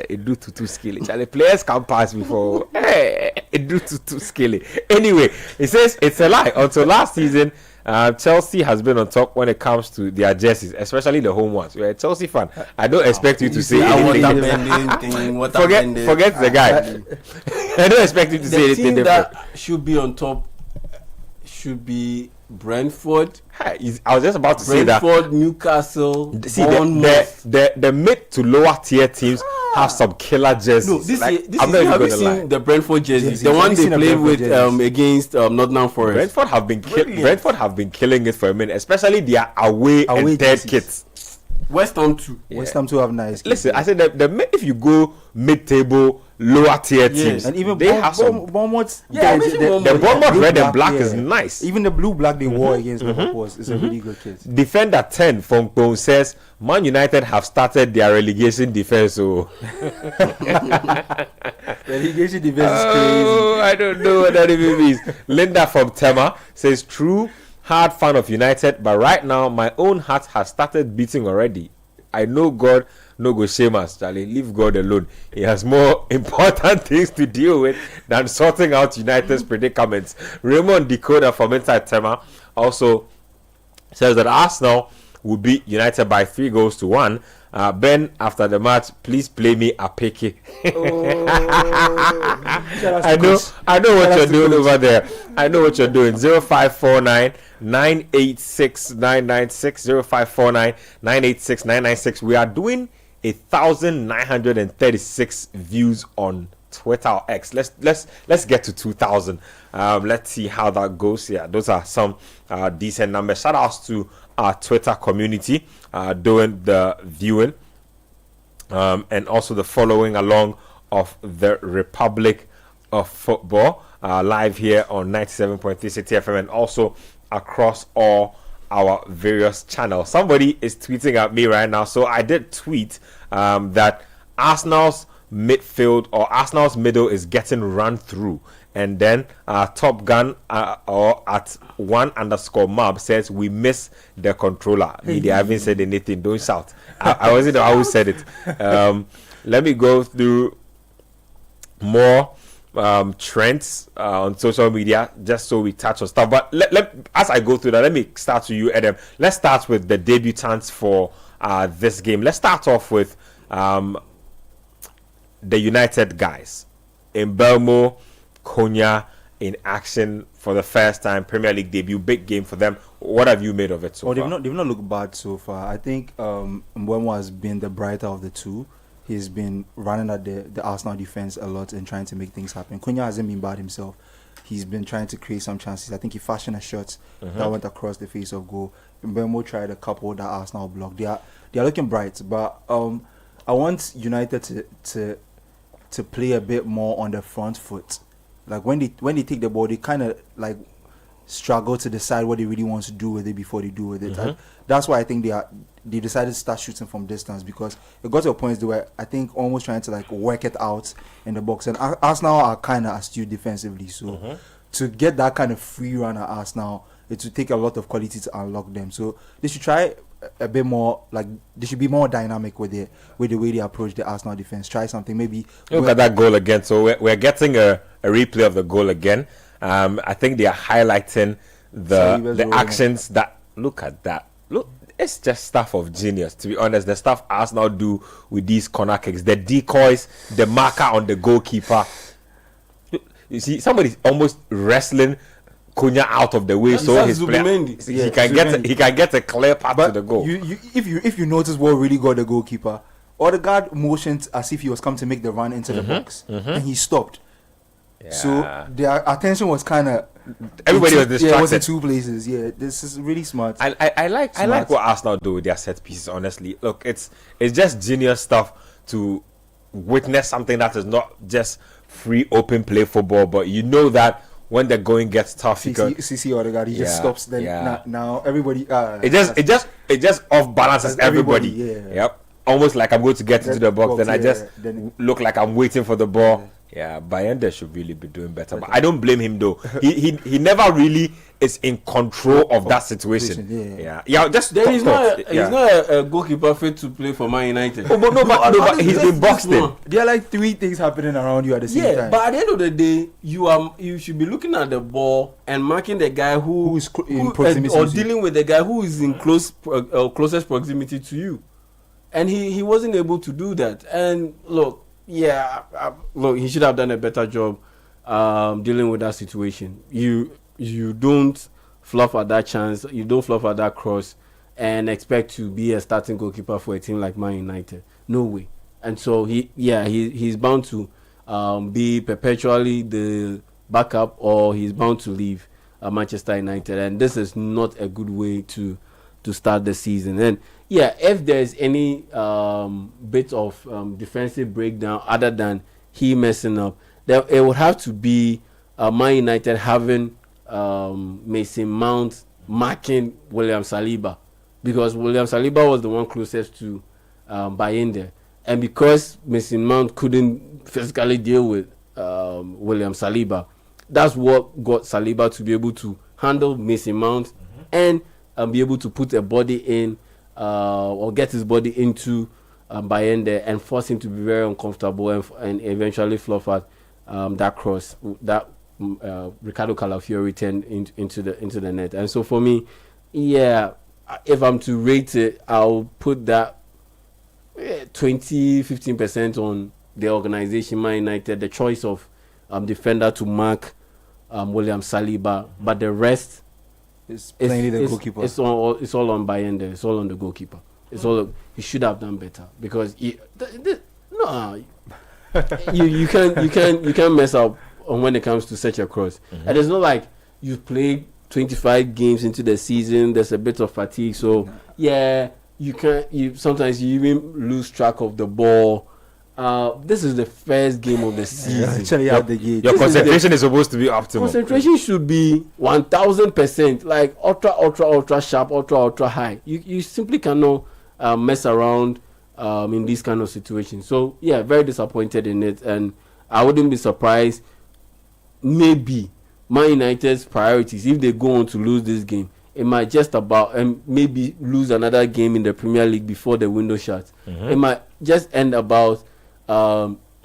Edu Tutu Skelly. Charlie, players can pass before. Edu Tutu Skelly. Anyway, he says it's a lie. Until last season, Chelsea has been on top when it comes to their jerseys, especially the home ones. You're a Chelsea fan. I don't expect you to say anything. Forget the guy. I don't expect you to say anything different. That should be on top should be Brentford. I was just about to say that. Brentford, Newcastle, see the mid to lower tier teams have some killer jerseys. No, this is have you seen the Brentford jerseys? The one they played with against Nottingham Forest. Brentford have been killing it for a minute, especially their away and third kits. West Ham too. West Ham too have nice. Listen, I said if you go mid-table, lower tier teams, and even they have some. Bournemouth. The Bournemouth red and black is yeah. nice. Even the blue black they wore against Liverpool is a really good kit. Defender 10 from Kong says Man United have started their relegation defense. So relegation defense is crazy. I don't know what that even means. Linda from Tema says true hard fan of United, but right now my own heart has started beating already. I know God no go shame us, Charlie. Leave God alone. He has more important things to deal with than sorting out United's predicaments. Raymond Decoder from inside Tema also says that Arsenal will beat United by 3-1. Ben, after the match, please play me a picky. I know what you're doing over there. I know what you're doing. 0549 986 996 0549 986 996. We are doing 1,936 views on Twitter or X. Let's get to 2,000. Let's see how that goes. Yeah, those are some decent numbers. Shout outs to our Twitter community doing the viewing and also the following along of the Republic of Football live here on 97.3 Citi FM and also across all our various channels. Somebody is tweeting at me right now, so I did tweet that Arsenal's midfield or Arsenal's middle is getting run through, and then Top Gun or at @1_mob says we miss the controller. Media haven't said anything, don't shout. I wasn't the one who said it. Let me go through more trends on social media just so we touch on stuff, but as I go through that, let me start with you, Adam. Let's start with the debutants for this game. Let's start off with the United guys. Mbeumo, Konya in action for the first time, Premier League debut, big game for them. What have you made of it so far? They've not looked bad so far. I think Mbeumo has been the brighter of the two. He's been running at the Arsenal defense a lot and trying to make things happen. Konya hasn't been bad himself. He's been trying to create some chances. I think he fashioned a shot that went across the face of goal. Mbeumo tried a couple that Arsenal blocked. They are looking bright, but I want United to play a bit more on the front foot. Like when they take the ball, they kind of like struggle to decide what they really want to do with it before they do with it. That's why I think they decided to start shooting from distance, because it got to a point where I think almost trying to like work it out in the box. And Arsenal are kind of astute defensively, so to get that kind of free run at Arsenal, it would take a lot of quality to unlock them. So they should try a bit more, like they should be more dynamic with the way they approach the Arsenal defense. Try something, maybe look at that goal again. So we're getting a replay of the goal again. I think they are highlighting the actions that, look at that. Look, it's just stuff of genius, to be honest. The stuff Arsenal do with these corner kicks, the decoys, the marker on the goalkeeper. You see, somebody's almost wrestling Konya out of the way, so his player, he can get a clear path to the goal. If you notice what really got the goalkeeper, Odegaard motioned as if he was coming to make the run into the box, and he stopped. Yeah. So their attention was kind of, everybody was distracted. Yeah, it was in two places. Yeah, this is really smart. I like what Arsenal do with their set pieces. Honestly, look, it's just genius stuff to witness something that is not just free open play football, but you know that when the going gets tough, CC Odegaard, he just stops. Then now everybody, it just off balances everybody. Yep, almost like I'm going to get into the box, then I just look like I'm waiting for the ball. Yeah, Bayanda should really be doing better, but I don't blame him though. He never really is in control of that situation. Yeah. Just then he's not a goalkeeper fit to play for Man United. But he's been boxed in. There are like three things happening around you at the same time. But at the end of the day, you should be looking at the ball and marking the guy who is in proximity, or dealing with the guy who is in closest proximity to you. And he wasn't able to do that. And look, he should have done a better job dealing with that situation. You don't fluff at that chance, you don't fluff at that cross and expect to be a starting goalkeeper for a team like Man United. No way. And so he's bound to be perpetually the backup, or he's bound to leave Manchester United, and this is not a good way to to start the season. And yeah, if there's any bit of defensive breakdown other than he messing up, then it would have to be Man United having Mason Mount marking William Saliba, because William Saliba was the one closest to Bayende, and because Mason Mount couldn't physically deal with William Saliba, that's what got Saliba to be able to handle Mason Mount and be able to put a body in or get his body into Bayende and force him to be very uncomfortable and eventually fluff out that cross that Ricardo Calafiori turned into the net. And so for me, yeah, if I'm to rate it, I'll put that 15% on the organization, Man United, the choice of defender to mark William Saliba, but the rest It's plainly the goalkeeper. It's all on Bayende. It's all on the goalkeeper. It's all. He should have done better, because you can't mess up when it comes to such a cross. And it's not like you've played 25 games into the season. There's a bit of fatigue, so yeah, you can't. Sometimes you even lose track of the ball. This is the first game of the season. Actually, out the gate. Your concentration is supposed to be optimal. Concentration should be 1000%, like ultra sharp, ultra high. You simply cannot mess around in these kind of situations. So yeah, very disappointed in it, and I wouldn't be surprised. Maybe Man United's priorities, if they go on to lose this game, it might just about maybe lose another game in the Premier League before the window shuts. It might just end about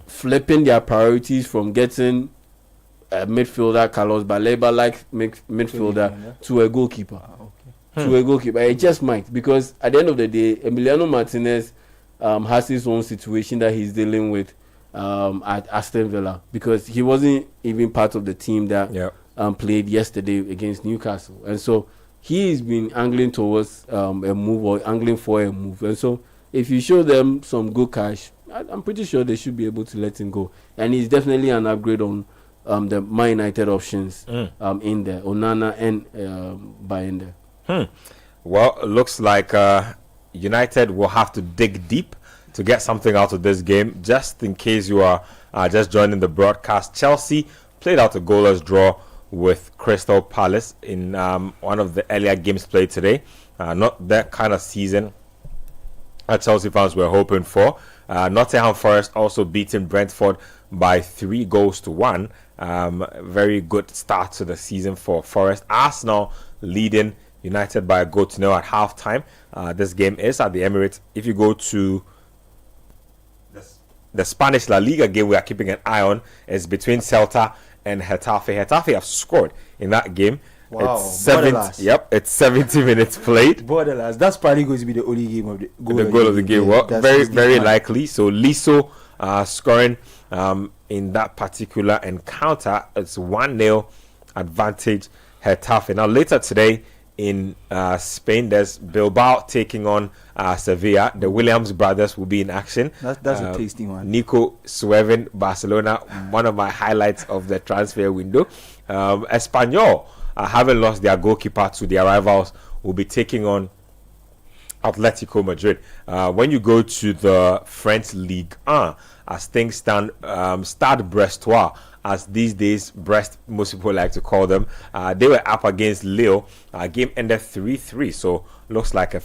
flipping their priorities from getting a midfielder, Carlos Baleba like midfielder, to a goalkeeper. To a goalkeeper. It just might, because at the end of the day, Emiliano Martinez has his own situation that he's dealing with at Aston Villa, because he wasn't even part of the team that played yesterday against Newcastle, and so he's been angling towards a move, or angling for a move. And so if you show them some good cash, I'm pretty sure they should be able to let him go. And he's definitely an upgrade on the Man United options in there, Onana and Bayende. Well, it looks like United will have to dig deep to get something out of this game. Just in case you are just joining the broadcast, Chelsea played out a goalless draw with Crystal Palace in one of the earlier games played today. Not that kind of season that Chelsea fans were hoping for. Nottingham Forest also beating Brentford by 3-1. Very good start to the season for Forest. Arsenal leading United by a 1-0 at halftime. This game is at the Emirates. If you go to the Spanish La Liga game we are keeping an eye on, is between Celta and Getafe. Getafe have scored in that game. Wow, it's 70 minutes played. Borderlands. That's probably going to be the only game of the goal of the game. Well, very likely. So Liso scoring in that particular encounter. It's 1-0 advantage Getafe. Now later today in Spain, there's Bilbao taking on Sevilla. The Williams brothers will be in action. That's a tasty one. Nico swerving Barcelona, one of my highlights of the transfer window. Espanyol, having lost their goalkeeper to their rivals, will be taking on Atletico Madrid. When you go to the French Ligue 1, as things stand, Stade Brestois, as these days Brest most people like to call them, they were up against Lille. Game ended 3-3, so looks like a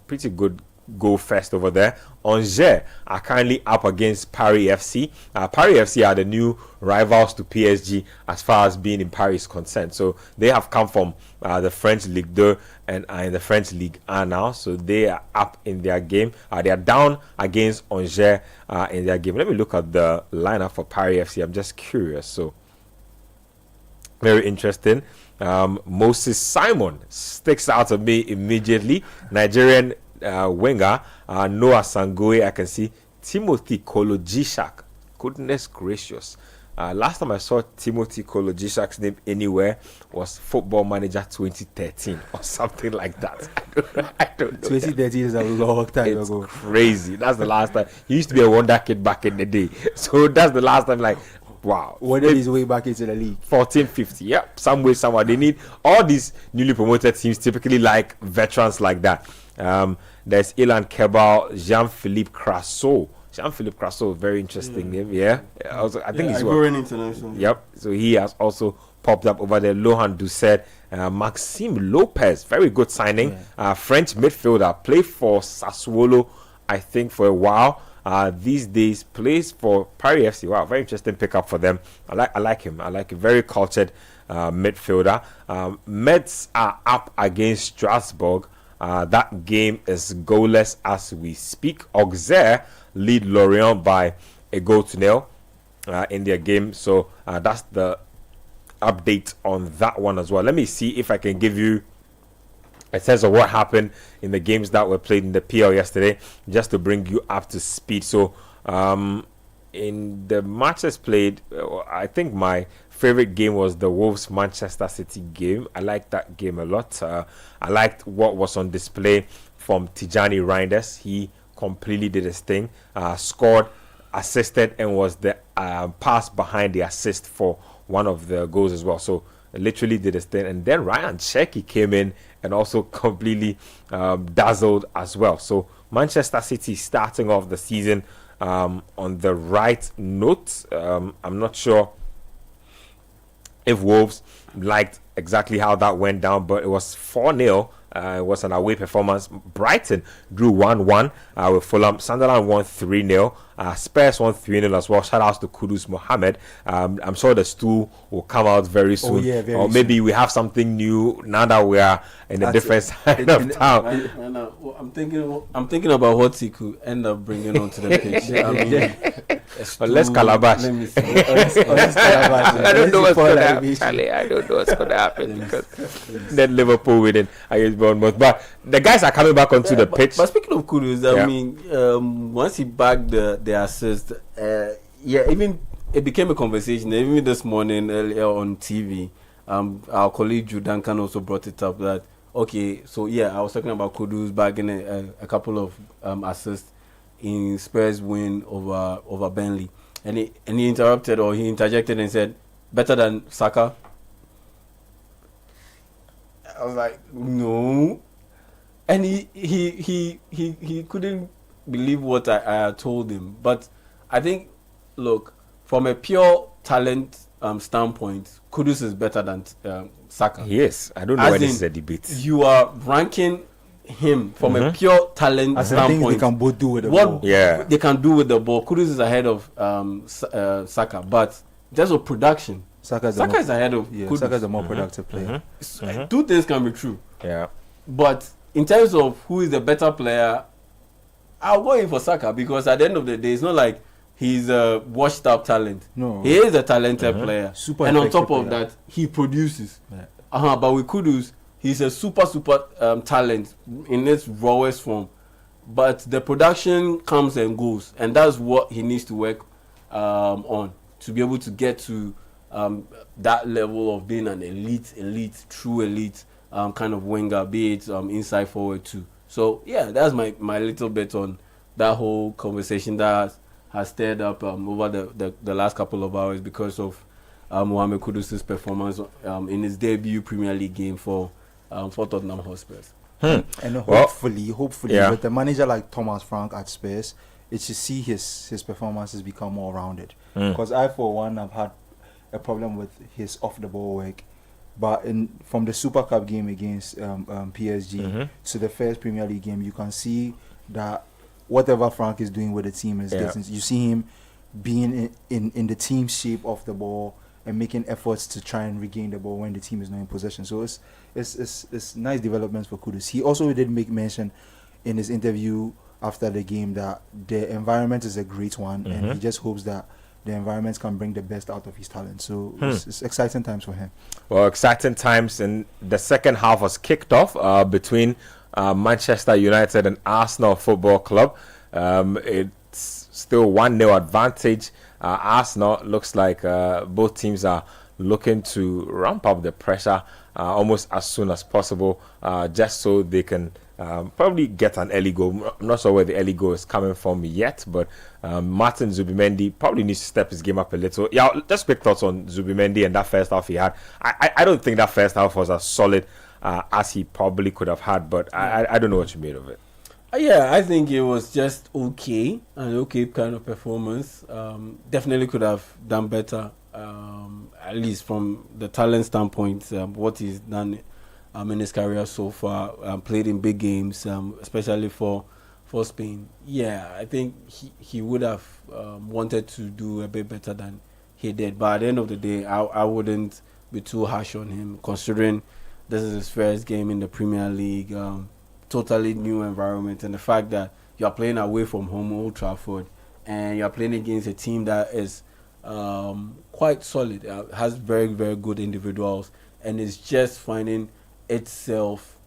pretty good goal fest over there. Angers are currently up against Paris FC. Paris FC are the new rivals to PSG as far as being in Paris is concerned. So they have come from the French Ligue 2 and are in the French Ligue 1 now. So they are up in their game. They are down against Angers in their game. Let me look at the lineup for Paris FC. I'm just curious. So very interesting. Moses Simon sticks out to me immediately. Nigerian winger Noah Sangoe. I can see Timothy Kolojishak. Goodness gracious. Last time I saw Timothy Kolojishak's name anywhere was Football Manager 2013 or something like that. I don't know. 2013 is a long time ago. Crazy. That's the last time. He used to be a wonder kid back in the day. So that's the last time, like, Wow. Whether his way back into the league. 1450. Yep. Some way, somewhere. They need all these newly promoted teams typically like veterans like that. There's Ilan Kebal, Jean-Philippe Crasso. Jean-Philippe Crasso, very interesting name. Yeah. Also, I think he's Ivorian international. Yep. So he has also popped up over there. Lohan Doucet, Maxime Lopez, very good signing. French midfielder, played for Sassuolo, I think, for a while. These days plays for Paris FC. Wow, very interesting pickup for them. I like him. I like a very cultured midfielder. Mets are up against Strasbourg. That game is goalless as we speak. Auxerre lead Lorient by a 1-0 in their game. So that's the update on that one as well. Let me see if I can give you a sense of what happened in the games that were played in the PL yesterday, just to bring you up to speed. So in the matches played, I think my favorite game was the Wolves Manchester City game. I liked that game a lot. I liked what was on display from Tijani Reinders. He completely did his thing, scored, assisted, and was the pass behind the assist for one of the goals as well. So literally did his thing. And then Ryan Cherki came in and also completely dazzled as well. So Manchester City starting off the season on the right note. I'm not sure if Wolves liked exactly how that went down, but it was 4-0. It was an away performance. Brighton drew 1-1 with Fulham. Sunderland won 3-0. Spurs won 3-0 as well. Shout outs to Kudus Mohammed. I'm sure the stool will come out very soon. Oh, yeah, very or maybe soon. we have something new now that we are in a different side of town. I'm thinking about what he could end up bringing onto the pitch. But let's calabash. Let me see. I don't know what's going to happen. Charlie, I don't know what's going to happen because then Liverpool winning against Bournemouth. But the guys are coming back onto the pitch. But speaking of Kudus, I mean, once he bagged the assist, even it became a conversation. Even this morning, earlier on TV, our colleague Jude Duncan also brought it up that, okay, so I was talking about Kudus bagging a couple of assists in Spurs win over Burnley, and he interjected and said, better than Saka. I was like, no, and he couldn't believe what I had told him. But I think, look, from a pure talent standpoint, Kudus is better than Saka. Yes, I don't know why this is a debate. You are ranking him from a pure talent standpoint. They can both do with the ball. Yeah, they can do with the ball. Kudus is ahead of Saka, but in terms of production, Saka is ahead of Kudus. Saka is a more productive player. Two things can be true. Yeah, but in terms of who is the better player, I'll go in for Saka, because at the end of the day, it's not like he's a washed up talent. No, he is a talented player, super, and on top of player. that, he produces. But with Kudus, he's a super talent in its rawest form, but the production comes and goes, and that's what he needs to work on to be able to get to that level of being an elite, true elite kind of winger, be it inside forward too. So that's my little bit on that whole conversation that has stirred up over the last couple of hours because of Mohamed Kudus' performance in his debut Premier League game for Tottenham Hotspurs. And hopefully with a manager like Thomas Frank at Spurs, it should see his performances become more rounded. Because I, for one, have had a problem with his off the ball work, but from the Super Cup game against PSG to the first Premier League game, you can see that whatever Frank is doing with the team is getting. You see him being in the team shape of the ball and making efforts to try and regain the ball when the team is not in possession. So it's nice developments for Kudus. He also did make mention in his interview after the game that the environment is a great one, and he just hopes that the environment can bring the best out of his talent. So it's exciting times for him. Well, exciting times, and the second half was kicked off between Manchester United and Arsenal Football Club. It's still 1-0 advantage. Arsenal looks like both teams are looking to ramp up the pressure almost as soon as possible, just so they can probably get an early goal. I'm not sure where the early goal is coming from yet, but Martin Zubimendi probably needs to step his game up a little. Yeah, just quick thoughts on Zubimendi and that first half he had. I don't think that first half was as solid as he probably could have had, but I don't know what you made of it. Yeah, I think it was just okay, an okay kind of performance. Definitely could have done better, at least from the talent standpoint. What he's done in his career so far, played in big games, especially for Spain. Yeah, I think he would have wanted to do a bit better than he did. But at the end of the day, I wouldn't be too harsh on him, considering this is his first game in the Premier League. Totally new environment, and the fact that you are playing away from home, Old Trafford, and you are playing against a team that is quite solid, has very, very good individuals, and is just finding itself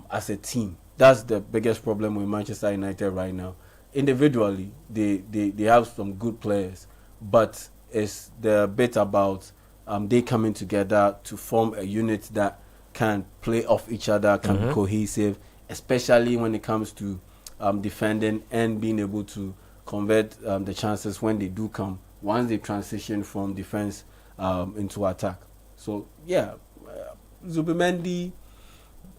as a team. That's the biggest problem with Manchester United right now. Individually, they have some good players, but it's the bit about they coming together to form a unit that can play off each other, can be cohesive, especially when it comes to defending and being able to convert the chances when they do come, once they transition from defense into attack. So, yeah, Zubimendi,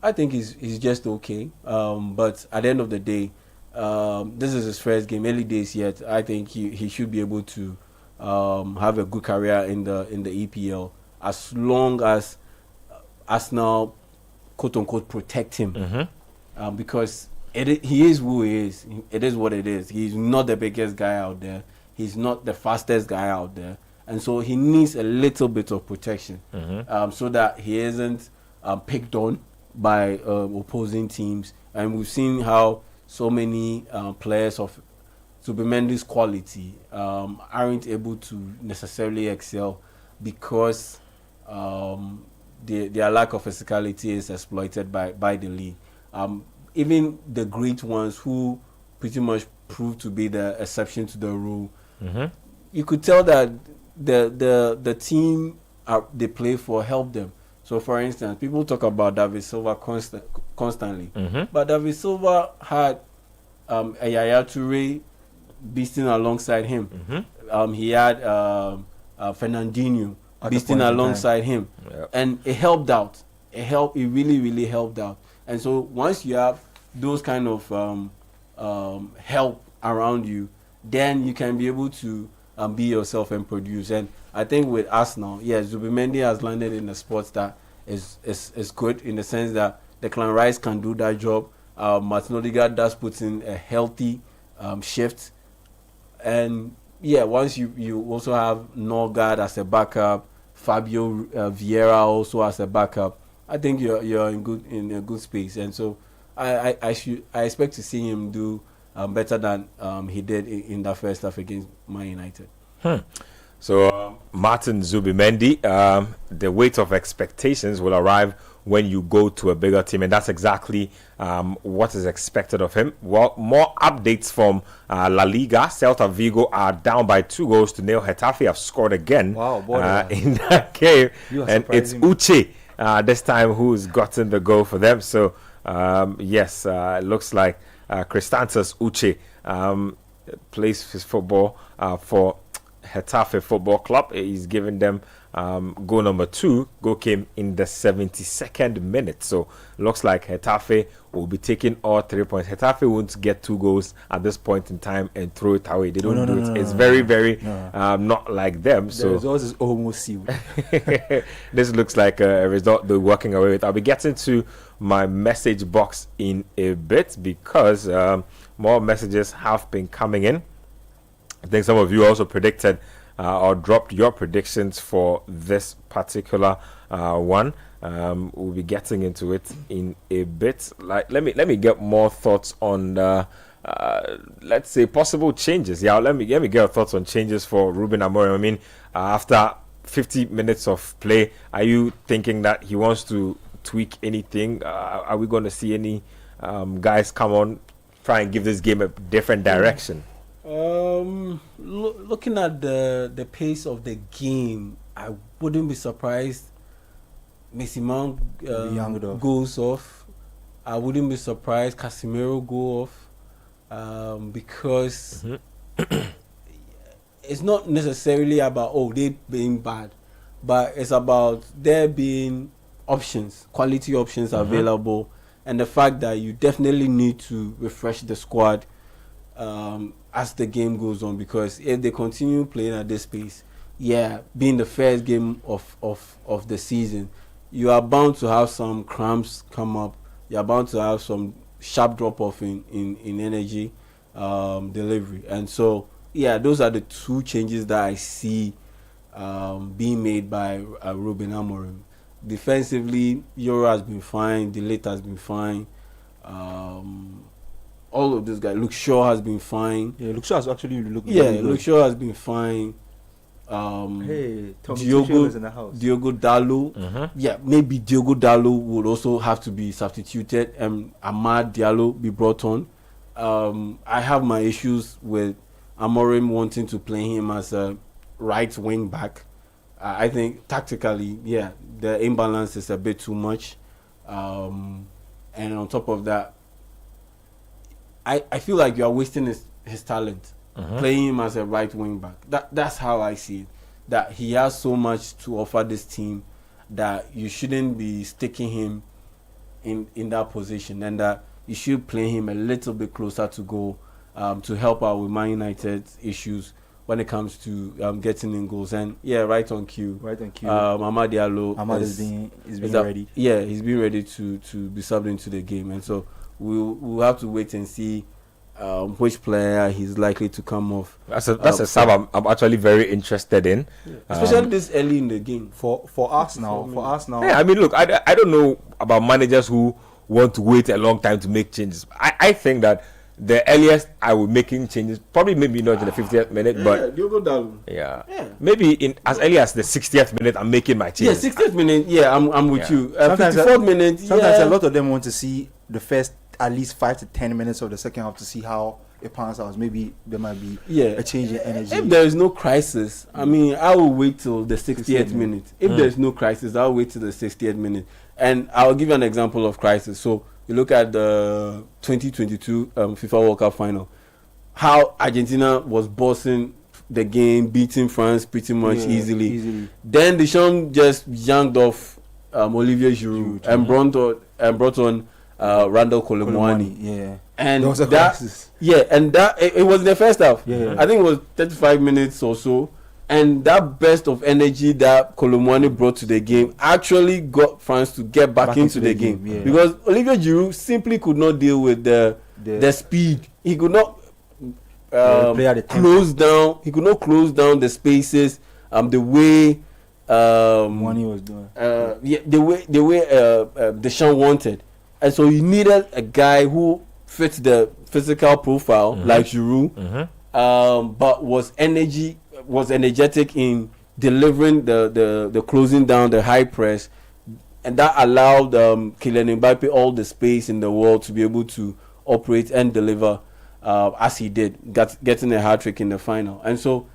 I think he's just okay. But at the end of the day, this is his first game, early days yet. I think he should be able to have a good career in the EPL, as long as Arsenal, quote unquote, protect him, because he is who he is. It is what it is. He's not the biggest guy out there. He's not the fastest guy out there, and so he needs a little bit of protection, so that he isn't picked on by opposing teams. And we've seen how so many players of Zubimendi's quality aren't able to necessarily excel because their lack of physicality is exploited by the league. Even the great ones who pretty much proved to be the exception to the rule, you could tell that the team they play for helped them. So, for instance, people talk about David Silva constantly, but David Silva had a Yaya Toure beasting alongside him. He had Fernandinho beasting alongside him, and it helped out. It really, really helped out. And so once you have those kind of help around you, then you can be able to be yourself and produce. And I think with Arsenal, Zubimendi has landed in a spot that is good, in the sense that Declan Rice can do that job. Martin Odegaard does put in a healthy shift. And once you also have Norgard as a backup, Fabio Vieira also as a backup, I think you're in a good space. And so I expect to see him do better than he did in that first half against Man United. So Martin Zubimendi, the weight of expectations will arrive when you go to a bigger team, and that's exactly what is expected of him. Well, more updates from La Liga. Celta Vigo are down by 2-0. Getafe have scored again in that game, and it's Uche this time who's gotten the goal for them. So it looks like Cristantas Uche plays his football for Getafe Football Club. He's given them goal number 2. Goal came in the 72nd minute. So looks like Getafe will be taking all 3 points. Getafe won't get 2 goals at this point in time and throw it away. They don't do it. It's very, very not like them. So the result is almost sealed. This looks like a result they're working away with. I'll be getting to my message box in a bit because more messages have been coming in. I think some of you also predicted or dropped your predictions for this particular one. We'll be getting into it in a bit. Let me get more thoughts on let's say possible changes. Let me get your thoughts on changes for Ruben Amorim. I mean, after 50 minutes of play, are you thinking that he wants to tweak anything? Are we going to see any guys come on, try and give this game a different direction? Looking at the pace of the game, I wouldn't be surprised Messi Mount goes off. I wouldn't be surprised Casemiro go off because it's not necessarily about they being bad, but it's about there being options, quality options available, and the fact that you definitely need to refresh the squad as the game goes on, because if they continue playing at this pace, being the first game of the season, you are bound to have some cramps come up. You are bound to have some sharp drop off in energy delivery, and so those are the two changes that I see being made by Ruben Amorim. Defensively, Euro has been fine, Delete has been fine. All of these guys, Luke Shaw has been fine. Yeah, Luke Shaw has actually looked really good. Luke Shaw has been fine. Hey, Diogo is in the house. Diogo Dalot. Maybe Diogo Dalot would also have to be substituted and Amad Diallo be brought on. I have my issues with Amorim wanting to play him as a right wing back. I think tactically, the imbalance is a bit too much. And on top of that, I feel like you are wasting his talent playing him as a right wing back. That's how I see it. That he has so much to offer this team that you shouldn't be sticking him in that position, and that you should play him a little bit closer to goal to help out with Man United's issues when it comes to getting in goals. And right on cue. Amad Diallo is being ready. He's been ready to be subbed into the game, and so we'll have to wait and see which player he's likely to come off. That's a sub I'm actually very interested in, especially this early in the game. For us now. Yeah, I mean, look, I don't know about managers who want to wait a long time to make changes. I think that the earliest I will making changes, maybe not in the 50th minute, but Diogo Dalot. Maybe in as early as the 60th minute, I'm making my changes. 60th minute. I'm with you. 54th minute. Sometimes a lot of them want to see the first at least 5 to 10 minutes of the second half to see how it pans out. Maybe there might be a change in energy. If there is no crisis, I mean, I will wait till the 60th minute. If there is no crisis, I'll wait till the 60th minute. And I'll give you an example of crisis. So you look at the 2022 FIFA World Cup final, how Argentina was bossing the game, beating France pretty much easily. Then Deschamps just yanked off Olivier Giroud and brought on Randall Colomwani. And was a crisis. And it was in the first half. I think it was 35 minutes or so. And that burst of energy that Colomwani brought to the game actually got France to get back into the game. Because Olivier Giroud simply could not deal with the speed. He could not close down. He could not close down the spaces. The way Mwani was doing. The way Deschamps wanted. And so you needed a guy who fits the physical profile like Giroud, but was energetic in delivering the closing down, the high press, and that allowed Kylian Mbappe all the space in the world to be able to operate and deliver as he did, getting a hat-trick in the final. And so,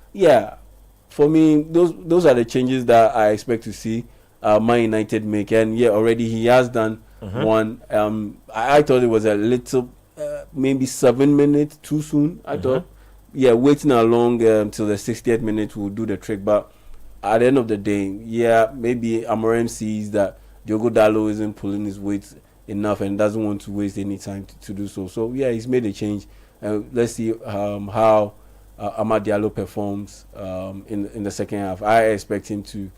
for me, those are the changes that I expect to see Man United make. And already he has done one. I thought it was a little, maybe 7 minutes too soon. I thought, waiting along till the 60th minute will do the trick. But at the end of the day, maybe Amorim sees that Diogo Dalot isn't pulling his weight enough and doesn't want to waste any time to do so. So he's made a change. Let's see how Amad Diallo performs in the second half. I expect him to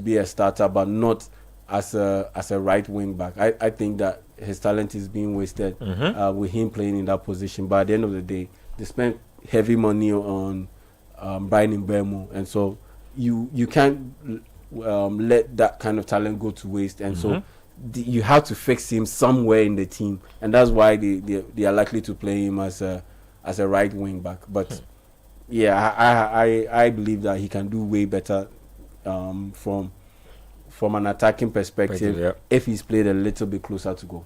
be a starter, but not as a right wing back. I think that his talent is being wasted with him playing in that position. But at the end of the day, they spent heavy money on Brian Mbeumo, and so you can't let that kind of talent go to waste. And so you have to fix him somewhere in the team, and that's why they are likely to play him as a right wing back. But I believe that he can do way better from an attacking perspective if he's played a little bit closer to goal.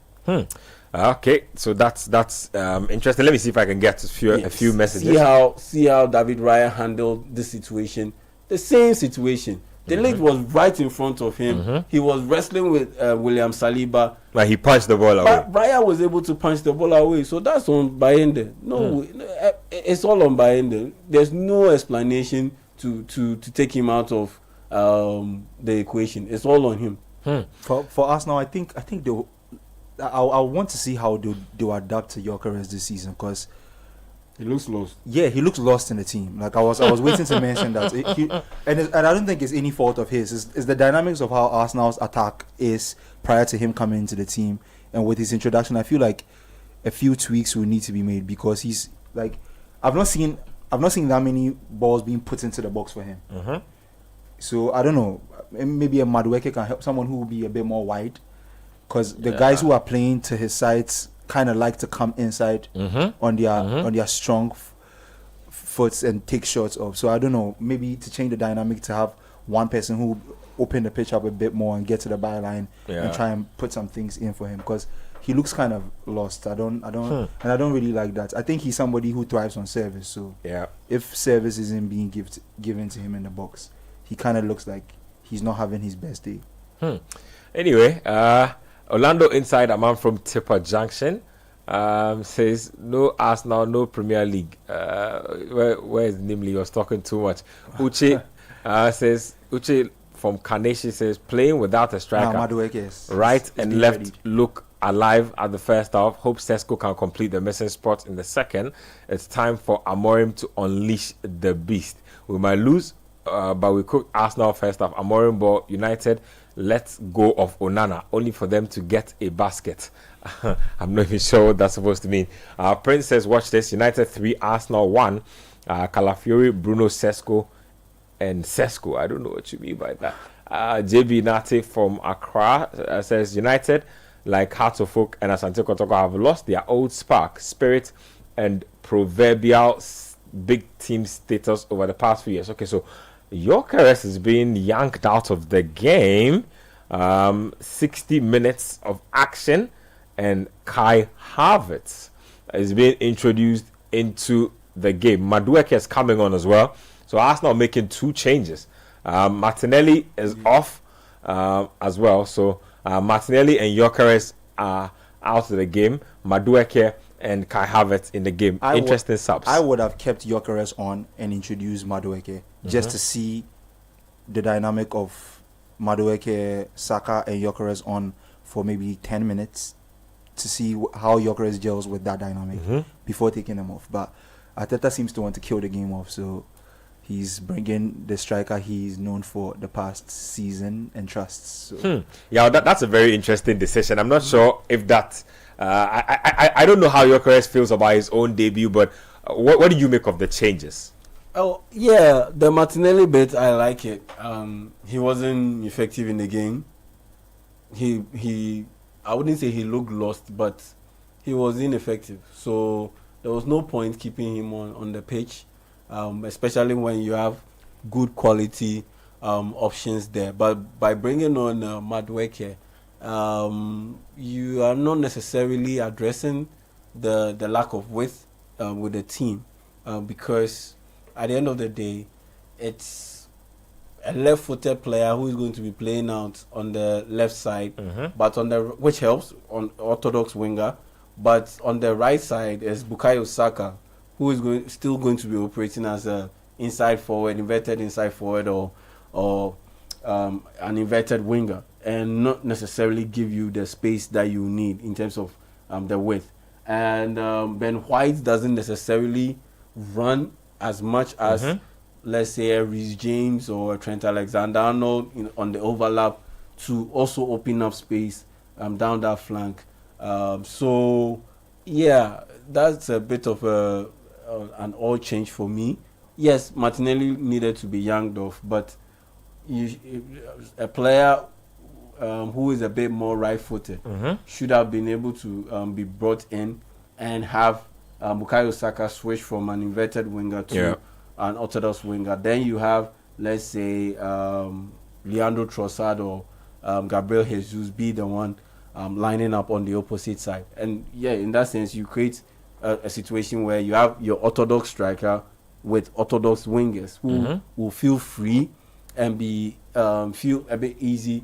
Okay, so that's interesting. Let me see if I can get a few messages. See how David Raya handled this situation. The same situation. De Ligt was right in front of him. He was wrestling with William Saliba. Like he punched the ball away. Raya was able to punch the ball away. So that's on Bayende. It's all on Bayende. There's no explanation to take him out of the equation. It's all on him. For us now, I think they will, I want to see how they will adapt to Gyökeres this season, because he looks lost. Yeah, he looks lost in the team. Like I was waiting to mention that. And I don't think it's any fault of his. It's the dynamics of how Arsenal's attack is prior to him coming into the team, and with his introduction, I feel like a few tweaks will need to be made, because he's like, I've not seen that many balls being put into the box for him. So I don't know. Maybe a Madueke can help, someone who will be a bit more wide, because the guys who are playing to his sides kind of like to come inside on their strong foots and take shots off. So I don't know, maybe to change the dynamic, to have one person who open the pitch up a bit more and get to the byline and try and put some things in for him, because he looks kind of lost. I don't really like that. I think he's somebody who thrives on service. So if service isn't being given to him in the box, he kind of looks like he's not having his best day. Anyway, Orlando Inside, a man from Tipper Junction, says no Arsenal, no Premier League. Where is Nimli? He was talking too much. Uche says, Uche from Kaneshi says, playing without a striker, right and left look alive at the first half. Hope Sesko can complete the missing spot in the second. It's time for Amorim to unleash the beast. We might lose, but we cooked Arsenal first half. Amorim ball, United, let's go of Onana, only for them to get a basket. I'm not even sure what that's supposed to mean. Prince says, watch this. United 3, Arsenal 1. Calafiori, Bruno, Sesko, and Sesko. I don't know what you mean by that. JB Nati from Accra says, United, like Hearts of Oak and Asante Kotoko, have lost their old spark, spirit, and proverbial big team status over the past few years. Okay, so Gyökeres is being yanked out of the game. 60 minutes of action, and Kai Havertz is being introduced into the game. Madueke is coming on as well. So Arsenal making 2 changes. Martinelli is off as well. So Martinelli and Gyökeres are out of the game. Madueke and Kai Havertz in the game. Interesting subs. I would have kept Gyökeres on and introduced Madueke just to see the dynamic of Madueke, Saka, and Gyökeres on for maybe 10 minutes to see how Gyökeres gels with that dynamic before taking them off. But Arteta seems to want to kill the game off, so he's bringing the striker he's known for the past season and trusts. So. Yeah, that's a very interesting decision. I'm not sure if that. I don't know how Gyökeres feels about his own debut, but what do you make of the changes? Oh yeah, the Martinelli bit, I like it. He wasn't effective in the game. He I wouldn't say he looked lost, but he was ineffective. So there was no point keeping him on the pitch, especially when you have good quality options there. But by bringing on Madueke, you are not necessarily addressing the lack of width with the team, because at the end of the day, it's a left-footed player who is going to be playing out on the left side, but which helps on orthodox winger. But on the right side is Bukayo Saka, who is still going to be operating as a inside forward, inverted inside forward, or an inverted winger, and not necessarily give you the space that you need in terms of the width. And Ben White doesn't necessarily run as much as, let's say, a Reece James or a Trent Alexander-Arnold on the overlap to also open up space down that flank. So, yeah, that's a bit of an all change for me. Yes, Martinelli needed to be yanked off, but a player who is a bit more right-footed should have been able to be brought in and have Bukayo Saka switch from an inverted winger to an orthodox winger. Then you have, let's say, Leandro Trossard or Gabriel Jesus be the one lining up on the opposite side. And yeah, in that sense, you create a situation where you have your orthodox striker with orthodox wingers who will feel free and be feel a bit easy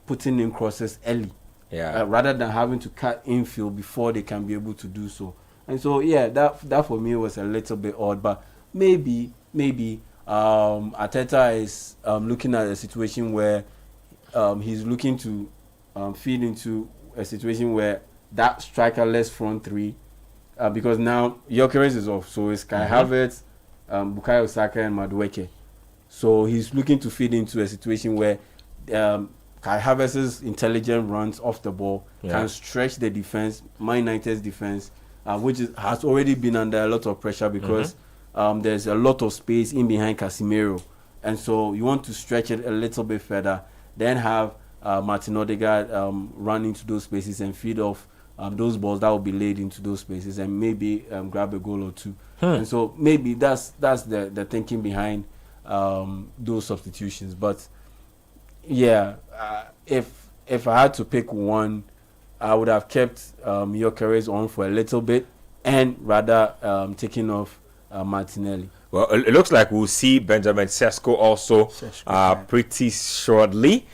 putting in crosses early. Yeah. Rather than having to cut infield before they can be able to do so. And so yeah, that for me was a little bit odd, but maybe Arteta is looking at a situation where he's looking to feed into a situation where that strikerless front three, because now Gyökeres is off, so it's Kai Havertz, Bukayo Saka and Madueke. So he's looking to feed into a situation where Kai Havertz's intelligent runs off the ball can stretch the defense, Man United's defense, which has already been under a lot of pressure because there's a lot of space in behind Casemiro. And so you want to stretch it a little bit further, then have Martin Odegaard run into those spaces and feed off those balls that will be laid into those spaces and maybe grab a goal or two. And so maybe that's the thinking behind those substitutions. But yeah, if I had to pick one, I would have kept Gyökeres on for a little bit and rather taking off Martinelli. Well, it looks like we'll see Benjamin Sesko also pretty shortly.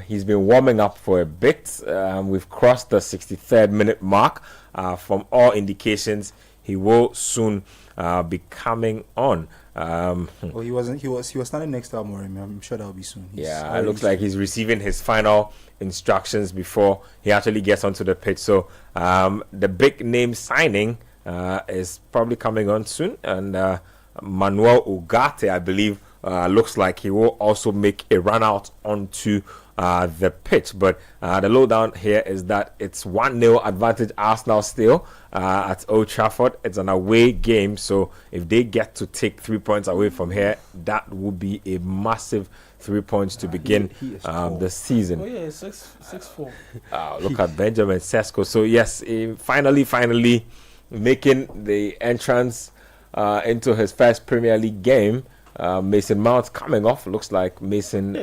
He's been warming up for a bit. We've crossed the 63rd minute mark. From all indications, he will soon be coming on. Well, he wasn't. He was standing next to Amorim. I'm sure that'll be soon. It looks like he's receiving his final instructions before he actually gets onto the pitch. So the big name signing is probably coming on soon, and Manuel Ugarte, I believe, looks like he will also make a run out onto the pitch. But the lowdown here is that it's 1-0 advantage Arsenal still at Old Trafford. It's an away game, so if they get to take 3 points away from here, that would be a massive 3 points to begin the season. Oh yeah, 6-4. Look at Benjamin Sesko. So yes, finally making the entrance into his first Premier League game. Mason Mount coming off. Looks like Mason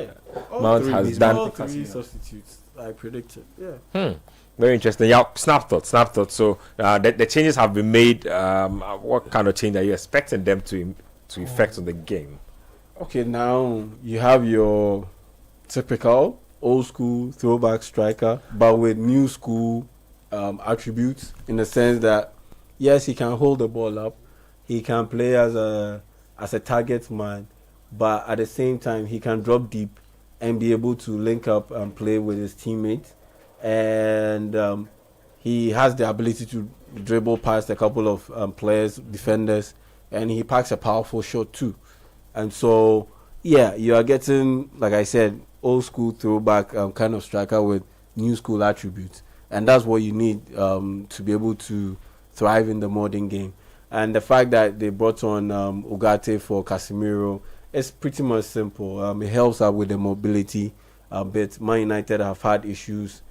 Mount has done all three substitutes I predicted. Very interesting. Yeah, snap thought. So the changes have been made. What kind of change are you expecting them to effect on the game? Okay, now you have your typical old school throwback striker, but with new school attributes, in the sense that yes, he can hold the ball up, he can play as a target man, but at the same time he can drop deep and be able to link up and play with his teammates, and he has the ability to dribble past a couple of players, defenders, and he packs a powerful shot too. And so yeah, you are getting, like I said, old school throwback kind of striker with new school attributes, and that's what you need to be able to thrive in the modern game. And the fact that they brought on Ugarte for Casemiro is pretty much simple. It helps out with the mobility a bit. Man United have had issues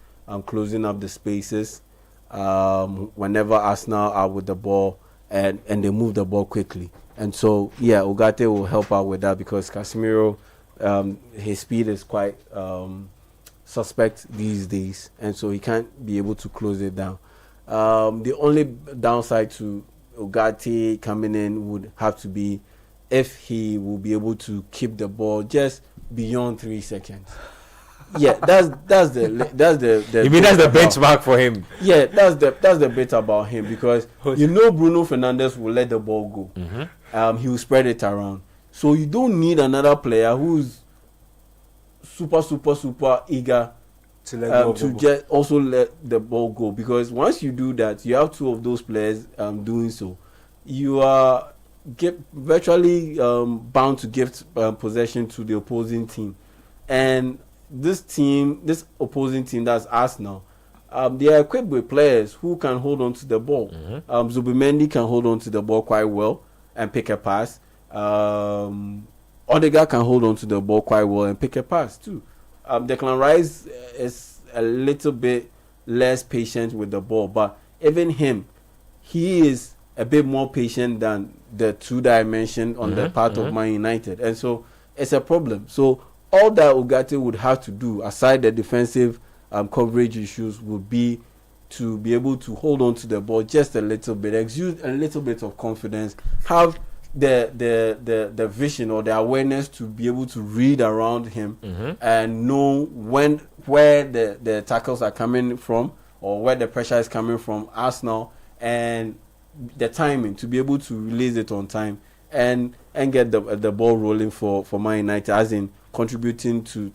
closing up the spaces whenever Arsenal are with the ball, and they move the ball quickly. And so, yeah, Ugarte will help out with that, because Casemiro, his speed is quite suspect these days, and so he can't be able to close it down. The only downside to Ugarte coming in would have to be if he will be able to keep the ball just beyond 3 seconds. Yeah, that's the You mean that's the benchmark for him? Yeah, that's the bit about him, because Bruno Fernandes will let the ball go. He will spread it around. So you don't need another player who's super eager to just also let the ball go, because once you do that, you have two of those players doing so, you are virtually bound to give possession to the opposing team. And this opposing team, that's Arsenal, they are equipped with players who can hold on to the ball. Zubimendi can hold on to the ball quite well and pick a pass. Odegaard can hold on to the ball quite well and pick a pass too. Declan Rice is a little bit less patient with the ball, but even him, he is a bit more patient than the two that I mentioned on the part of Man United, and so it's a problem. So all that Ugarte would have to do, aside the defensive coverage issues, would be to be able to hold on to the ball just a little bit, exude a little bit of confidence, have the vision or the awareness to be able to read around him and know where the tackles are coming from or where the pressure is coming from Arsenal, and the timing to be able to release it on time and get the ball rolling for Man United, as in contributing to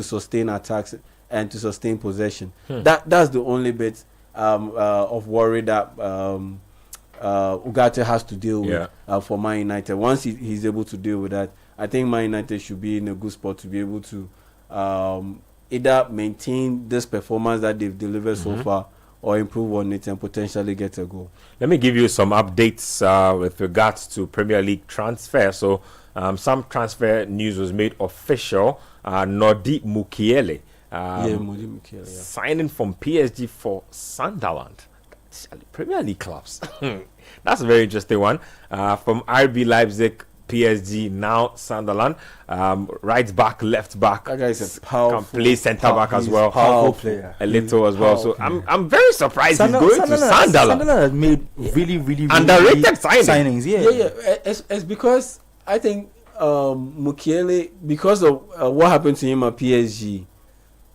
sustain attacks and to sustain possession. That's the only bit of worry that Ugarte has to deal with for Man United. Once he's able to deal with that, I think Man United should be in a good spot to be able to either maintain this performance that they've delivered so far or improve on it and potentially get a goal. Let me give you some updates with regards to Premier League transfer. So some transfer news was made official. Nodi Mukiele, signing from PSG for Sunderland. Premier League clubs. That's a very interesting one. From RB Leipzig, PSG, now Sunderland. Right back, left back. That guy is a powerful, can play centre back as well. Powerful player. A little as well. So I'm very surprised he's going to Sunderland. Sunderland has made really underrated signings. Yeah. It's because I think Mukiele, because of what happened to him at PSG,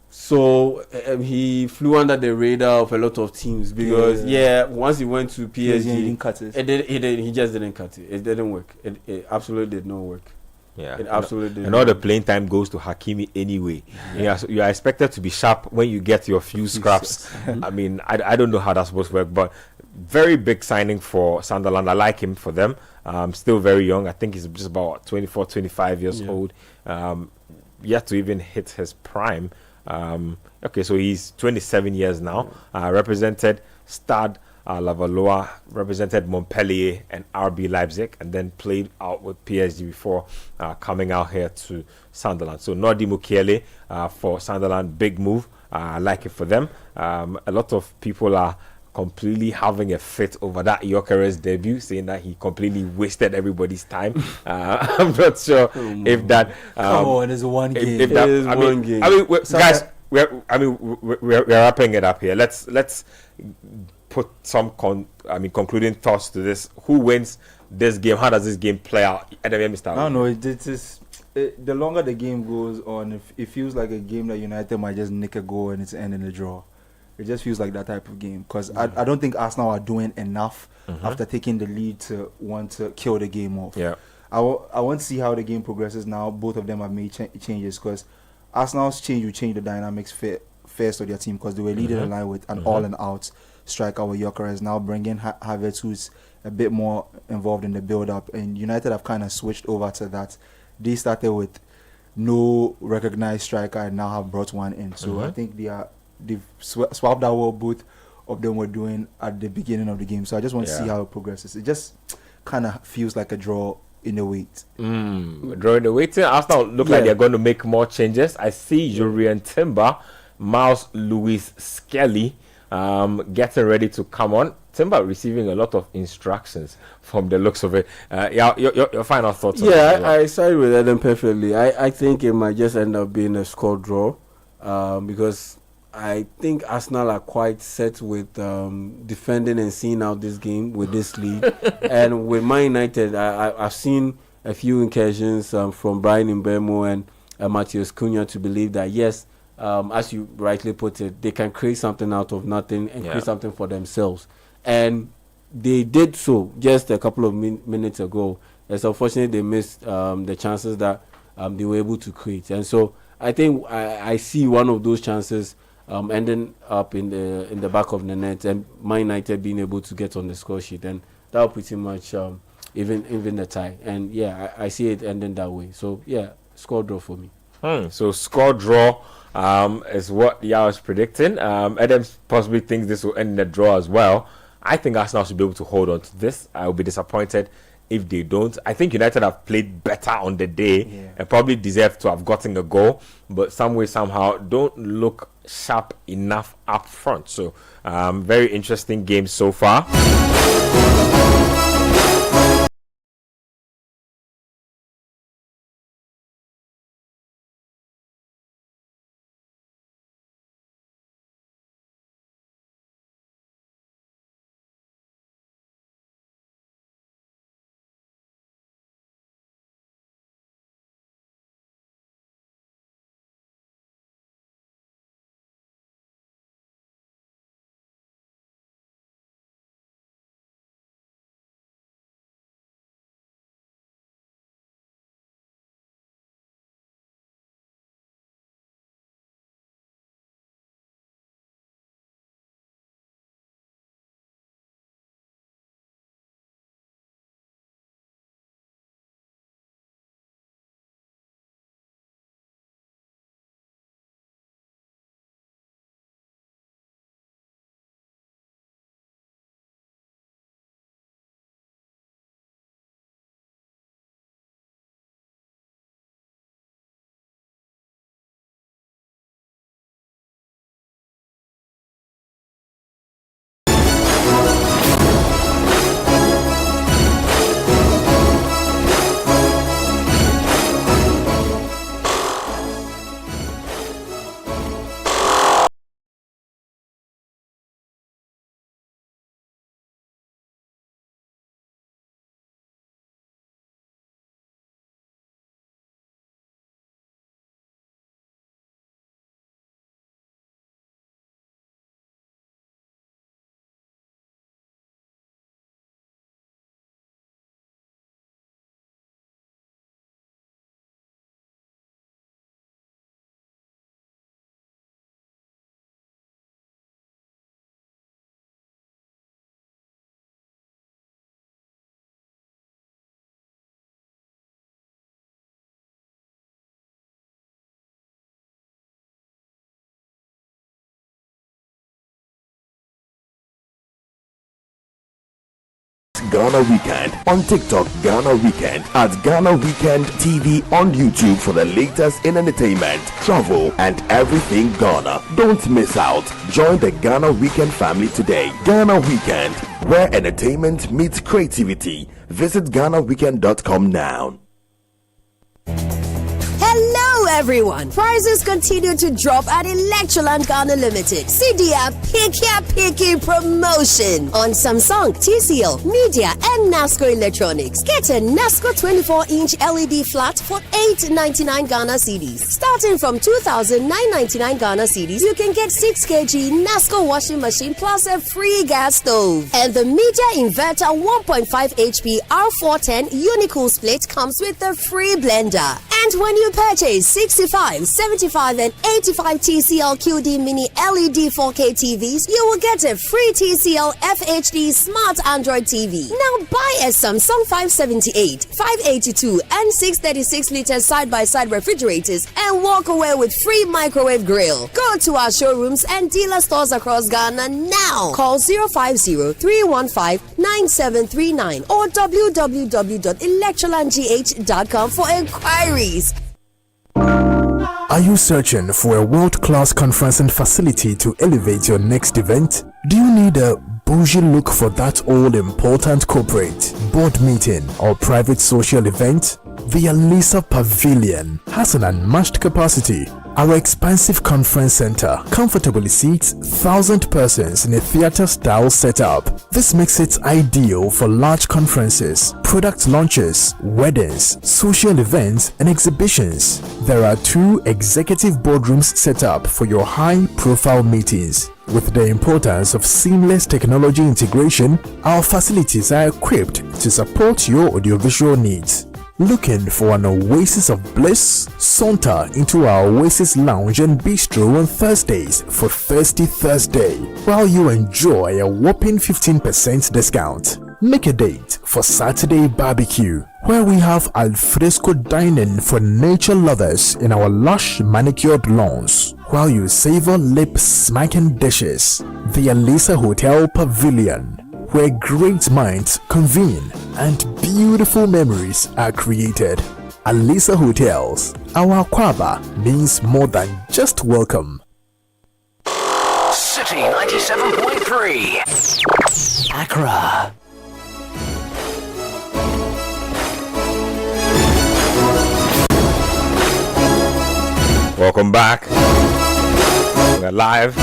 so he flew under the radar of a lot of teams because once he went to PSG, he didn't cut it. He just didn't cut it. It didn't work. It absolutely did not work. Yeah, it absolutely did. And all the playing time goes to Hakimi anyway. Yeah, so you are expected to be sharp when you get your few scraps. I mean, I don't know how that's supposed to work, but very big signing for Sunderland. I like him for them. Still very young. I think he's just about 24, 25 years old. Yet to even hit his prime. Okay, so he's 27 years now. Represented Stade Lavallois, represented Montpellier and RB Leipzig, and then played out with PSG before coming out here to Sunderland. So Nodi Mukiele for Sunderland, big move. I like it for them. A lot of people are completely having a fit over that Gyökeres debut, saying that he completely wasted everybody's time. I'm not sure if that. Come on, it's one game. If that, one game. I mean, guys, we're wrapping it up here. Let's put some concluding thoughts to this. Who wins this game? How does this game play out? I don't know. The longer the game goes on, it feels like a game that United might just nick a goal and it's ending the draw. It just feels like that type of game because I don't think Arsenal are doing enough after taking the lead to want to kill the game off. Yeah, I want to see how the game progresses now. Both of them have made changes because Arsenal's change will change the dynamics first of their team because they were leading the line with an all-and-out striker with Gyökeres, now bringing Havertz, who's a bit more involved in the build-up, and United have kind of switched over to that. They started with no recognized striker and now have brought one in. So I think they've swapped out what both of them were doing at the beginning of the game. So I just want to see how it progresses. It just kind of feels like a draw in the wait. Draw in the wait. Arsenal look like they're going to make more changes. I see Jurriën Timber, Miles Lewis Skelly getting ready to come on. Timber receiving a lot of instructions from the looks of it. Your final thoughts on that? I side with Adam perfectly. I think it might just end up being a score draw because I think Arsenal are quite set with defending and seeing out this game with this lead. And with Man United, I've seen a few incursions from Brian Mbeumo and Matheus Cunha to believe that, yes, as you rightly put it, they can create something out of nothing and create something for themselves. And they did so just a couple of minutes ago. It's unfortunate they missed the chances that they were able to create. And so I think I see one of those chances ending up in the back of the net and Man United being able to get on the score sheet, and that will pretty much even the tie. And I see it ending that way. So score draw for me. So score draw is what Yao is predicting. Adams possibly thinks this will end in a draw as well. I think Arsenal should be able to hold on to this. I will be disappointed if they don't. I think United have played better on the day and probably deserve to have gotten a goal, but some way, somehow, don't look sharp enough up front. So, very interesting game so far. Ghana Weekend. On TikTok, Ghana Weekend. At Ghana Weekend TV on YouTube for the latest in entertainment, travel, and everything Ghana. Don't miss out. Join the Ghana Weekend family today. Ghana Weekend, where entertainment meets creativity. Visit GhanaWeekend.com now. Hello everyone! Prizes continue to drop at Electroland Ghana Limited. CDA Picky promotion on Samsung, TCL, Media and NASCO Electronics. Get a NASCO 24-inch LED flat for $899 Ghana cedis. Starting from 2,999 Ghana cedis, you can get 6 kg NASCO washing machine plus a free gas stove. And the Media Inverter 1.5 HP R410 Unicool split comes with a free blender. And when you purchase 65, 75 and 85 TCL QD Mini LED 4K TVs, you will get a free TCL FHD Smart Android TV. Now buy a Samsung 578, 582 and 636 liter side-by-side refrigerators and walk away with free microwave grill. Go to our showrooms and dealer stores across Ghana now. Call 050-315-9739 or www.electrolandgh.com for inquiries. Are you searching for a world-class conferencing facility to elevate your next event? Do you need a bougie look for that all-important corporate, board meeting, or private social event? The Alisa Pavilion has an unmatched capacity. Our expansive conference center comfortably seats 1,000 persons in a theater-style setup. This makes it ideal for large conferences, product launches, weddings, social events, and exhibitions. There are 2 executive boardrooms set up for your high-profile meetings. With the importance of seamless technology integration, our facilities are equipped to support your audiovisual needs. Looking for an oasis of bliss? Saunter into our Oasis Lounge and Bistro on Thursdays for Thirsty Thursday, while you enjoy a whopping 15% discount. Make a date for Saturday Barbecue, where we have alfresco dining for nature lovers in our lush manicured lawns, while you savor lip-smacking dishes. The Alisa Hotel Pavilion, where great minds convene and beautiful memories are created. Alisa Hotels, our Kwaba means more than just welcome. City 97.3 Accra. Welcome back. We're live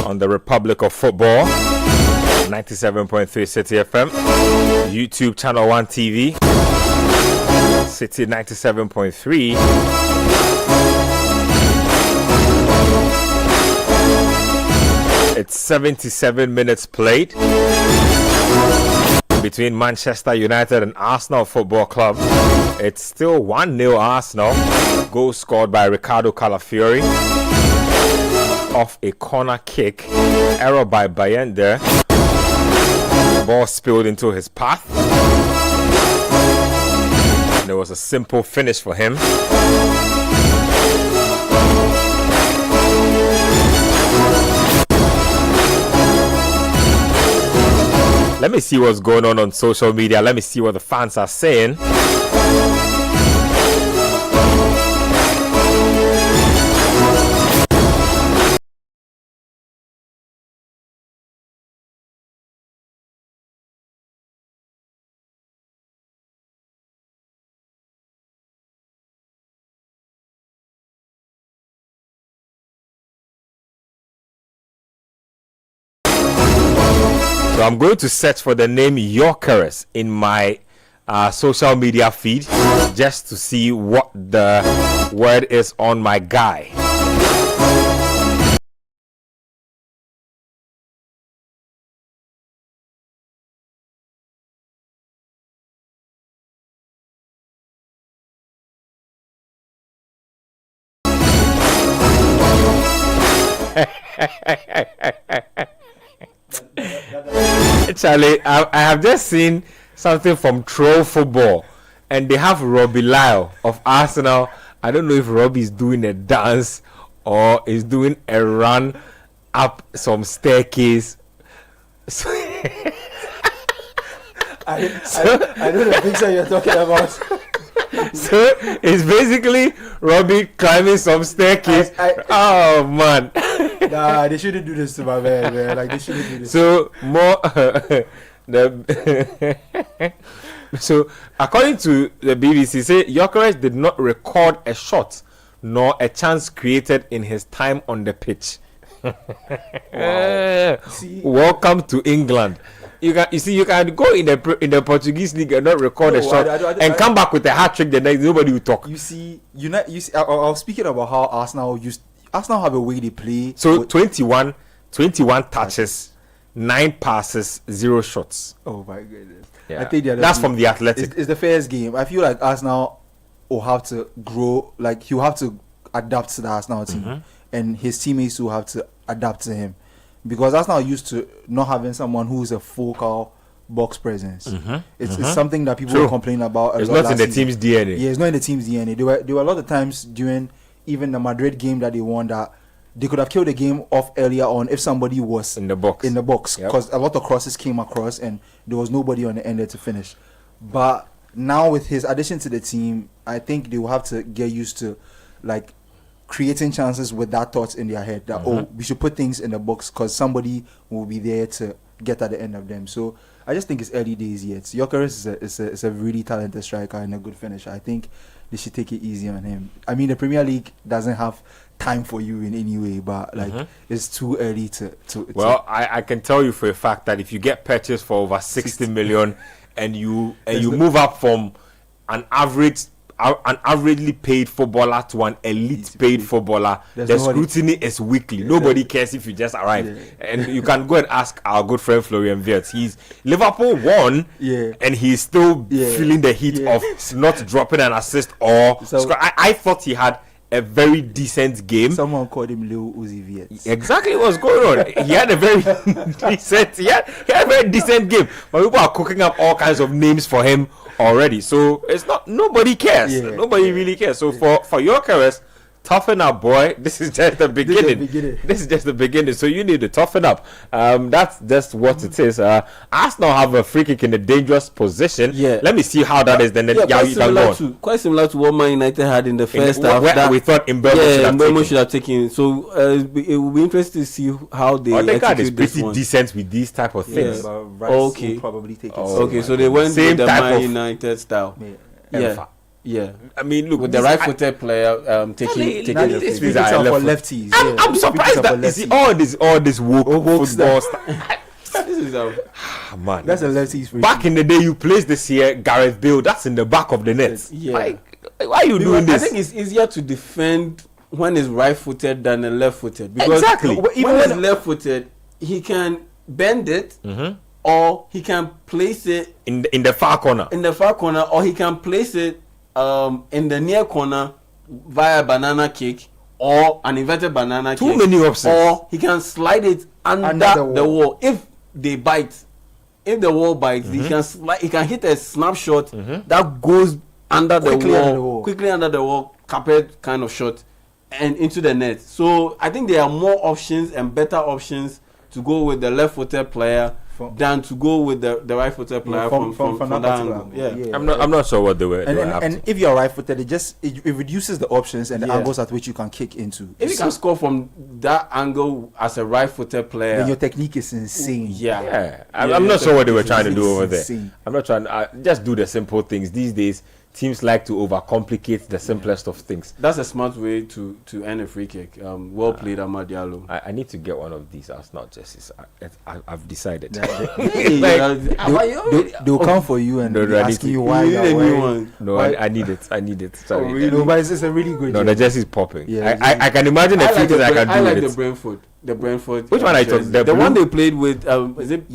on the Republic of Football, 97.3 City FM, YouTube Channel 1 TV, City 97.3. It's 77 minutes played between Manchester United and Arsenal Football Club. It's still 1-0 Arsenal. Goal scored by Ricardo Calafiori off a corner kick. Error by Bayende. Ball spilled into his path. And it was a simple finish for him. Let me see what's going on social media. Let me see what the fans are saying. So I'm going to search for the name Yorkerus in my social media feed just to see what the word is on my guy. Charlie, I have just seen something from Troll Football, and they have Robbie Lyle of Arsenal. I don't know if Robbie is doing a dance or is doing a run up some staircase. I know the picture you're talking about. So it's basically Robbie climbing some staircase. Oh man. Nah, they shouldn't do this to my man. Like, they shouldn't do this. So more so according to the BBC, say Gyökeres did not record a shot nor a chance created in his time on the pitch. Welcome to England. You can go in the Portuguese league and not record a shot and come back with a hat trick. The next nobody will talk. I was speaking about how Arsenal have a way they play. So 21 touches, 9 passes, 0 shots. Oh my goodness! Yeah. I think that's from the Athletic. It's the first game. I feel like Arsenal will have to grow. Like, he'll have to adapt to the Arsenal team, and his teammates will have to adapt to him, because Arsenal used to not having someone who's a focal box presence. It's something that people were complaining about. It's not in the team's DNA. Yeah, it's not in the team's DNA. There were a lot of times during even the Madrid game that they won that they could have killed the game off earlier on if somebody was in the box. Because a lot of crosses came across and there was nobody on the end there to finish. But now with his addition to the team, I think they will have to get used to like creating chances with that thought in their head that we should put things in the box because somebody will be there to get at the end of them. So I just think it's early days yet. Gyökeres is a really talented striker and a good finisher. I think they should take it easy on him. I mean, the Premier League doesn't have time for you in any way, but like it's too early to well, I can tell you for a fact that if you get purchased for over 60 million and you move up from an averagely paid footballer to an elite paid footballer, the scrutiny is weekly. Nobody cares if you just arrive. And you can go and ask our good friend Florian Wirtz. Liverpool won, and he's still feeling the heat of not dropping an assist or I thought he had a very decent game. Someone called him Lil Uzi Wirtz. Exactly what's going on. He had a very decent he had a very decent game. But people are cooking up all kinds of names for him already. So it's not, nobody cares. Nobody really cares. So for Gyökeres, toughen up, boy. This is just the beginning. This is just the beginning. So you need to toughen up. That's just what it is. Arsenal have a free kick in a dangerous position. Let me see how that is. Then you can go on. Quite similar to what Man United had in the first half. That we thought Mbeumo should have taken. So it will be interesting to see how they execute is this pretty one. decent with these type of things. Okay. Probably take it. Okay, so they went with the Man United style. Yeah. I mean, look, with the right-footed player taking the this free is for lefties. I'm surprised that you see all this woke football stuff. This is man. That's a lefties free. Back in the day, you placed this here, Gareth Bale. That's in the back of the net. Like, why are you doing this? I think it's easier to defend when it's right-footed than a left-footed. Because exactly. When it's left-footed, he can bend it. Or he can place it in the far corner. Or he can place it in the near corner via banana kick or an inverted banana kick. Too many options. Or he can slide it under the wall. If they bite, if the wall bites, he can hit a snapshot that goes under the wall, quickly under the wall, carpet kind of shot, and into the net. So I think there are more options and better options to go with the left-footed player than to go with the right-footed player from that angle. I'm not sure what they were. And if you're right-footed, it reduces the options and the angles at which you can kick into. If you can score from that angle as a right-footed player, then your technique is insane. I'm not sure what they were trying to do over there. I'm not trying to just do the simple things. These days, teams like to overcomplicate the simplest of things. That's a smart way to earn a free kick. Well played, Amad Diallo. I need to get one of these Arsenal jerseys. I've decided. They'll come for you and ask you why you're wearing. No, I need it. Sorry. Oh, really? No, but it's a really good. No, the jersey is popping. I can imagine a few things I can do. I like with the Brentford. The Brentford. Which one I took? The one they played with. Is it?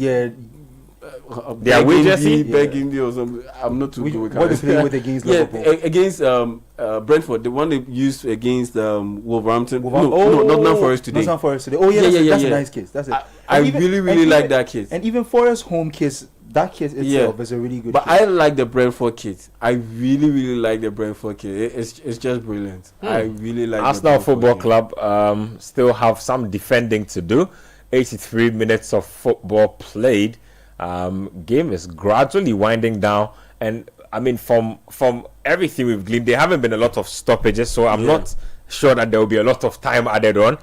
Their away jersey, begging or something. I'm not too good with what they play with against Liverpool. Against Brentford, the one they used against Wolverhampton. No, Nottingham Forest today. Nottingham Forest today. Oh yeah, that's a nice case. That's it. I really like that case. And even Forest home case, that case itself is a really good. But I like the Brentford kit. I really like the Brentford kit. It's just brilliant. I really like Arsenal Football Club. Still have some defending to do. 83 minutes of football played. game is gradually winding down, and I mean from everything we've gleaned, there haven't been a lot of stoppages, so I'm not sure that there will be a lot of time added on.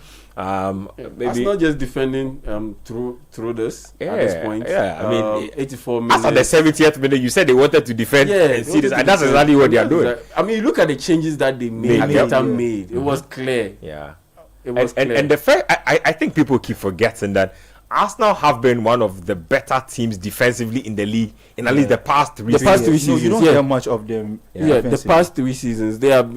Maybe that's not just defending through this at this point. Yeah, I mean, 84 minutes. After the 70th minute, you said they wanted to defend and see this, and that's exactly what they are doing. I mean, you look at the changes that they made. It was clear. Yeah, it was clear. And the fact I think people keep forgetting that Arsenal have been one of the better teams defensively in the league in at least the past 3 seasons. The past 3 seasons, you don't hear much of them. The past 3 seasons, they are.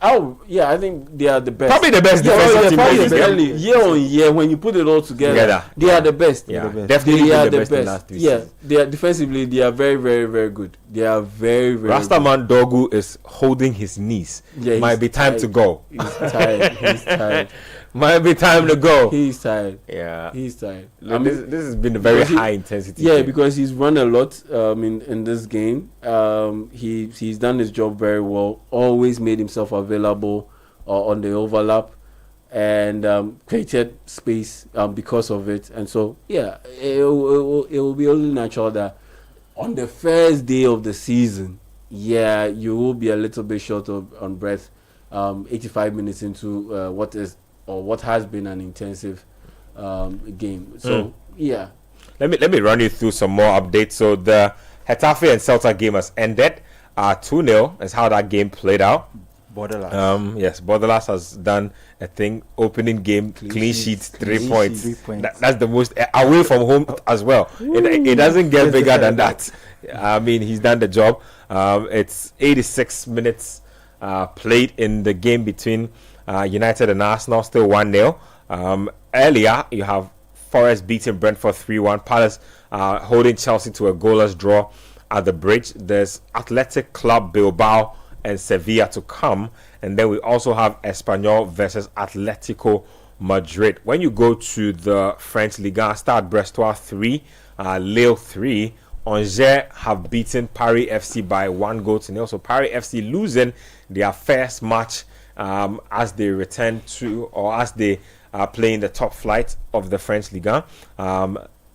I think they are the best. Probably the best defensive team. Year on year, when you put it all together, they are the best. Yeah, definitely they are the best. In the last 3 seasons. They are defensively. They are very, very, very good. They are very, very. Rastaman Dogu is holding his knees. Yeah, might be time to go. He's tired. He's tired. Might be time to go. He's tired. Yeah, he's tired. I mean, this has been a very high intensity. Yeah, because he's run a lot in this game. He's done his job very well. Always made himself available on the overlap, and created space because of it. And so it will be only natural that on the first day of the season, you will be a little bit short on breath. 85 minutes into what has been an intensive game. So let me run you through some more updates. So the Getafe and Celta game has ended. 2-0 is how that game played out. Borderlands. Yes, Borderlands has done a thing. Opening game, clean sheet, 3 points. 3 points. That's the most away from home as well. It doesn't get bigger than that. I mean, he's done the job. It's 86 minutes played in the game between United and Arsenal, still 1-0. Earlier, you have Forest beating Brentford 3-1. Palace holding Chelsea to a goalless draw at the bridge. There's Athletic Club Bilbao and Sevilla to come. And then we also have Espanyol versus Atletico Madrid. When you go to the French Liga, Stade Brestois 3, Lille 3. Angers have beaten Paris FC by 1-0. So Paris FC losing their first match as they return to, or as they play in the top flight of the French Liga.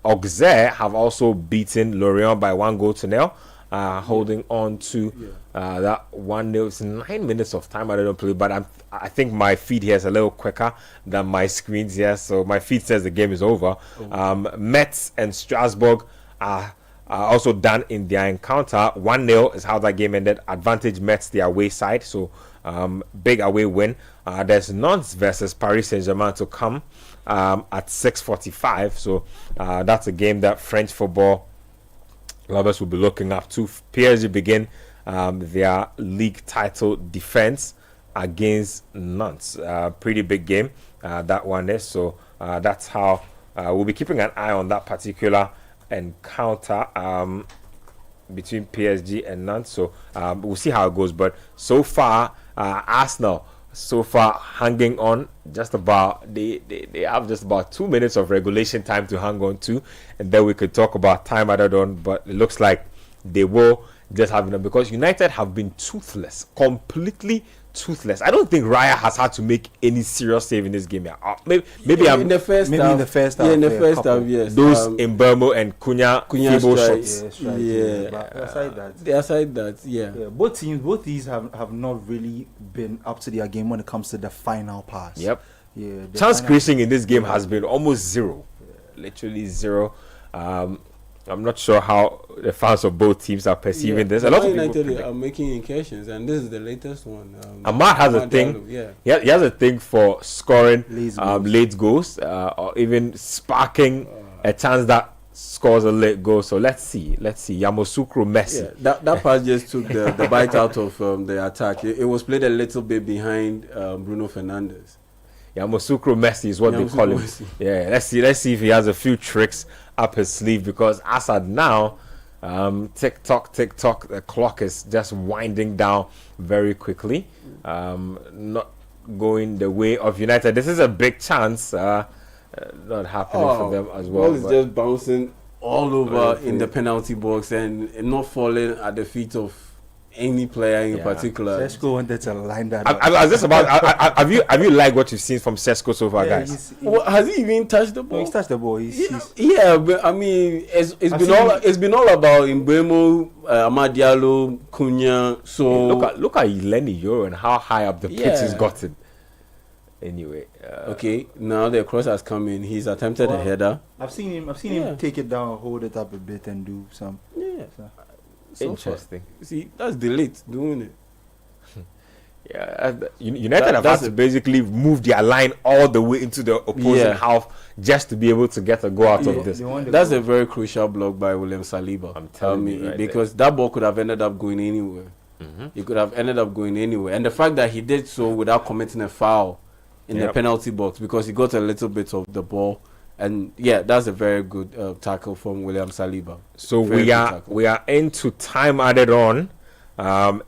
Auxerre have also beaten Lorient by 1-0, holding on to that 1-0. It's 9 minutes of time. I don't play, but I think my feed here is a little quicker than my screens here, so my feed says the game is over. Metz and Strasbourg are also done in their encounter. 1-0 is how that game ended. Advantage Metz, the away side, so big away win. There's Nantes versus Paris Saint-Germain to come at 6:45. So that's a game that French football lovers will be looking up to. PSG begin their league title defense against Nantes. Pretty big game that one is. So that's how we'll be keeping an eye on that particular encounter between PSG and Nantes. So we'll see how it goes. But so far, Arsenal hanging on just about. They have just about 2 minutes of regulation time to hang on to, and then we could talk about time added on. But it looks like they will just have enough, because United have been toothless, completely toothless. I don't think Raya has had to make any serious save in this game. Maybe in the first half. In the first half, yes. Those Mbeumo and Cunha feeble shots. Aside that, both these have not really been up to their game when it comes to the final pass. Yep. Chance creation in this game has been almost zero, literally zero. I'm not sure how the fans of both teams are perceiving this. A lot of United are making incursions, and this is the latest one. Ahmad has a thing. He has a thing for scoring late goals, or even sparking a chance that scores a late goal. So let's see. Yamoussoukro Messi. That pass just took the bite out of the attack. It was played a little bit behind Bruno Fernandes. Yamoussoukro Messi is what they call him. Messi. Yeah, let's see if he has a few tricks up his sleeve, because as at now, tick tock, the clock is just winding down very quickly. Not going the way of United. This is a big chance. Not happening for them as well. Ball is just bouncing all over in the penalty box and not falling at the feet of any player in particular. Sesko wanted to line that I up. was just about. Have you liked what you've seen from Sesko so far, guys? Well, has he even touched the ball? No, he's touched the ball. Yeah, but I mean, it's been all about Mbeumo, Amad Diallo, Cunha. So Look at Lenny Yoro and how high up the pitch he's gotten. Anyway, okay, now the cross has come in. He's attempted a header. I've seen him take it down, hold it up a bit, and do some. Yeah, so interesting. See, that's Delete doing it. Yeah, United have had to basically move their line all the way into the opposing half just to be able to get a goal out of this. That's a very crucial block by William Saliba. I'm telling you, right because that ball could have ended up going anywhere. It could have ended up going anywhere, and the fact that he did so without committing a foul in the penalty box, because he got a little bit of the ball, and that's a very good tackle from William Saliba. So we are into time added on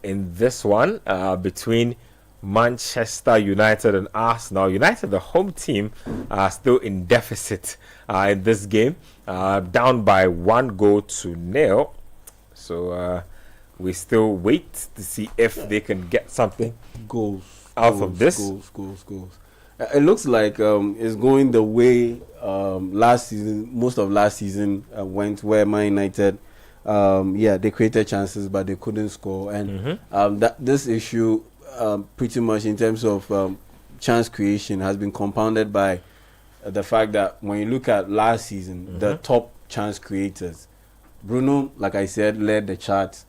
in this one between Manchester United and Arsenal. United, the home team, are still in deficit in this game, down by 1-0. So we still wait to see if they can get something out of this. Goals. It looks like it's going the way last season, most of last season went, where Man United, they created chances but they couldn't score, and this issue pretty much in terms of chance creation has been compounded by the fact that when you look at last season, the top chance creators, Bruno, like I said, led the charts.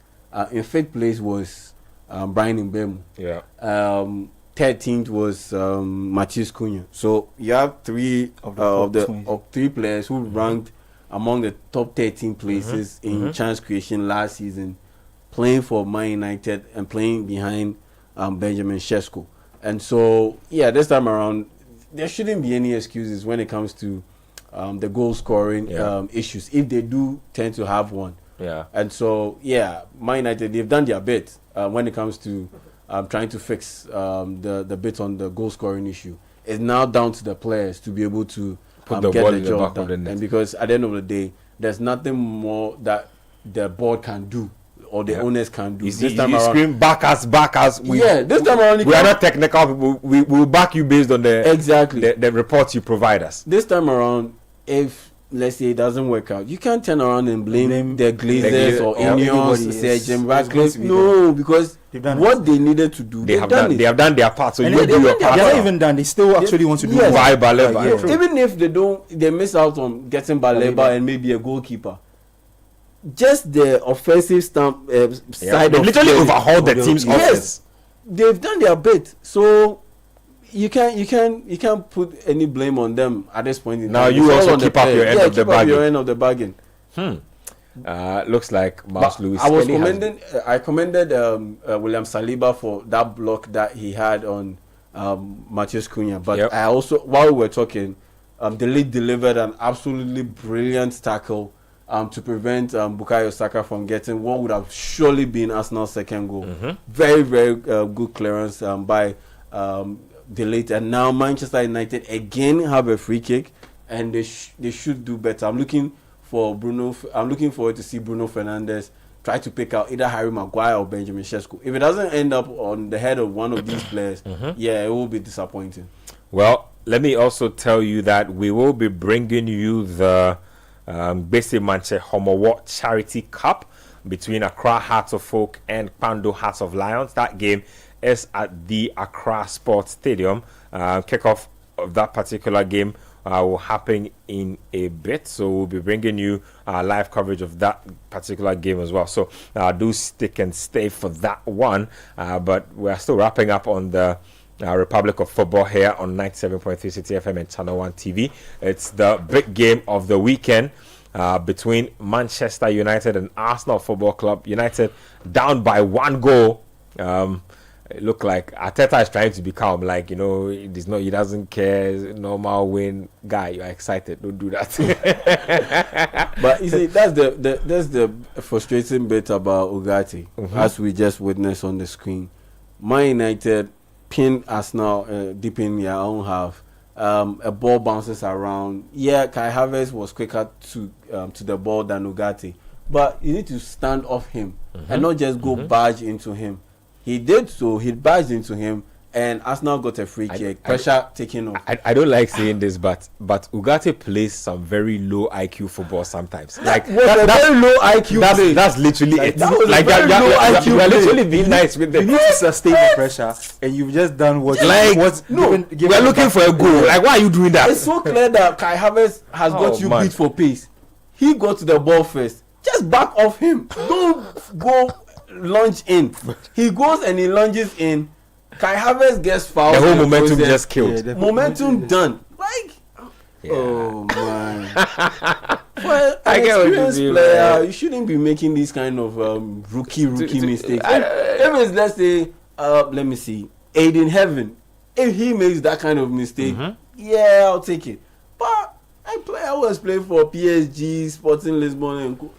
In fifth place was Brian Mbeumo. 13th was Matheus Cunha. So you have three three players who ranked among the top 13 places in chance creation last season, playing for Man United and playing behind Benjamin Sesko. And so this time around there shouldn't be any excuses when it comes to the goal scoring issues, if they do tend to have one. And so Man United, they've done their bit when it comes to trying to fix the bit on the goal scoring issue. It's now down to the players to be able to put the get ball the in the job back done. of the net. And because at the end of the day, there's nothing more that the board can do or the owners can do. This time around, scream back us. This time around, we are not technical people. We will back you based on the reports you provide us. This time around, if let's say it doesn't work out, you can't turn around and blame the Glazers or Ineos, Jim Ratcliffe. No, because what they needed to do, they have done their part. So you do your part. They're not even done. They still actually want to do Baleba. Even if they miss out on getting Baleba and maybe a goalkeeper, just the offensive side of literally overhauled the team's offense. They've done their bit. So you can't put any blame on them at this point in time. Now you also keep up your end of the bargain. Your end of the bargain. Looks like Miles Lewis. I commended William Saliba for that block that he had on Matheus Cunha. But I also, while we were talking, the league delivered an absolutely brilliant tackle to prevent Bukayo Saka from getting what would have surely been Arsenal's second goal. Very, very good clearance by Delete. And now Manchester United again have a free kick, and they should do better. I'm looking forward to see Bruno Fernandes try to pick out either Harry Maguire or Benjamin Sesko. If it doesn't end up on the head of one of these players, it will be disappointing. Well, let me also tell you that we will be bringing you the Bese Manche Homowo Charity Cup between Accra Hearts of Folk and Kpando Hearts of Lions. That game is at the Accra Sports Stadium. Kickoff of that particular game will happen in a bit, so we'll be bringing you live coverage of that particular game as well. So do stick and stay for that one. But we're still wrapping up on the Republic of Football here on 97.3 Citi FM and Channel 1 TV. It's the big game of the weekend between Manchester United and Arsenal Football Club. United down by 1 goal. It looked like Arteta is trying to be calm, like, he doesn't care, normal win guy. You're excited, don't do that. But you see, that's the frustrating bit about Ugarte, as we just witnessed on the screen. Man United pinned Arsenal deep in their own half. A ball bounces around. Kai Havertz was quicker to the ball than Ugarte, but you need to stand off him and not just go barge into him. He did so. He barged into him, and Arsenal got a free kick. Pressure taken off. I don't like saying this, but Ugarte plays some very low IQ football sometimes. Like that's very low IQ play. That's literally it. That was like a very low IQ you are play. literally being nice with You them. need to sustain the pressure, and you've just done what. We're looking for a goal. Like, why are you doing that? It's so clear that Kai Havertz has got you beat for pace. He got to the ball first. Just back off him. Don't go lunge in. He goes and he lunges in. Kai Havertz gets fouled. The whole momentum just killed. Momentum done. Like, oh man. For I an get what you experienced mean, player, man. you shouldn't be making these kind of rookie mistakes. If it's, let's say, let me see, Aiden Heaven, if he makes that kind of mistake, yeah, I'll take it. But I always play for PSG, Sporting Lisbon, and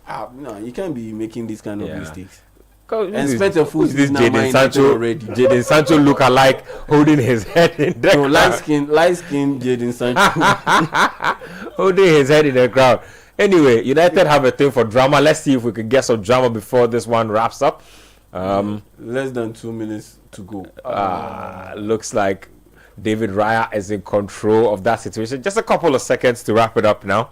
no, you can't be making these kind of mistakes. And Spencer Food this is now Jadon Sancho already. Jadon Sancho look alike, holding his head in the crowd. Light skin Jadon Sancho. Holding his head in the crowd. Anyway, United have a thing for drama. Let's see if we can get some drama before this one wraps up. Less than 2 minutes to go. Looks like David Raya is in control of that situation. Just a couple of seconds to wrap it up now.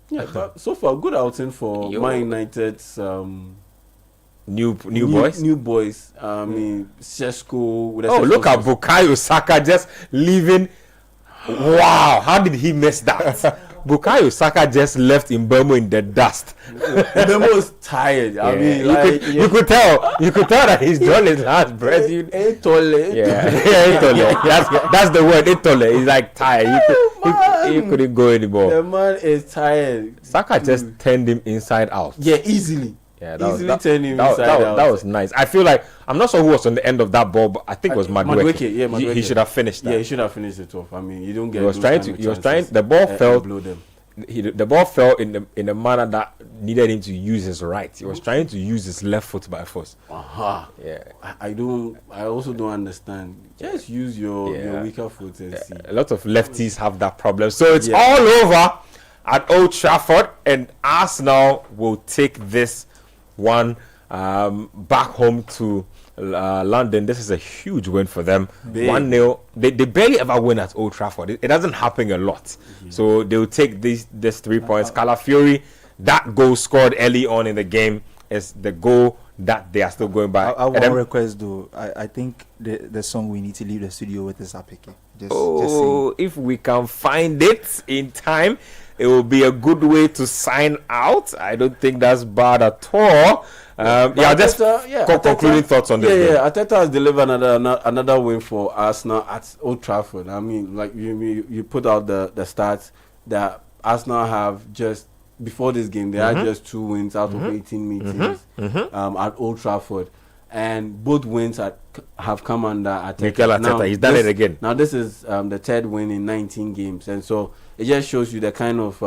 Yeah, but so far good outing for Man United's new boys. New boys. I mean, Sesko. Oh, look at Bukayo Saka just leaving. Wow, how did he miss that? Bukayo Saka just left in Burma in the dust. Burma was tired. I mean, you could tell that he's done his last breath. That's the word. Itole. He's like tired. He couldn't go anymore. The man is tired. Saka just turned him inside out. Yeah, easily. Yeah, turned him inside out. That was nice. I feel like I'm not sure who was on the end of that ball, but I think it was Madueke. Yeah, Madueke. He should have finished that. Yeah, he should have finished it off. I mean, you don't get. The ball fell. Blow them. The ball fell in a manner that needed him to use his right. He was trying to use his left foot by force. Yeah. I also don't understand. Just use your weaker foot and see. A lot of lefties have that problem. So it's all over at Old Trafford, and Arsenal will take this one back home to London. This is a huge win for them. 1-0. They barely ever win at Old Trafford. It doesn't happen a lot. So they'll take this 3 points. Calafiori, that goal scored early on in the game is the goal that they are still going by. I want to request though. I think the song we need to leave the studio with is Apeke. Just if we can find it in time, it will be a good way to sign out. I don't think that's bad at all. Concluding thoughts on this. Yeah, Arteta has delivered another win for Arsenal at Old Trafford. I mean, like you put out the stats that Arsenal have just before this game. They had just 2 wins out of 18 meetings at Old Trafford, and both wins have come under Arteta. Mikel Arteta, he's done it again. Now this is the 3rd win in 19 games, and so it just shows you the kind of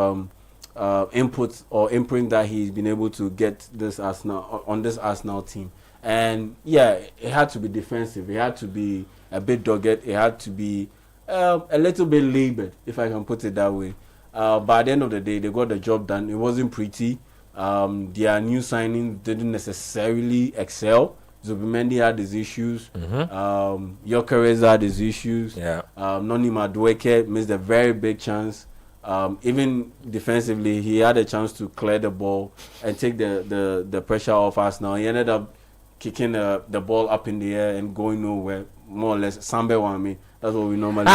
input or imprint that he's been able to get this Arsenal team. And yeah, it had to be defensive. It had to be a bit dogged. It had to be a little bit labored, if I can put it that way. But at the end of the day, they got the job done. It wasn't pretty. Their new signings didn't necessarily excel. Zubimendi had his issues. Gyökeres had his issues. Noni Madueke missed a very big chance. Even defensively, he had a chance to clear the ball and take the pressure off Arsenal. He ended up kicking the ball up in the air and going nowhere, more or less. Sambe Wami. That's what we normally say.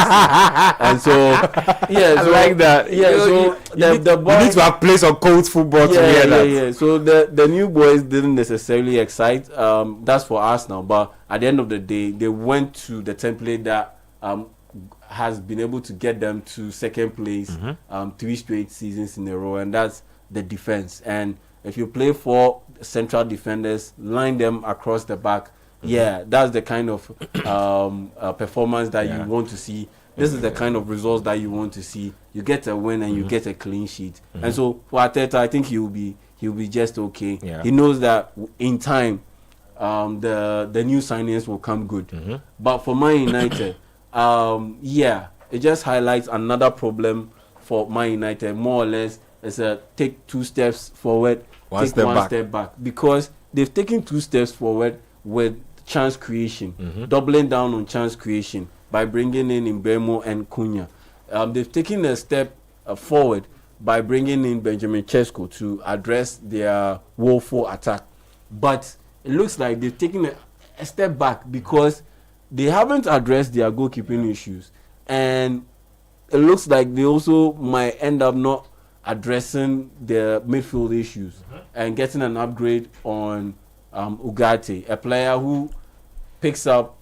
And so, I like that. Yeah, so the boys, you need to have played some cold football to hear that. Yeah. So the new boys didn't necessarily excite. That's for Arsenal. But at the end of the day, they went to the template that has been able to get them to second place 3 straight seasons in a row, and that's the defense. And if you play 4 central defenders, line them across the back, that's the kind of performance that you want to see. This is the kind of results that you want to see. You get a win and you get a clean sheet. And so for Arteta, I think he'll be just okay. He knows that in time the new signings will come good. But for Man United, it just highlights another problem for Man United. More or less, it's a take 2 steps forward, One take step 1 back. step back, because they've taken 2 steps forward with chance creation, doubling down on chance creation by bringing in Mbeumo and Cunha. They've taken a step forward by bringing in Benjamin Sesko to address their woeful attack. But it looks like they've taken a step back because they haven't addressed their goalkeeping issues. And it looks like they also might end up not addressing their midfield issues and getting an upgrade on Ugarte, a player who picks up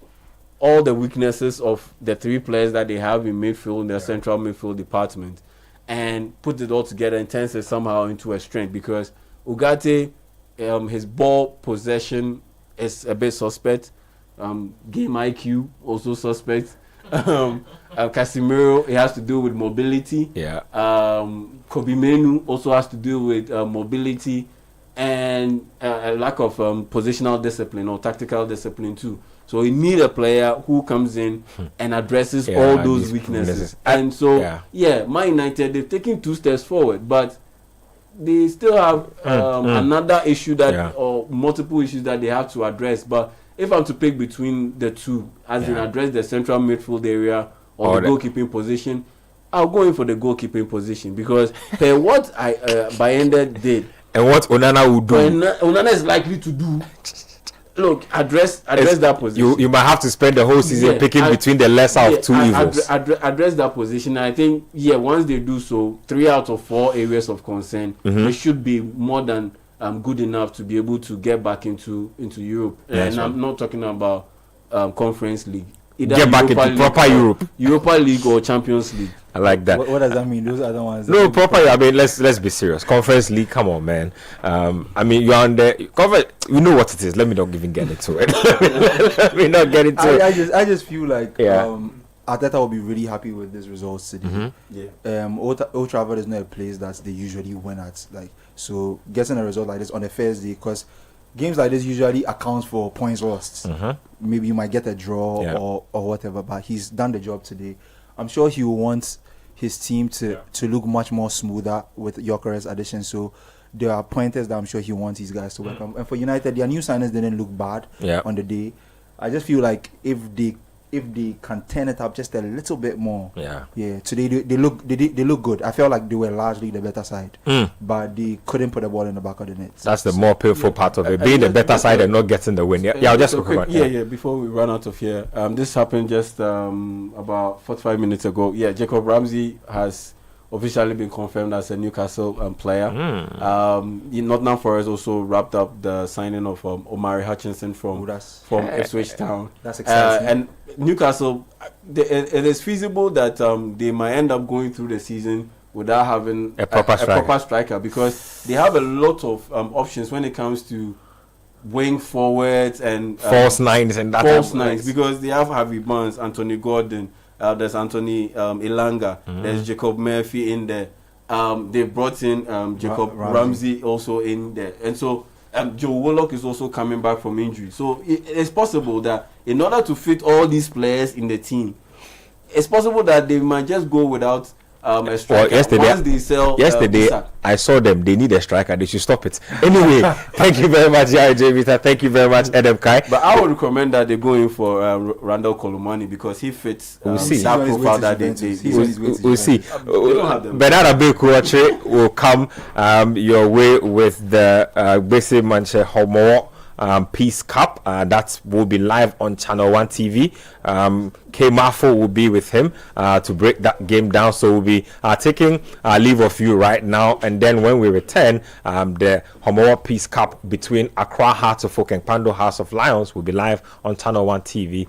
all the weaknesses of the 3 players that they have in midfield, in their central midfield department, and put it all together and turns it somehow into a strength. Because Ugarte, his ball possession is a bit suspect. Game IQ also suspect. Casemiro, it has to do with mobility. Yeah. Kobe Menu also has to do with mobility and a lack of positional discipline or tactical discipline too. So you need a player who comes in and addresses all those weaknesses. And so, Man United, they've taken 2 steps forward, but they still have another issue that or multiple issues that they have to address. But if I'm to pick between the two, as in address the central midfield area or the goalkeeping position, I'll go in for the goalkeeping position, because what Bayende did and what Onana would do, Onana is likely to do. Look, address that position. You might have to spend the whole season picking between the lesser of 2 evils. Address that position. I think once they do so, 3 out of 4 areas of concern, they should be more than good enough to be able to get back into Europe. And I'm not talking about Conference League. Either get back into proper Europa League or Champions League. I like that. What does that mean? Those other ones? No, proper. I mean, let's be serious. Conference League, come on, man. I mean, you're on the conference. You know what it is. Let me not even get into it. Let me not get into it. I just feel like Arteta will be really happy with this results today. Old Trafford is not a place that they usually win at. Like, so getting a result like this on the first day, because games like this usually accounts for points lost. Maybe you might get a draw or whatever, but he's done the job today. I'm sure he will want his team to look much more smoother with Gyökeres addition. So there are pointers that I'm sure he wants these guys to work on. And for United, their new signings didn't look bad on the day. I just feel like if they can turn it up just a little bit more, today they look good. I felt like they were largely the better side, but they couldn't put the ball in the back of the net. That's the more painful part of it, being the better side and not getting the win. I'll just talk about before we run out of here, this happened just about 45 minutes ago. Jacob Ramsey has officially been confirmed as a Newcastle player. Nottingham Forest also wrapped up the signing of Omari Hutchinson from Ipswich Town. That's exciting. And Newcastle, it is feasible that they might end up going through the season without having a proper striker, because they have a lot of options when it comes to wing forwards and false nines and that false nines, because they have Harvey Barnes, Anthony Gordon. There's Anthony Ilanga. There's Jacob Murphy in there. They brought in Jacob Ramsey also in there. And so Joe Willock is also coming back from injury. So it's possible that in order to fit all these players in the team, it's possible that they might just go without a striker. Yesterday, I saw them. They need a striker. They should stop it. Anyway, thank you very much, J. Vita. Thank you very much, Adam Kai. But I would recommend that they go in for Randall Kolomani, because he fits that profile that we'll see. Bernard Abeku will come your way with the Bese Manche Homo Peace Cup. That will be live on Channel 1 TV. K Mafo will be with him to break that game down. So we'll be taking leave of you right now, and then when we return, the Homo Peace Cup between Accra Hearts of Oak and Pando House of Lions will be live on Channel 1 TV.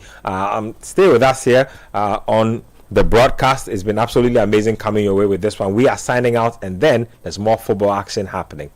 Stay with us here on the broadcast. It's been absolutely amazing coming your way with this one. We are signing out, and then there's more football action happening.